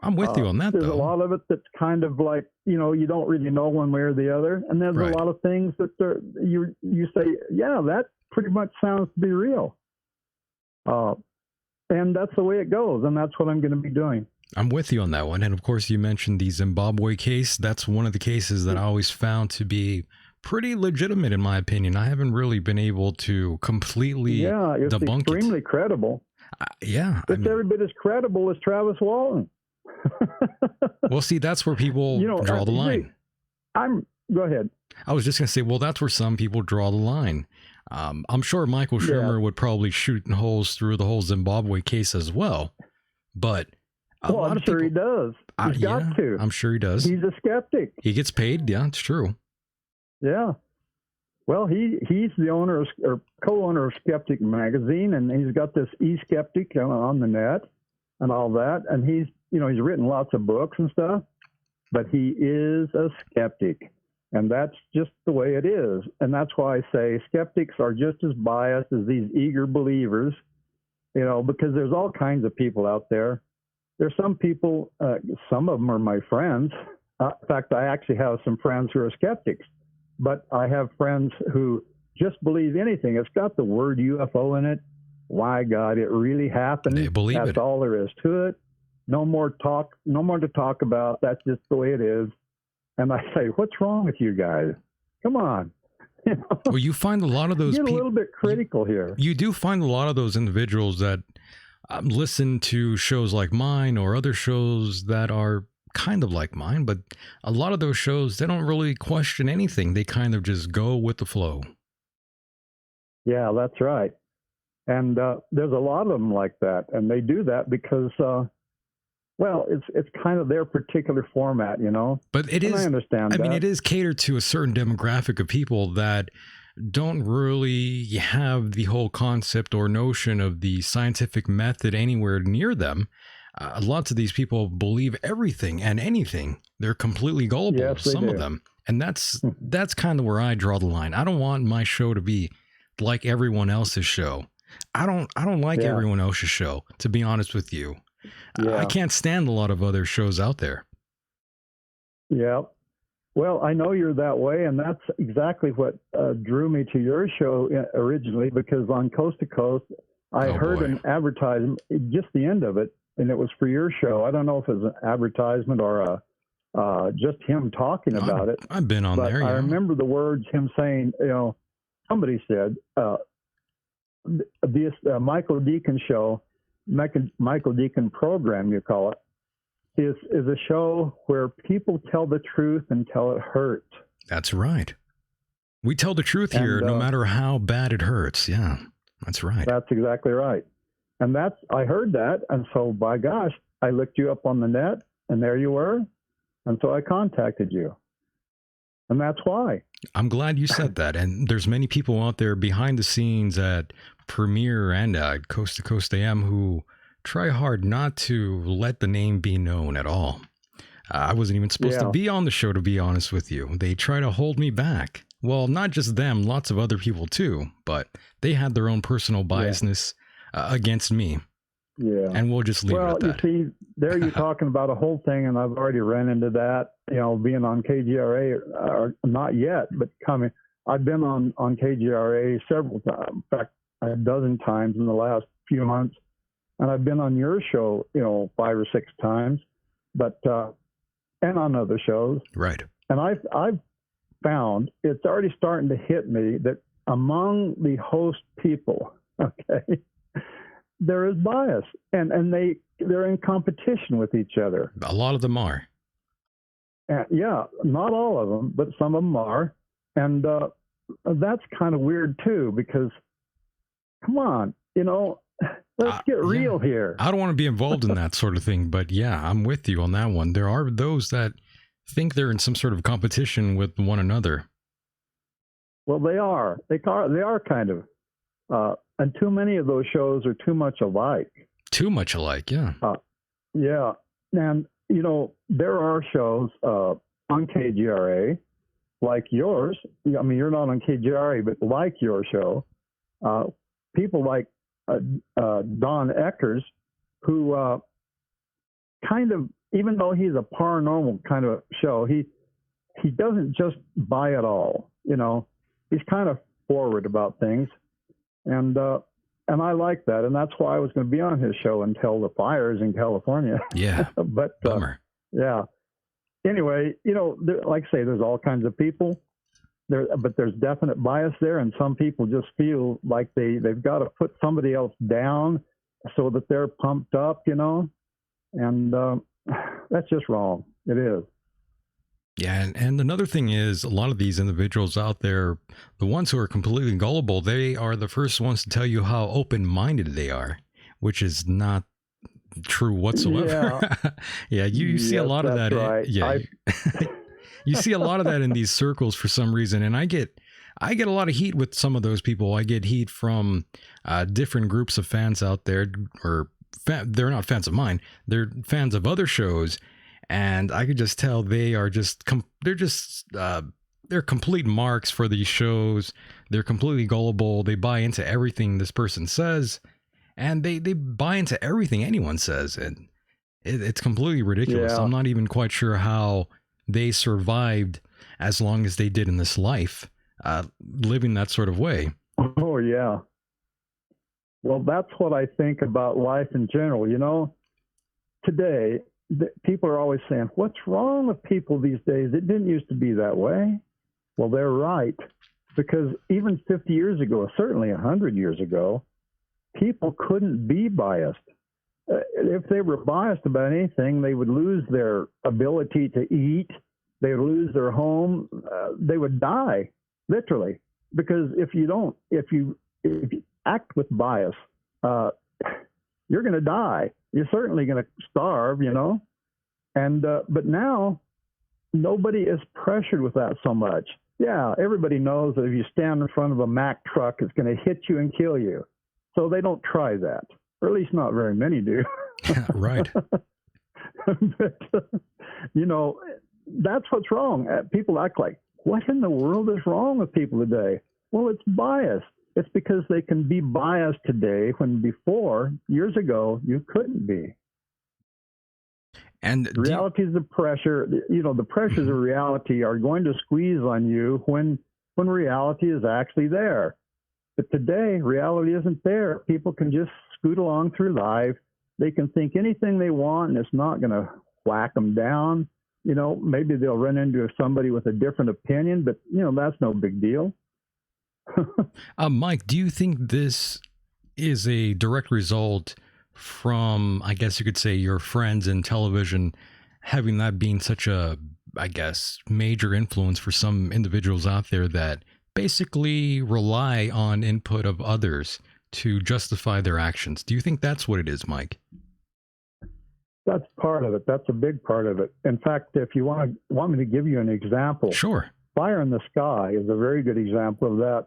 I'm with you on that, There's though. a lot of it that's kind of like, you know, you don't really know one way or the other. And there's Right. a lot of things that you say, yeah, that pretty much sounds to be real. And that's the way it goes. And that's what I'm going to be doing. I'm with you on that one. And of course, you mentioned the Zimbabwe case. That's one of the cases that I always found to be pretty legitimate, in my opinion. I haven't really been able to completely it's debunk extremely credible. It's every bit as credible as Travis Walton. Well, see, that's where people draw the line. Go ahead. I was just going to say, well, that's where some people draw the line. I'm sure Michael Shermer would probably shoot holes through the whole Zimbabwe case as well. But I'm sure he does. He's got to. I'm sure he does. He's a skeptic. He gets paid. Yeah, it's true. Yeah. Well, he's the owner or co-owner of Skeptic Magazine, and he's got this e-skeptic on the net and all that. And he's written lots of books and stuff, but he is a skeptic. And that's just the way it is. And that's why I say skeptics are just as biased as these eager believers, you know, because there's all kinds of people out there. There's some people, some of them are my friends. In fact, I actually have some friends who are skeptics, but I have friends who just believe anything. It's got the word UFO in it. Why, God, it really happened. They believe That's it. all there is to it. No more to talk about. That's just the way it is. And I say, what's wrong with you guys? Come on. You know? Well, you find a lot of those Get people. a little bit critical here. You do find a lot of those individuals that listen to shows like mine or other shows that are kind of like mine, but a lot of those shows, they don't really question anything. They kind of just go with the flow. Yeah, that's right. And there's a lot of them like that. And they do that because, it's kind of their particular format, you know. But it is, I understand. I mean, it is catered to a certain demographic of people that don't really have the whole concept or notion of the scientific method anywhere near them. Lots of these people believe everything and anything. They're completely gullible, Yes, they some do. of them. And that's kind of where I draw the line. I don't want my show to be like everyone else's show. I don't like everyone else's show, to be honest with you. Yeah. I can't stand a lot of other shows out there. Yeah. Well, I know you're that way, and that's exactly what drew me to your show originally, because on Coast to Coast, I heard an advertisement, just the end of it, and it was for your show. I don't know if it was an advertisement or just him talking about it. I've been on but there, I remember the words, him saying, you know, somebody said, this Michael Decon show, Michael Decon program, you call it, is a show where people tell the truth until it hurts. That's right. We tell the truth here, no matter how bad it hurts. Yeah, that's right. That's exactly right. And I heard that. And so, by gosh, I looked you up on the net, and there you were. And so I contacted you. And that's why. I'm glad you said that. And there's many people out there behind the scenes at Premiere and Coast to Coast AM who try hard not to let the name be known at all. I wasn't even supposed to be on the show, to be honest with you. They try to hold me back. Well, not just them, lots of other people too, but they had their own personal biasness against me. Yeah. And we'll just leave it at that. Well, you see, there you're talking about a whole thing, and I've already ran into that, you know, being on KGRA, or not yet, but coming. I've been on KGRA several times, in fact, a dozen times in the last few months. And I've been on your show, you know, 5 or 6 times. But, and on other shows. Right. And I've found it's already starting to hit me that among the host people, okay, there is bias, and they're in competition with each other. A lot of them are. And yeah, not all of them, but some of them are, and that's kind of weird too. Because come on, let's get real here. I don't want to be involved in that sort of thing, but yeah, I'm with you on that one. There are those that think they're in some sort of competition with one another. Well, they are. They are kind of. And too many of those shows are too much alike. Too much alike, yeah. Yeah. And, there are shows on KGRA like yours. I mean, you're not on KGRA, but like your show. People like Don Eckers, who kind of, even though he's a paranormal kind of show, he doesn't just buy it all. He's kind of forward about things. And I like that, and that's why I was going to be on his show until the fires in California. Yeah, but bummer. Yeah. Anyway, like I say, there's all kinds of people there, but there's definite bias there, and some people just feel like they've got to put somebody else down so that they're pumped up, and that's just wrong. It is. Yeah, and another thing is a lot of these individuals out there, the ones who are completely gullible, they are the first ones to tell you how open-minded they are, which is not true whatsoever. Yeah, you see a lot of that. Right. Yeah, you see a lot of that in these circles for some reason, and I get a lot of heat with some of those people. I get heat from different groups of fans out there, or they're not fans of mine. They're fans of other shows. And I could just tell they are they're complete marks for these shows. They're completely gullible. They buy into everything this person says, and they buy into everything anyone says. And it's completely ridiculous. Yeah. I'm not even quite sure how they survived as long as they did in this life, living that sort of way. Oh, yeah. Well, that's what I think about life in general. Today, people are always saying, what's wrong with people these days? It didn't used to be that way. Well, they're right. Because even 50 years ago, certainly 100 years ago, people couldn't be biased. If they were biased about anything, they would lose their ability to eat. They would lose their home. They would die, literally. Because if you act with bias, you're going to die. You're certainly going to starve, and but now nobody is pressured with that so much. Yeah, everybody knows that if you stand in front of a Mack truck, it's going to hit you and kill you. So they don't try that, or at least not very many do. Right. But, that's what's wrong. People act like, what in the world is wrong with people today? Well, it's bias. It's because they can be biased today when before, years ago, you couldn't be. And reality is the pressure. The pressures of reality are going to squeeze on you when reality is actually there. But today, reality isn't there. People can just scoot along through life. They can think anything they want, and it's not going to whack them down. Maybe they'll run into somebody with a different opinion, but, that's no big deal. Mike, do you think this is a direct result from, I guess you could say, your friends in television having that being such a, I guess, major influence for some individuals out there that basically rely on input of others to justify their actions? Do you think that's what it is, Mike? That's part of it. That's a big part of it. In fact, if you want me to give you an example, sure. Fire in the Sky is a very good example of that.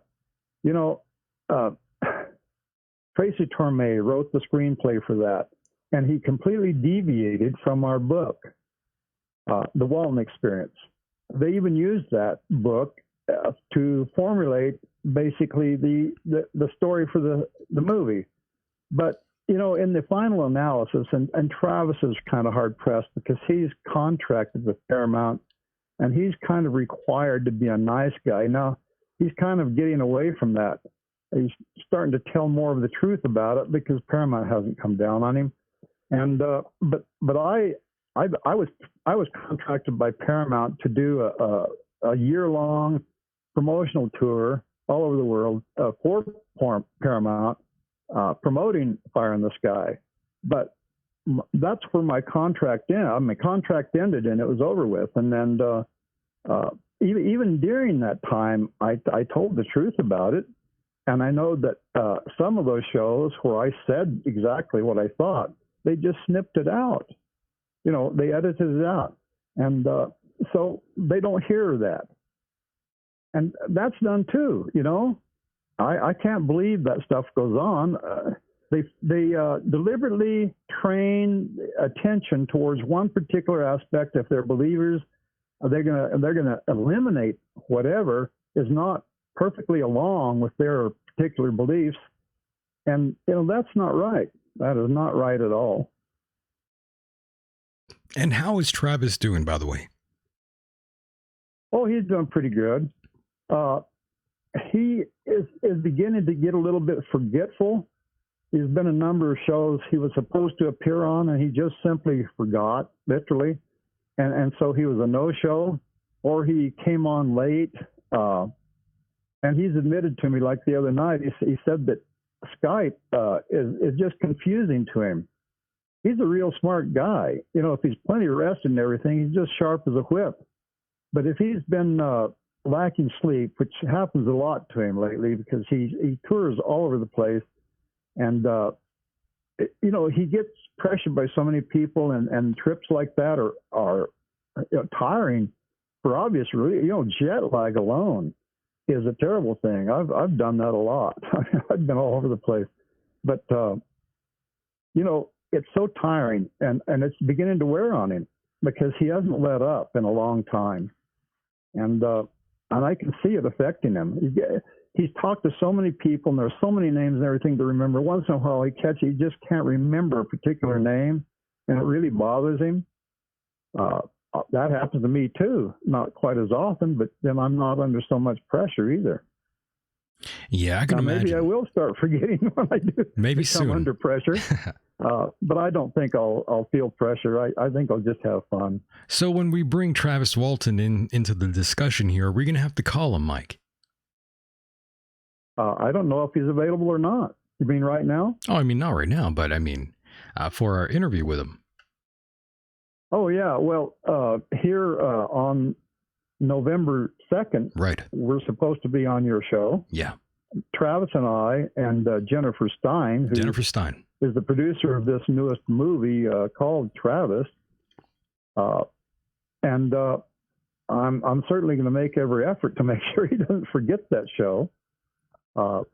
Tracy Torme wrote the screenplay for that, and he completely deviated from our book, The Walton Experience. They even used that book to formulate basically the story for the movie. But, in the final analysis, and Travis is kind of hard-pressed because he's contracted with Paramount, and he's kind of required to be a nice guy. Now, he's kind of getting away from that. He's starting to tell more of the truth about it because Paramount hasn't come down on him. And but I I was contracted by Paramount to do a year-long promotional tour all over the world for Paramount, promoting Fire in the Sky. But that's where my contract ended. My contract ended and it was over with. And then even during that time, I told the truth about it. And I know that some of those shows where I said exactly what I thought, they just snipped it out. You know, they edited it out. And so they don't hear that. And that's done too, you know. I can't believe that stuff goes on. They deliberately train attention towards one particular aspect. If they're believers, they're gonna eliminate whatever is not perfectly along with their particular beliefs, and you know that's not right. That is not right at all. And how is Travis doing, by the way? Oh, he's doing pretty good. He is beginning to get a little bit forgetful. There's been a number of shows he was supposed to appear on, and he just simply forgot, literally. And so he was a no-show, or he came on late. And he's admitted to me, like the other night, he said that Skype is just confusing to him. He's a real smart guy. You know, if he's plenty rested and everything, he's just sharp as a whip. But if he's been lacking sleep, which happens a lot to him lately because he tours all over the place, and you know, he gets pressured by so many people, and trips like that are you know, tiring for obvious reasons. You know, jet lag alone is a terrible thing. I've done that a lot. I've been all over the place, but you know, it's so tiring, and it's beginning to wear on him because he hasn't let up in a long time, and I can see it affecting him. He's talked to so many people, and there's so many names and everything to remember. Once in a while, he just can't remember a particular name, and it really bothers him. That happens to me too, not quite as often, but then I'm not under so much pressure either. Yeah, I can imagine. Maybe I will start forgetting when I do maybe become soon under pressure. But I don't think I'll feel pressure. I think I'll just have fun. So when we bring Travis Walton into the discussion here, are we going to have to call him, Mike? I don't know if he's available or not. You mean right now? Oh, I mean, not right now, but I mean, for our interview with him. Oh, yeah. Well, here on November 2nd, right, we're supposed to be on your show. Yeah. Travis and I and Jennifer Stein, who is the producer of this newest movie called Travis. And I'm certainly going to make every effort to make sure he doesn't forget that show. Of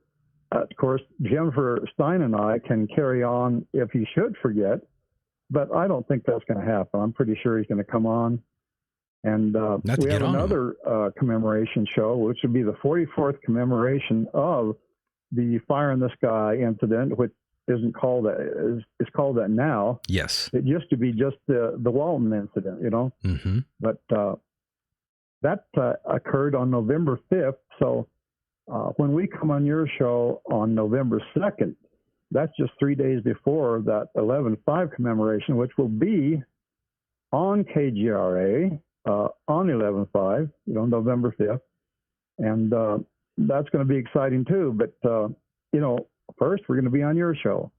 course, Jennifer Stein and I can carry on if he should forget, but I don't think that's going to happen. I'm pretty sure he's going to come on. And we have another commemoration show, which would be the 44th commemoration of the Fire in the Sky incident, which isn't called that. It's called that now. Yes. It used to be just the Walton incident, you know. Mm-hmm. But that occurred on November 5th. So when we come on your show on November 2nd, that's just 3 days before that 11/5 commemoration, which will be on KGRA on 11/5, you know, November 5th. And that's going to be exciting too. But, you know, first we're going to be on your show.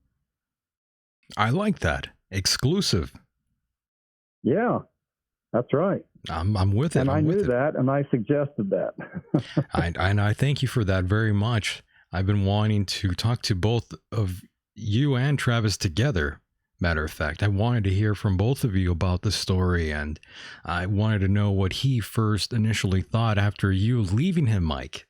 I like that. Exclusive. Yeah, that's right. I'm with it. And I knew that, and I suggested that. I thank you for that very much. I've been wanting to talk to both of you and Travis together. Matter of fact, I wanted to hear from both of you about the story, and I wanted to know what he first initially thought after you leaving him, Mike.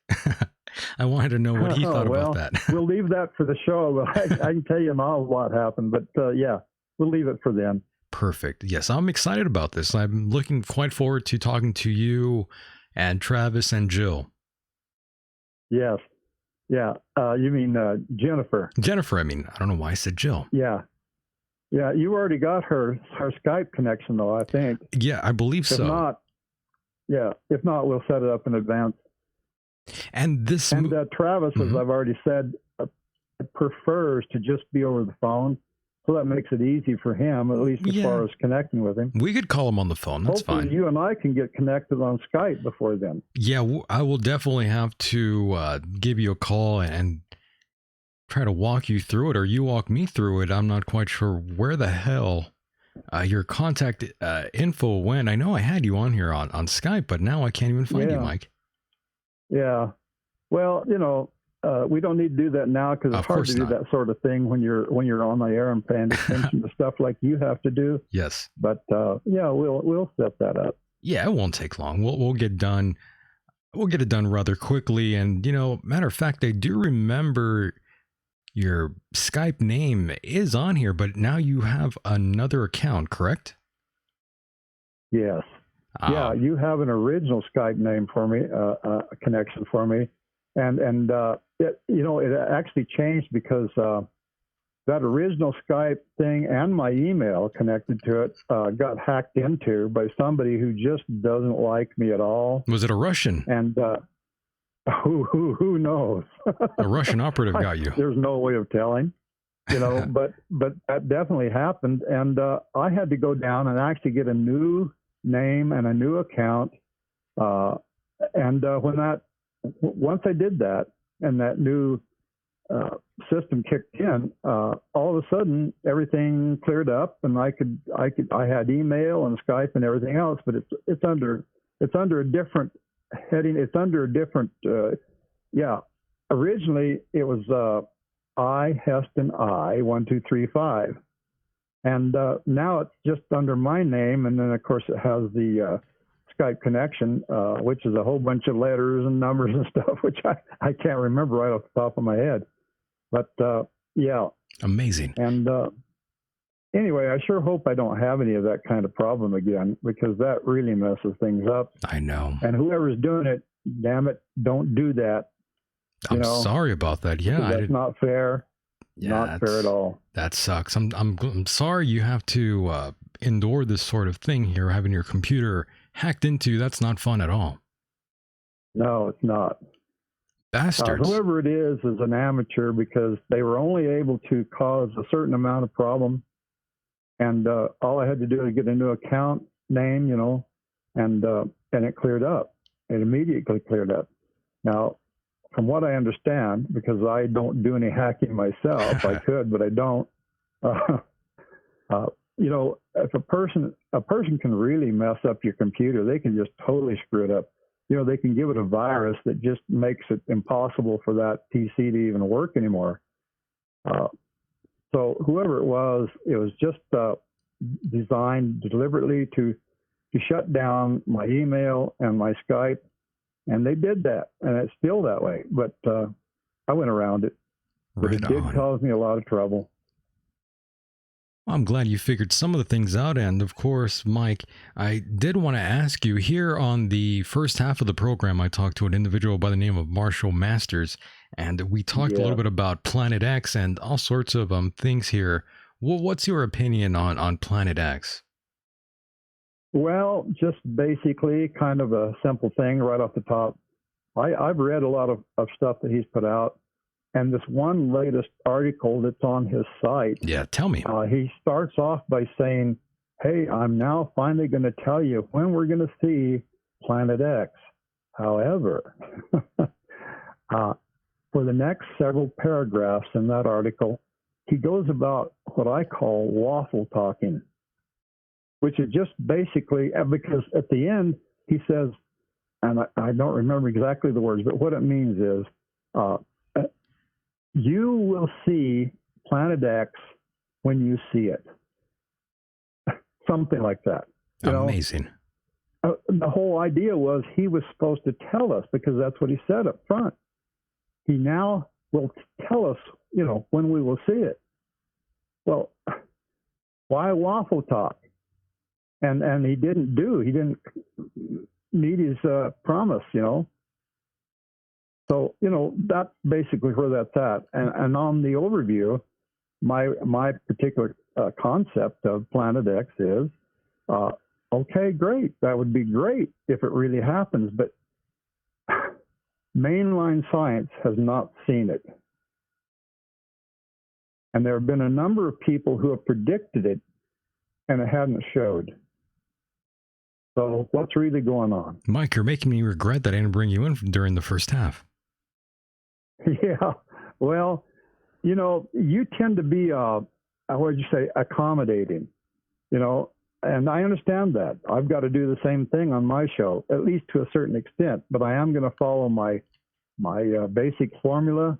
I wanted to know what he thought about that. We'll leave that for the show. I can tell you now what happened, but yeah, we'll leave it for them. Perfect. Yes, I'm excited about this. I'm looking quite forward to talking to you and Travis and Jill. Yes. Yeah. You mean Jennifer? Jennifer, I mean, I don't know why I said Jill. Yeah. Yeah, you already got her Skype connection, though, I think. Yeah, I believe so. If not, we'll set it up in advance. And Travis, as I've already said, prefers to just be over the phone. So that makes it easy for him, at least as Yeah. far as connecting with him. We could call him on the phone. That's Hopefully fine. you and I can get connected on Skype before then. Yeah, I will definitely have to give you a call and try to walk you through it, or you walk me through it. I'm not quite sure where the hell your contact info went. I know I had you on here on Skype, but now I can't even find you, Yeah. Mike. Yeah. Well, we don't need to do that now because Of it's hard course to do not. that sort of thing when you're on the air and paying attention to stuff like you have to do. Yes. But yeah, we'll set that up. Yeah, it won't take long. We'll get done. We'll get it done rather quickly. And matter of fact, I do remember your Skype name is on here, but now you have another account, correct? Yes. Yeah, you have an original Skype name for me, a connection for me, and it actually changed because that original Skype thing and my email connected to it got hacked into by somebody who just doesn't like me at all. Was it a Russian? And who knows? A Russian operative got you. There's no way of telling, but that definitely happened. And I had to go down and actually get a new name and a new account. Once I did that and that new system kicked in, all of a sudden everything cleared up and I had email and Skype and everything else, but it's under a different heading. It's under a different, originally it was Heston I 1235. And now it's just under my name. And then of course it has the Skype connection, which is a whole bunch of letters and numbers and stuff, which I can't remember right off the top of my head. But yeah. Amazing. And anyway, I sure hope I don't have any of that kind of problem again, because that really messes things up. I know. And whoever's doing it, damn it, don't do that. I'm sorry about that. Yeah, that's not fair. Yeah, not fair at all. That sucks. I'm sorry you have to endure this sort of thing here, having your computer hacked into. That's not fun at all. No, it's not. Bastards. Whoever it is an amateur, because they were only able to cause a certain amount of problem. And all I had to do is get a new account name, and it cleared up. It immediately cleared up. Now, from what I understand, because I don't do any hacking myself, I could, but I don't. If a person can really mess up your computer, they can just totally screw it up. They can give it a virus that just makes it impossible for that PC to even work anymore. So whoever it was just designed deliberately to shut down my email and my Skype. And they did that, and it's still that way. But I went around it. But it did cause me a lot of trouble. I'm glad you figured some of the things out. And of course, Mike, I did want to ask you here on the first half of the program, I talked to an individual by the name of Marshall Masters, and we talked a little bit about Planet X and all sorts of things here. What's your opinion on Planet X? Well, just basically kind of a simple thing right off the top. I've read a lot of stuff that he's put out, and this one latest article that's on his site. Yeah, tell me. He starts off by saying, "Hey, I'm now finally going to tell you when we're going to see Planet X." However, for the next several paragraphs in that article, he goes about what I call waffle talking, which is just basically, because at the end he says, and I don't remember exactly the words, but what it means is, you will see Planet X when you see it. Something like that. Amazing. The whole idea was he was supposed to tell us, because that's what he said up front. He now will tell us, when we will see it. Well, why waffle talk? And he didn't meet his promise, So, that's basically where that's at. And on the overview, my particular concept of Planet X is, okay, great. That would be great if it really happens. But mainline science has not seen it. And there have been a number of people who have predicted it, and it hadn't showed. So what's really going on? Mike, you're making me regret that I didn't bring you in during the first half. Yeah. Well, you know, you tend to be, what would you say, accommodating, you know, and I understand that. I've got to do the same thing on my show, at least to a certain extent, but I am going to follow my basic formula,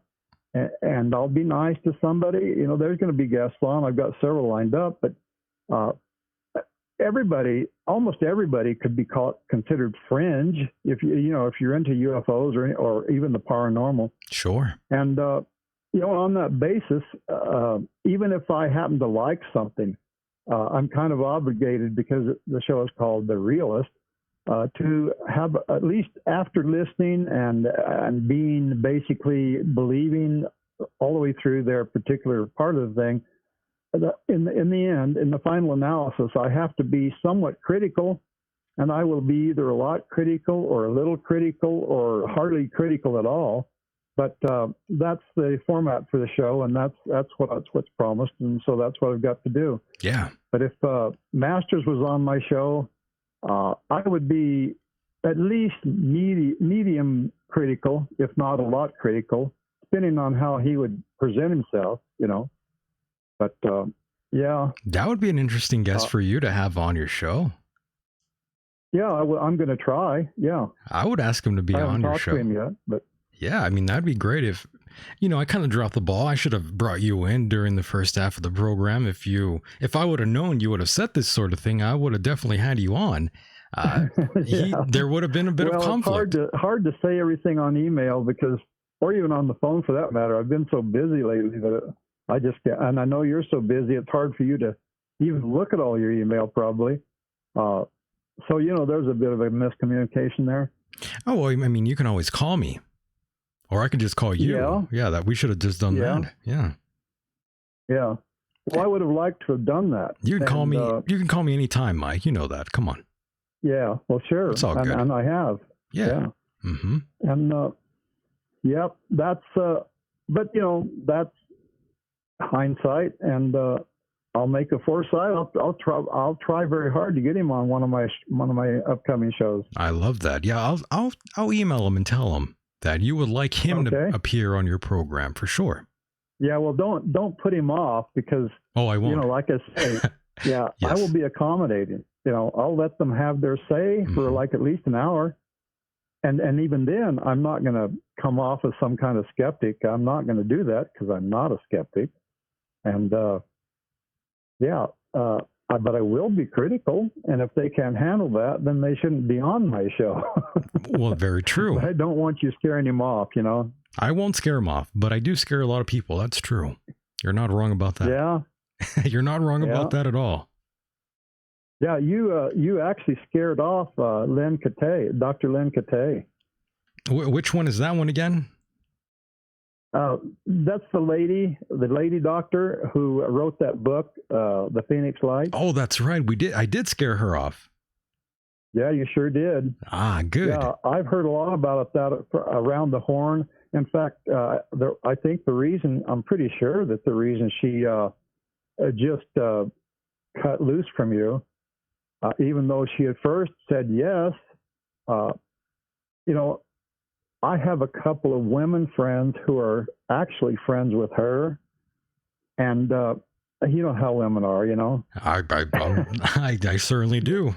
and I'll be nice to somebody. You know, there's going to be guests on. I've got several lined up, but almost everybody could be considered fringe if you're into UFOs or even the paranormal. Sure. And you know, on that basis, even if I happen to like something, I'm kind of obligated, because the show is called The Realist, to have, at least after listening and being basically believing all the way through their particular part of the thing, in the end, in the final analysis, I have to be somewhat critical, and I will be either a lot critical or a little critical or hardly critical at all. But that's the format for the show, and that's what's promised, and so that's what I've got to do. Yeah. But if Masters was on my show, I would be at least medium critical, if not a lot critical, depending on how he would present himself, you know. But yeah, that would be an interesting guest for you to have on your show. Yeah, I'm going to try. Yeah, I would ask him to be on your show. I haven't talked to him yet, but yeah, I mean, that'd be great. If, you know, I kind of dropped the ball. I should have brought you in during the first half of the program. If I would have known you would have said this sort of thing, I would have definitely had you on. There would have been a bit of conflict. It's hard to say everything on email, because, or even on the phone for that matter. I've been so busy lately that I just get, and I know you're so busy, it's hard for you to even look at all your email probably. So, you know, there's a bit of a miscommunication there. Oh, well, I mean, you can always call me, or I could just call you. Yeah, that we should have just done that. Yeah. Yeah. Well, I would have liked to have done that. You can call me. You can call me anytime, Mike. You know that. Come on. Yeah. Well, sure. It's all good. And I have. Yeah. Mm-hmm. And yep. That's. But you know, that's hindsight, and I'll make a foresight. I'll try very hard to get him on one of my upcoming shows. I love that. Yeah. I'll email him and tell him that you would like him to appear on your program for sure. Yeah, well, don't put him off, because I won't. You know, like I say, yeah, yes. I will be accommodating. You know, I'll let them have their say for like at least an hour, and even then, I'm not going to come off as some kind of skeptic. I'm not going to do that, because I'm not a skeptic, and but I will be critical, and if they can't handle that, then they shouldn't be on my show. Well, very true. I don't want you scaring him off, you know. I won't scare him off, but I do scare a lot of people. That's true. You're not wrong about that. Yeah. You're not wrong about that at all. Yeah, you actually scared off Dr. Lynn Catay. Which one is that one again? That's the lady doctor who wrote that book, The Phoenix Light. Oh, that's right. I did scare her off. Yeah, you sure did. Ah, good. Yeah, I've heard a lot about that around the horn. In fact, I think I'm pretty sure that the reason she just cut loose from you, even though she at first said yes, you know, I have a couple of women friends who are actually friends with her, and you know how women are, you know. I certainly do.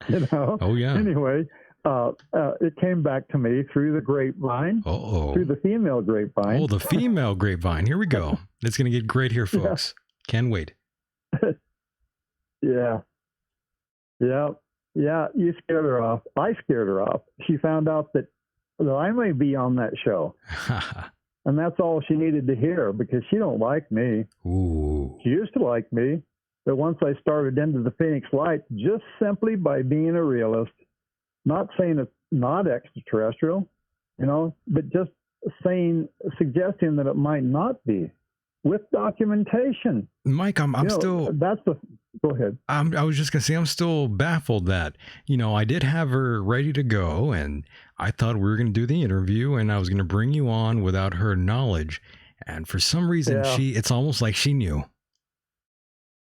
You know. Oh yeah. Anyway, it came back to me through the grapevine. Through the female grapevine. Oh, the female grapevine. Here we go. It's going to get great here, folks. Yeah. Can't wait. Yeah. You scared her off. I scared her off. She found out that I may be on that show. And that's all she needed to hear, because she don't like me. Ooh. She used to like me. But once I started into the Phoenix Light, just simply by being a realist, not saying it's not extraterrestrial, you know, but just suggesting that it might not be, with documentation. Mike, I'm still. Go ahead. I was just going to say, I'm still baffled that, you know, I did have her ready to go, and I thought we were going to do the interview, and I was going to bring you on without her knowledge. And for some reason, Yeah. it's almost like she knew.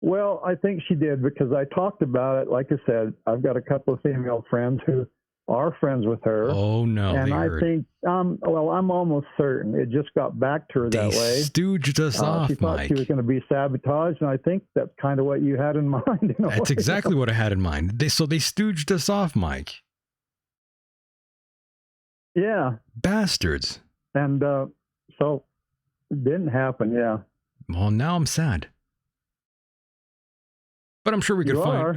Well, I think she did because I talked about it. Like I said, I've got a couple of female friends who are friends with her. Oh, no. and they I heard. think, well, I'm almost certain it just got back to her They that way. stooged us off, She thought Mike. she was going to be sabotaged, and I think that's kind of what you had in mind. In a That's way. exactly what I had in mind. They stooged us off, Mike. Yeah, Bastards. and so it didn't happen. Yeah, Well, now I'm sad. But I'm sure we could You are.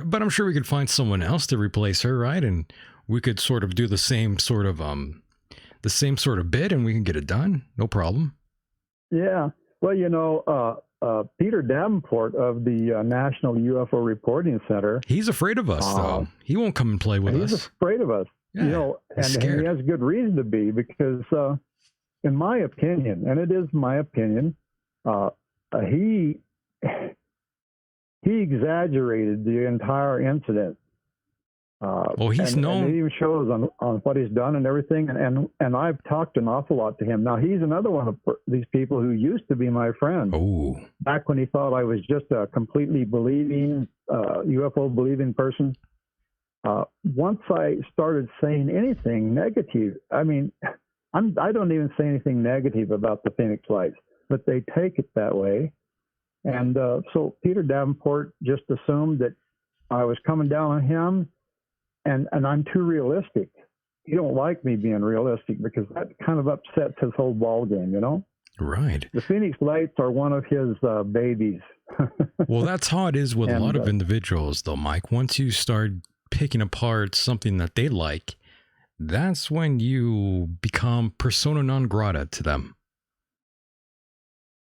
find someone else to replace her, right? And we could sort of do the same sort of bit, and we can get it done. No problem. yeah. Well, Peter Davenport of the National UFO Reporting Center. He's afraid of us, though. He won't come and play with He's us. afraid of us. Yeah, And he's he scared. has good reason to be because, in my opinion, and it is my opinion, he exaggerated the entire incident. He's known. And it even shows on what he's done and everything. And I've talked an awful lot to him. Now he's another one of these people who used to be my friend. Oh, Back when he thought I was just a completely believing UFO believing person. Once I started saying anything negative, I mean, I don't even say anything negative about the Phoenix Lights, but they take it that way. And so Peter Davenport just assumed that I was coming down on him, and I'm too realistic. He don't like me being realistic because that kind of upsets his whole ball game, right. The Phoenix Lights are one of his babies. Well, that's how it is with a And, lot of individuals, though, Mike. Once you start picking apart something that they like, that's when you become persona non grata to them.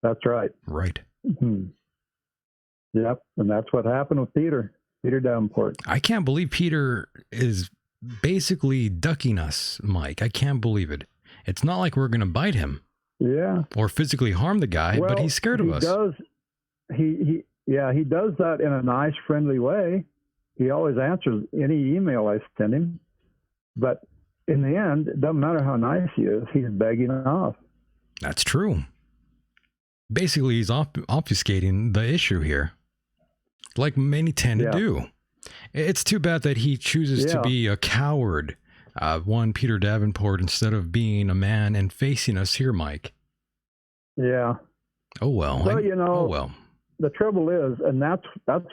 That's right. Right. Hmm. Yep, and that's what happened with Peter Davenport. I can't believe Peter is basically ducking us, Mike. I can't believe it. It's not like we're going to bite him Yeah. or physically harm the guy, but he's scared of us. He does that in a nice, friendly way. He always answers any email I send him. But in the end, it doesn't matter how nice he is, he's begging off. That's true. Basically, he's obfuscating the issue here, like many tend to do. It's too bad that he chooses to be a coward, Peter Davenport, instead of being a man and facing us here, Mike. Yeah. Oh, well. Well, oh, well. The trouble is, and that's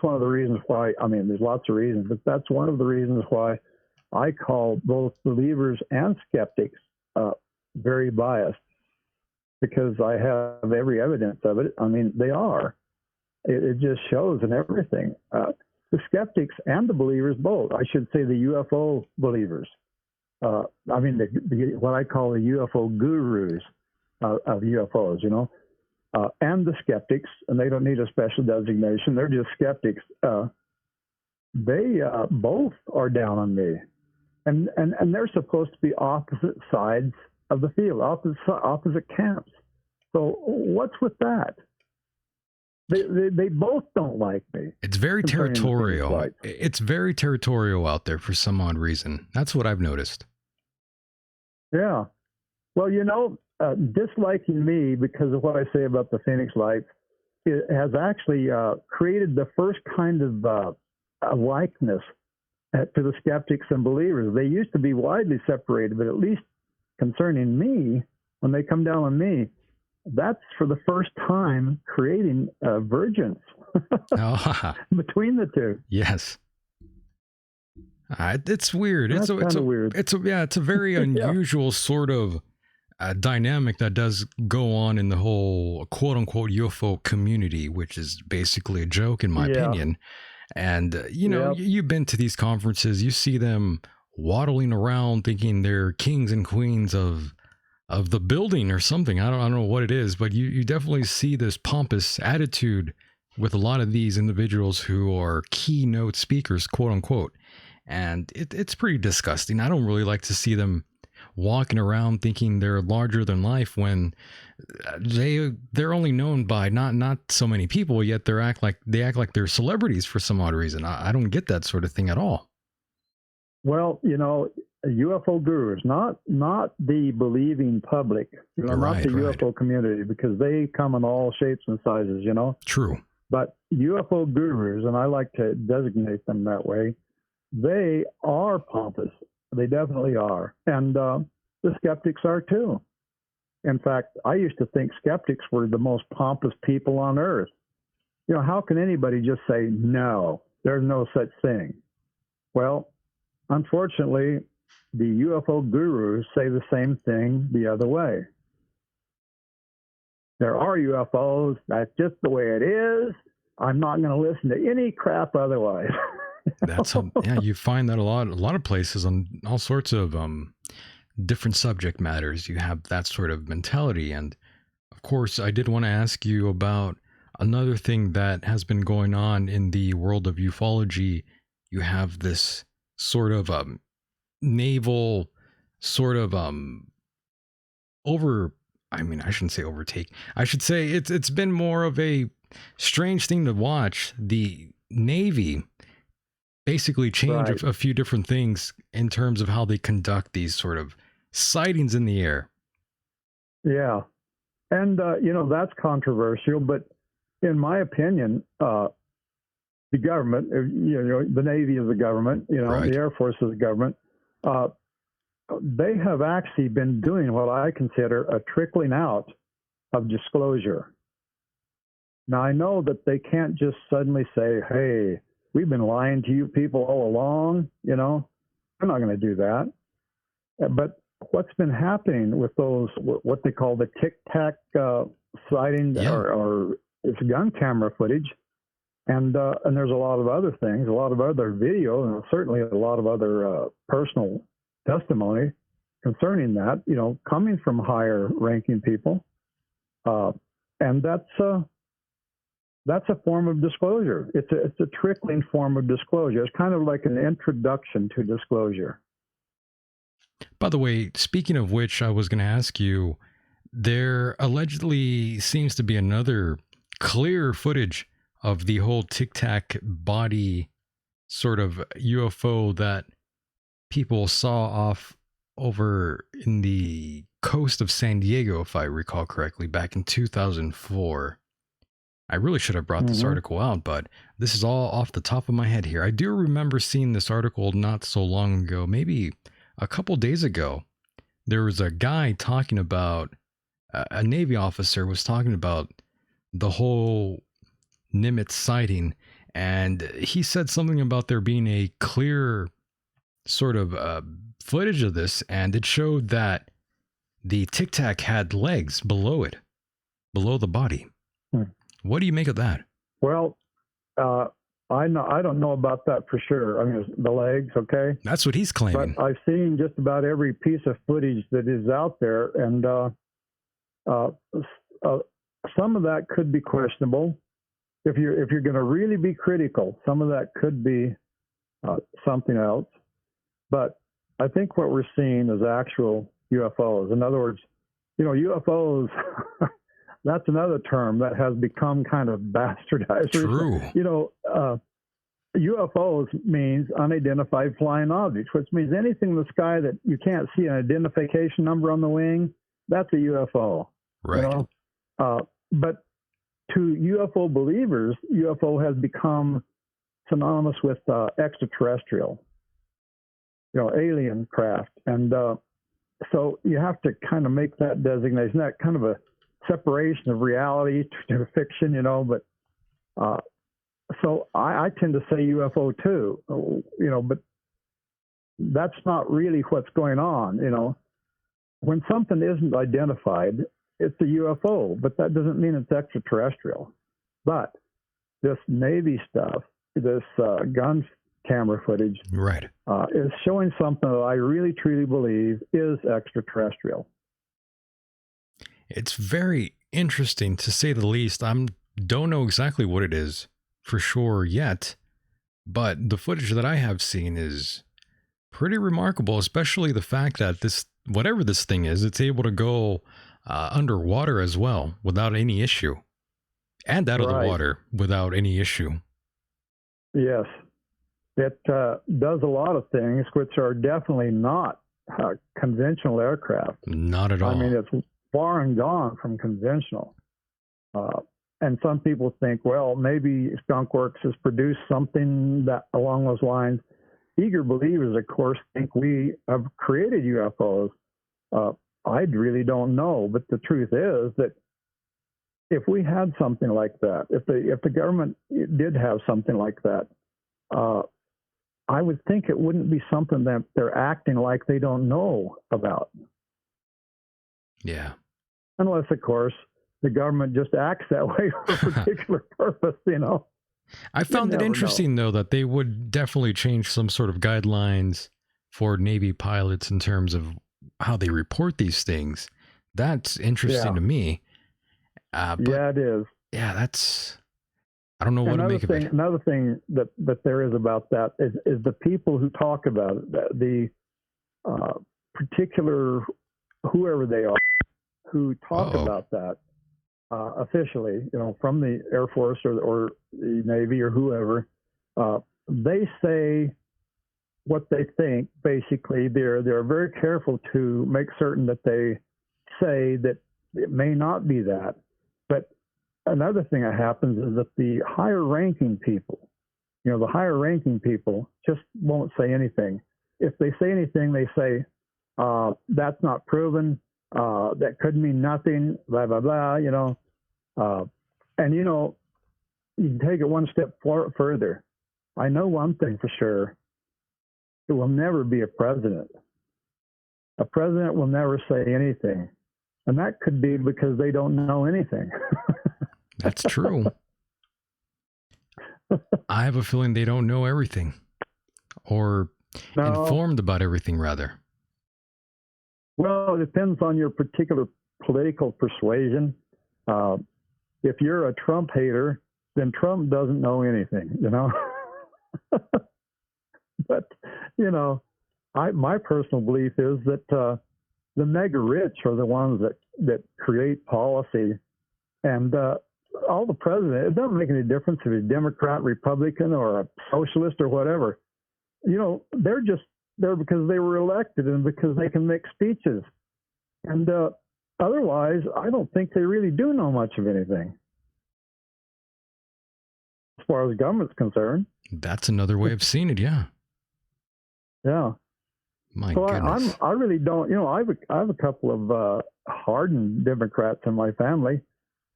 one of the reasons why, I mean, there's lots of reasons, but that's one of the reasons why I call both believers and skeptics very biased, because I have every evidence of it. I mean, they are. It just shows in everything. The skeptics and the believers both. I should say the UFO believers. I mean, what I call the UFO gurus of UFOs, and the skeptics, and they don't need a special designation. They're just skeptics. They both are down on me. And they're supposed to be opposite sides of the field, opposite camps. So what's with that? They both don't like me. It's very territorial. It's very territorial out there for some odd reason. That's what I've noticed. Yeah. Well, disliking me because of what I say about the Phoenix Lights, it has actually created the first kind of likeness to the skeptics and believers. They used to be widely separated, but at least concerning me, when they come down on me, that's for the first time creating a divergence between the two. Yes. It's weird. That's kind of weird. It's a very unusual sort of dynamic that does go on in the whole quote unquote UFO community, which is basically a joke in my opinion. And you've been to these conferences, you see them waddling around thinking they're kings and queens of the building or something. I don't know what it is, but you definitely see this pompous attitude with a lot of these individuals who are keynote speakers, quote unquote. And it's pretty disgusting. I don't really like to see them walking around thinking they're larger than life when they're only known by not so many people, yet they act like they're celebrities for some odd reason. I don't get that sort of thing at all. Well, UFO gurus, not the believing public, not the UFO community, because they come in all shapes and sizes, True. But UFO gurus, and I like to designate them that way, they are pompous. They definitely are. And the skeptics are too. In fact, I used to think skeptics were the most pompous people on earth. How can anybody just say, no, there's no such thing? Well, unfortunately, the UFO gurus say the same thing the other way. There are UFOs. That's just the way it is. I'm not going to listen to any crap otherwise. You find that a lot of places on all sorts of different subject matters. You have that sort of mentality. And of course, I did want to ask you about another thing that has been going on in the world of ufology. You have this sort of naval sort of I shouldn't say overtake. I should say it's been more of a strange thing to watch. The Navy basically change a few different things in terms of how they conduct these sort of sightings in the air. Yeah. And, that's controversial, but in my opinion, the government, the Navy is the government, the Air Force is the government. They have actually been doing what I consider a trickling out of disclosure. Now, I know that they can't just suddenly say, hey, we've been lying to you people all along, they're not going to do that. But what's been happening with those, what they call the tic-tac sightings or it's gun camera footage, and there's a lot of other things, a lot of other video, and certainly a lot of other personal testimony concerning that, coming from higher ranking people. And that's a form of disclosure. It's a trickling form of disclosure. It's kind of like an introduction to disclosure. By the way, speaking of which, I was going to ask you, there allegedly seems to be another clear footage of the whole Tic Tac body sort of UFO that people saw off over in the coast of San Diego, if I recall correctly, back in 2004. I really should have brought this article out, but this is all off the top of my head here. I do remember seeing this article not so long ago, maybe a couple days ago. There was a guy talking about, a Navy officer was talking about the whole Nimitz sighting, and he said something about there being a clear sort of footage of this, and it showed that the Tic Tac had legs below it, below the body. What do you make of that? Well, I don't know about that for sure. I mean, the legs, okay? That's what he's claiming. But I've seen just about every piece of footage that is out there, and some of that could be questionable. If you're going to really be critical, some of that could be something else. But I think what we're seeing is actual UFOs. In other words, UFOs. That's another term that has become kind of bastardized. True. UFOs means unidentified flying objects, which means anything in the sky that you can't see an identification number on the wing, that's a UFO. Right. But to UFO believers, UFO has become synonymous with extraterrestrial, alien craft. And so you have to kind of make that designation, that kind of a separation of reality to fiction, but so I tend to say UFO too, but that's not really what's going on. When something isn't identified, it's a UFO, but that doesn't mean it's extraterrestrial. But this Navy stuff, this gun camera footage, right, is showing something that I really truly believe is extraterrestrial. It's very interesting, to say the least. Don't know exactly what it is for sure yet, but the footage that I have seen is pretty remarkable, especially the fact that whatever this thing is, it's able to go underwater as well without any issue, and out of the water without any issue. Yes. that does a lot of things which are definitely not conventional aircraft. Not at all. I mean, it's far and gone from conventional. And some people think, well, maybe Skunk Works has produced something that along those lines. Eager believers, of course, think we have created UFOs. I really don't know, but the truth is that if we had something like that, if the government did have something like that, I would think it wouldn't be something that they're acting like they don't know about. Yeah. Unless, of course, the government just acts that way for a particular purpose, you know. I found it interesting, though, that they would definitely change some sort of guidelines for Navy pilots in terms of how they report these things. That's interesting to me. But, yeah, it is. Yeah, I don't know what to make of it. Another thing that there is about that is the people who talk about it, the particular, whoever they are, who talk about that officially, you know, from the Air Force or the Navy or whoever, they say what they think. Basically, they're very careful to make certain that they say that it may not be that. But another thing that happens is that the higher ranking people, you know, the higher ranking people just won't say anything. If they say anything, they say, that's not proven. That could mean nothing, blah, blah, blah, you know. And, you know, you can take it one step further. I know one thing for sure. It will never be a president. A president will never say anything. And that could be because they don't know anything. That's true. I have a feeling they don't know everything, or informed about everything, rather. Well, it depends on your particular political persuasion. If you're a Trump hater, then Trump doesn't know anything, you know. But, you know, my personal belief is that the mega rich are the ones that create policy, and all the president, it doesn't make any difference if he's Democrat, Republican, or a socialist or whatever. You know, they're just there because they were elected and because they can make speeches. And otherwise, I don't think they really do know much of anything as far as the government's concerned. That's another way of seeing it, yeah. Yeah. My so goodness. I really don't, you know, I have a couple of hardened Democrats in my family,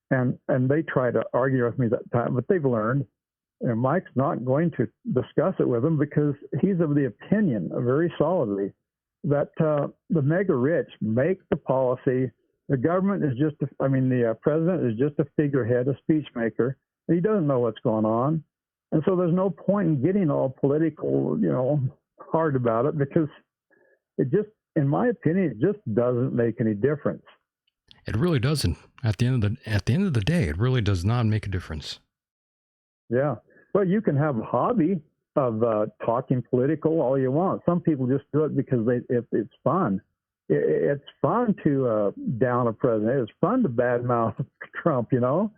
and they try to argue with me that time, but they've learned, and Mike's not going to discuss it with them because he's of the opinion, very solidly, that the mega rich make the policy. The government is just, the president is just a figurehead, a speech maker. He doesn't know what's going on. And so there's no point in getting all political, you know, hard about it, because it just, in my opinion, it just doesn't make any difference. It really doesn't. At the end of the day, it really does not make a difference. Yeah. Well, you can have a hobby of talking political all you want. Some people just do it because it's fun. It's fun to down a president. It's fun to badmouth Trump, you know.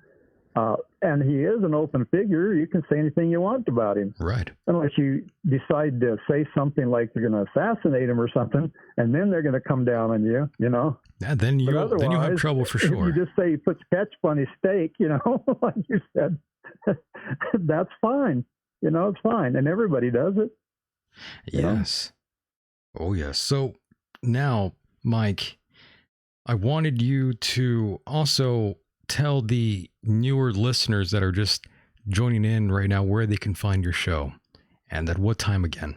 And he is an open figure. You can say anything you want about him. Right. Unless you decide to say something like you're going to assassinate him or something, and then they're going to come down on you, you know. Yeah, then you have trouble for sure. If you just say he puts ketchup on his steak, you know, like you said, that's fine. You know, it's fine. And everybody does it. Yes. Know? Oh, yes. So now, Mike, I wanted you to also tell the newer listeners that are just joining in right now where they can find your show and at what time again.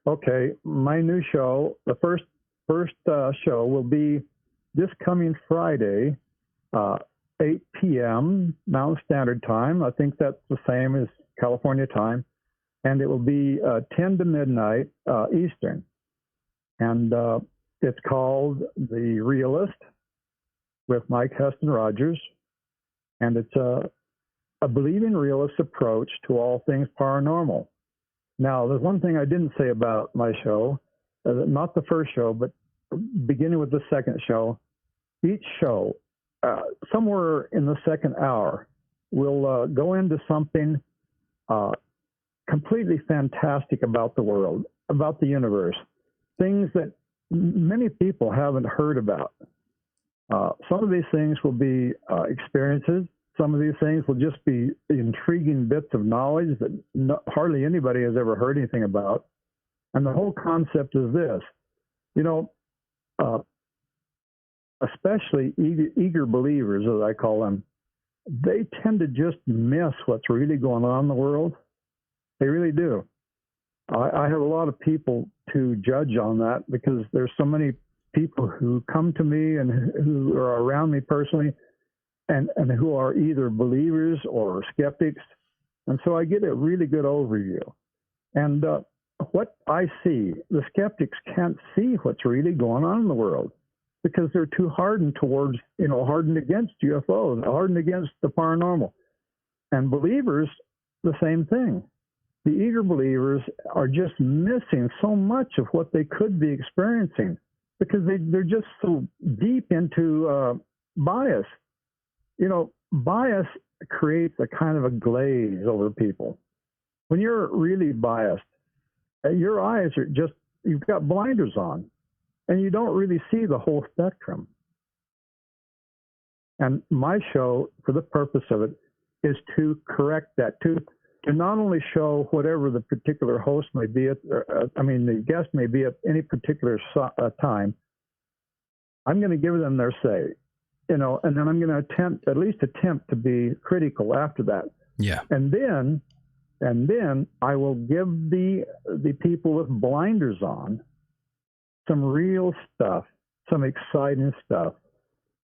Okay, my new show, the first show will be this coming Friday, 8 p.m. Mountain Standard Time. I think that's the same as California time. And it will be 10 to midnight Eastern. And it's called The Realist with Mike Heston Rogers. And it's a believing realist approach to all things paranormal. Now, there's one thing I didn't say about my show, not the first show, but beginning with the second show. Each show, somewhere in the second hour, will go into something completely fantastic about the world, about the universe, things that many people haven't heard about. Some of these things will be experiences. Some of these things will just be intriguing bits of knowledge that hardly anybody has ever heard anything about. And the whole concept is this, especially eager believers, as I call them, they tend to just miss what's really going on in the world. They really do. I have a lot of people to judge on that because there's so many people who come to me and who are around me personally and who are either believers or skeptics. And so I get a really good overview. And what I see, the skeptics can't see what's really going on in the world because they're too hardened towards, hardened against UFOs, hardened against the paranormal. And believers, the same thing. The eager believers are just missing so much of what they could be experiencing because they're just so deep into bias. Bias creates a kind of a glaze over people. When you're really biased, your eyes are just, you've got blinders on and you don't really see the whole spectrum. And my show, for the purpose of it, is to correct that, to not only show whatever the particular host may be the guest may be at any particular time. I'm going to give them their say, and then I'm going to attempt to be critical after that. Yeah. And then I will give the people with blinders on some real stuff, some exciting stuff.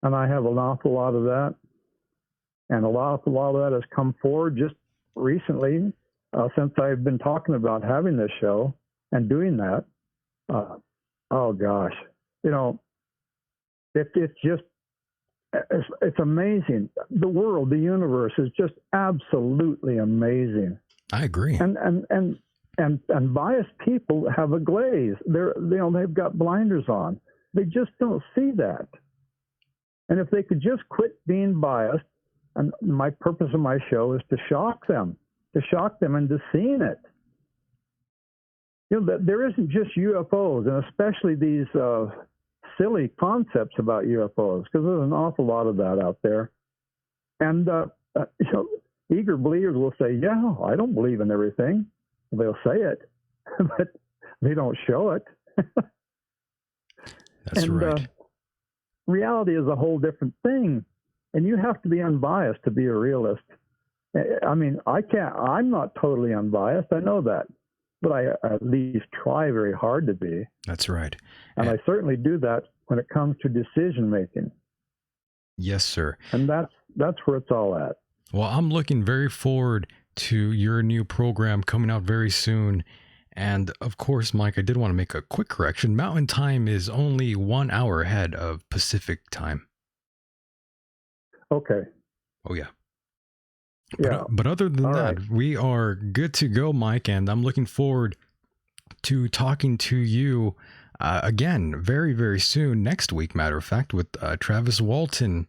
And I have an awful lot of that. And an awful lot of that has come forward just recently, since I've been talking about having this show and doing that. Oh gosh, it's amazing. The world, the universe is just absolutely amazing. I agree. And biased people have a glaze. They've got blinders on. They just don't see that. And if they could just quit being biased, and my purpose of my show is to shock them into seeing it. There isn't just UFOs, and especially these silly concepts about UFOs, because there's an awful lot of that out there. And eager believers will say, "Yeah, I don't believe in everything." They'll say it, but they don't show it. That's right. Reality is a whole different thing. And you have to be unbiased to be a realist. I'm not totally unbiased. I know that. But I at least try very hard to be. That's right. And I certainly do that when it comes to decision making. Yes, sir. And that's where it's all at. Well, I'm looking very forward to your new program coming out very soon. And of course, Mike, I did want to make a quick correction. Mountain Time is only 1 hour ahead of Pacific Time. Okay. Oh, yeah. Yeah. But other than that, right. We are good to go, Mike, and I'm looking forward to talking to you again very, very soon, next week, matter of fact, with Travis Walton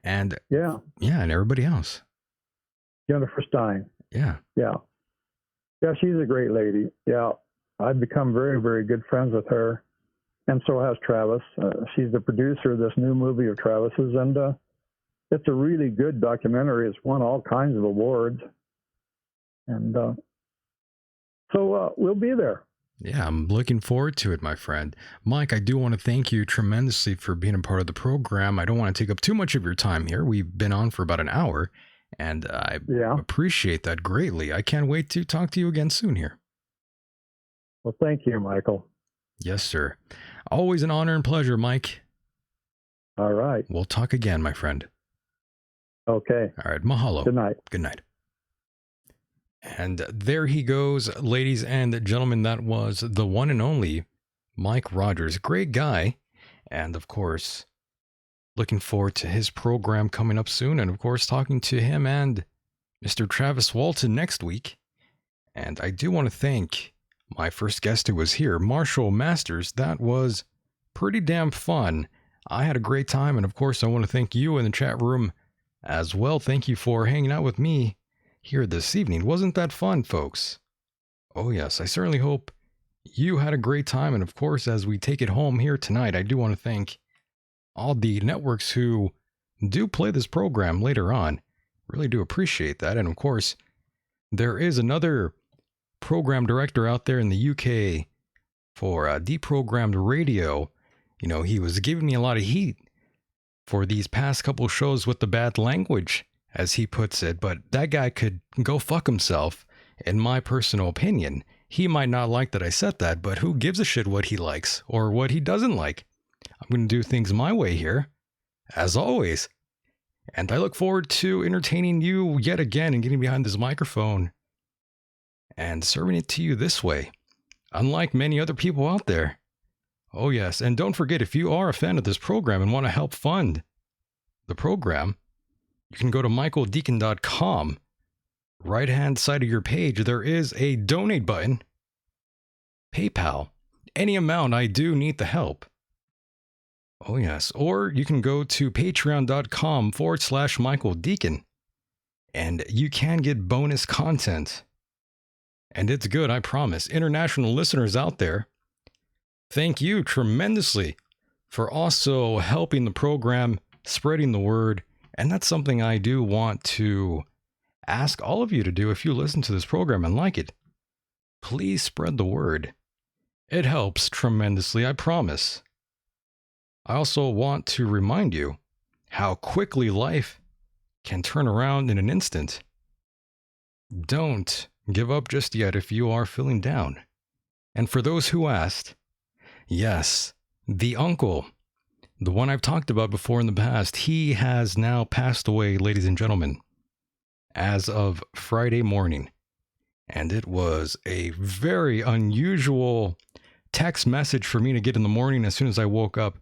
and and everybody else. Jennifer Stein. Yeah. Yeah. Yeah, she's a great lady. Yeah. I've become very, very good friends with her. And so has Travis. She's the producer of this new movie of Travis's, and it's a really good documentary. It's won all kinds of awards. And so we'll be there. Yeah, I'm looking forward to it, my friend. Mike, I do want to thank you tremendously for being a part of the program. I don't want to take up too much of your time here. We've been on for about an hour, and I appreciate that greatly. I can't wait to talk to you again soon here. Well, thank you, Michael. Yes, sir. Always an honor and pleasure, Mike. All right. We'll talk again, my friend. Okay. All right. Mahalo. Good night. Good night. And there he goes, ladies and gentlemen. That was the one and only Mike Rogers. Great guy. And of course, looking forward to his program coming up soon. And of course, talking to him and Mr. Travis Walton next week. And I do want to thank my first guest who was here, Marshall Masters. That was pretty damn fun. I had a great time. And of course, I want to thank you in the chat room as well. Thank you for hanging out with me here this evening. Wasn't that fun, folks? Oh, yes, I certainly hope you had a great time. And of course, as we take it home here tonight, I do want to thank all the networks who do play this program later on. Really do appreciate that. And of course, there is another program director out there in the UK for deprogrammed radio. You know, he was giving me a lot of heat for these past couple shows with the bad language, as he puts it, but that guy could go fuck himself, in my personal opinion. He might not like that I said that, but who gives a shit what he likes or what he doesn't like? I'm going to do things my way here, as always. And I look forward to entertaining you yet again and getting behind this microphone and serving it to you this way, unlike many other people out there. Oh, yes. And don't forget, if you are a fan of this program and want to help fund the program, you can go to michaeldecon.com. Right hand side of your page, there is a donate button. PayPal. Any amount, I do need the help. Oh, yes. Or you can go to patreon.com/MichaelDeacon. And you can get bonus content. And it's good, I promise. International listeners out there, thank you tremendously for also helping the program, spreading the word. And that's something I do want to ask all of you to do if you listen to this program and like it. Please spread the word. It helps tremendously, I promise. I also want to remind you how quickly life can turn around in an instant. Don't give up just yet if you are feeling down. And for those who asked, yes, the uncle, the one I've talked about before in the past, he has now passed away, ladies and gentlemen, as of Friday morning. And it was a very unusual text message for me to get in the morning. As soon as I woke up,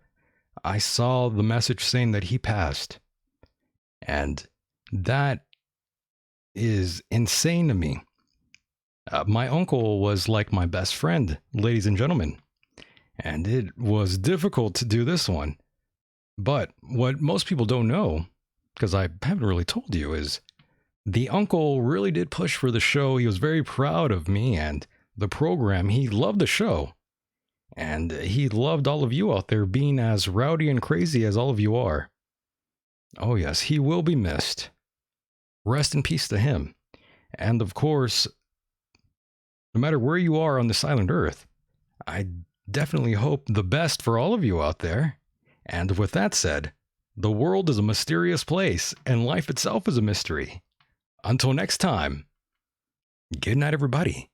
I saw the message saying that he passed. And that is insane to me. My uncle was like my best friend, ladies and gentlemen. And it was difficult to do this one. But what most people don't know, because I haven't really told you, is the uncle really did push for the show. He was very proud of me and the program. He loved the show. And he loved all of you out there being as rowdy and crazy as all of you are. Oh, yes, he will be missed. Rest in peace to him. And of course, no matter where you are on this island earth, I definitely hope the best for all of you out there. And with that said, the world is a mysterious place, and life itself is a mystery. Until next time, good night, everybody.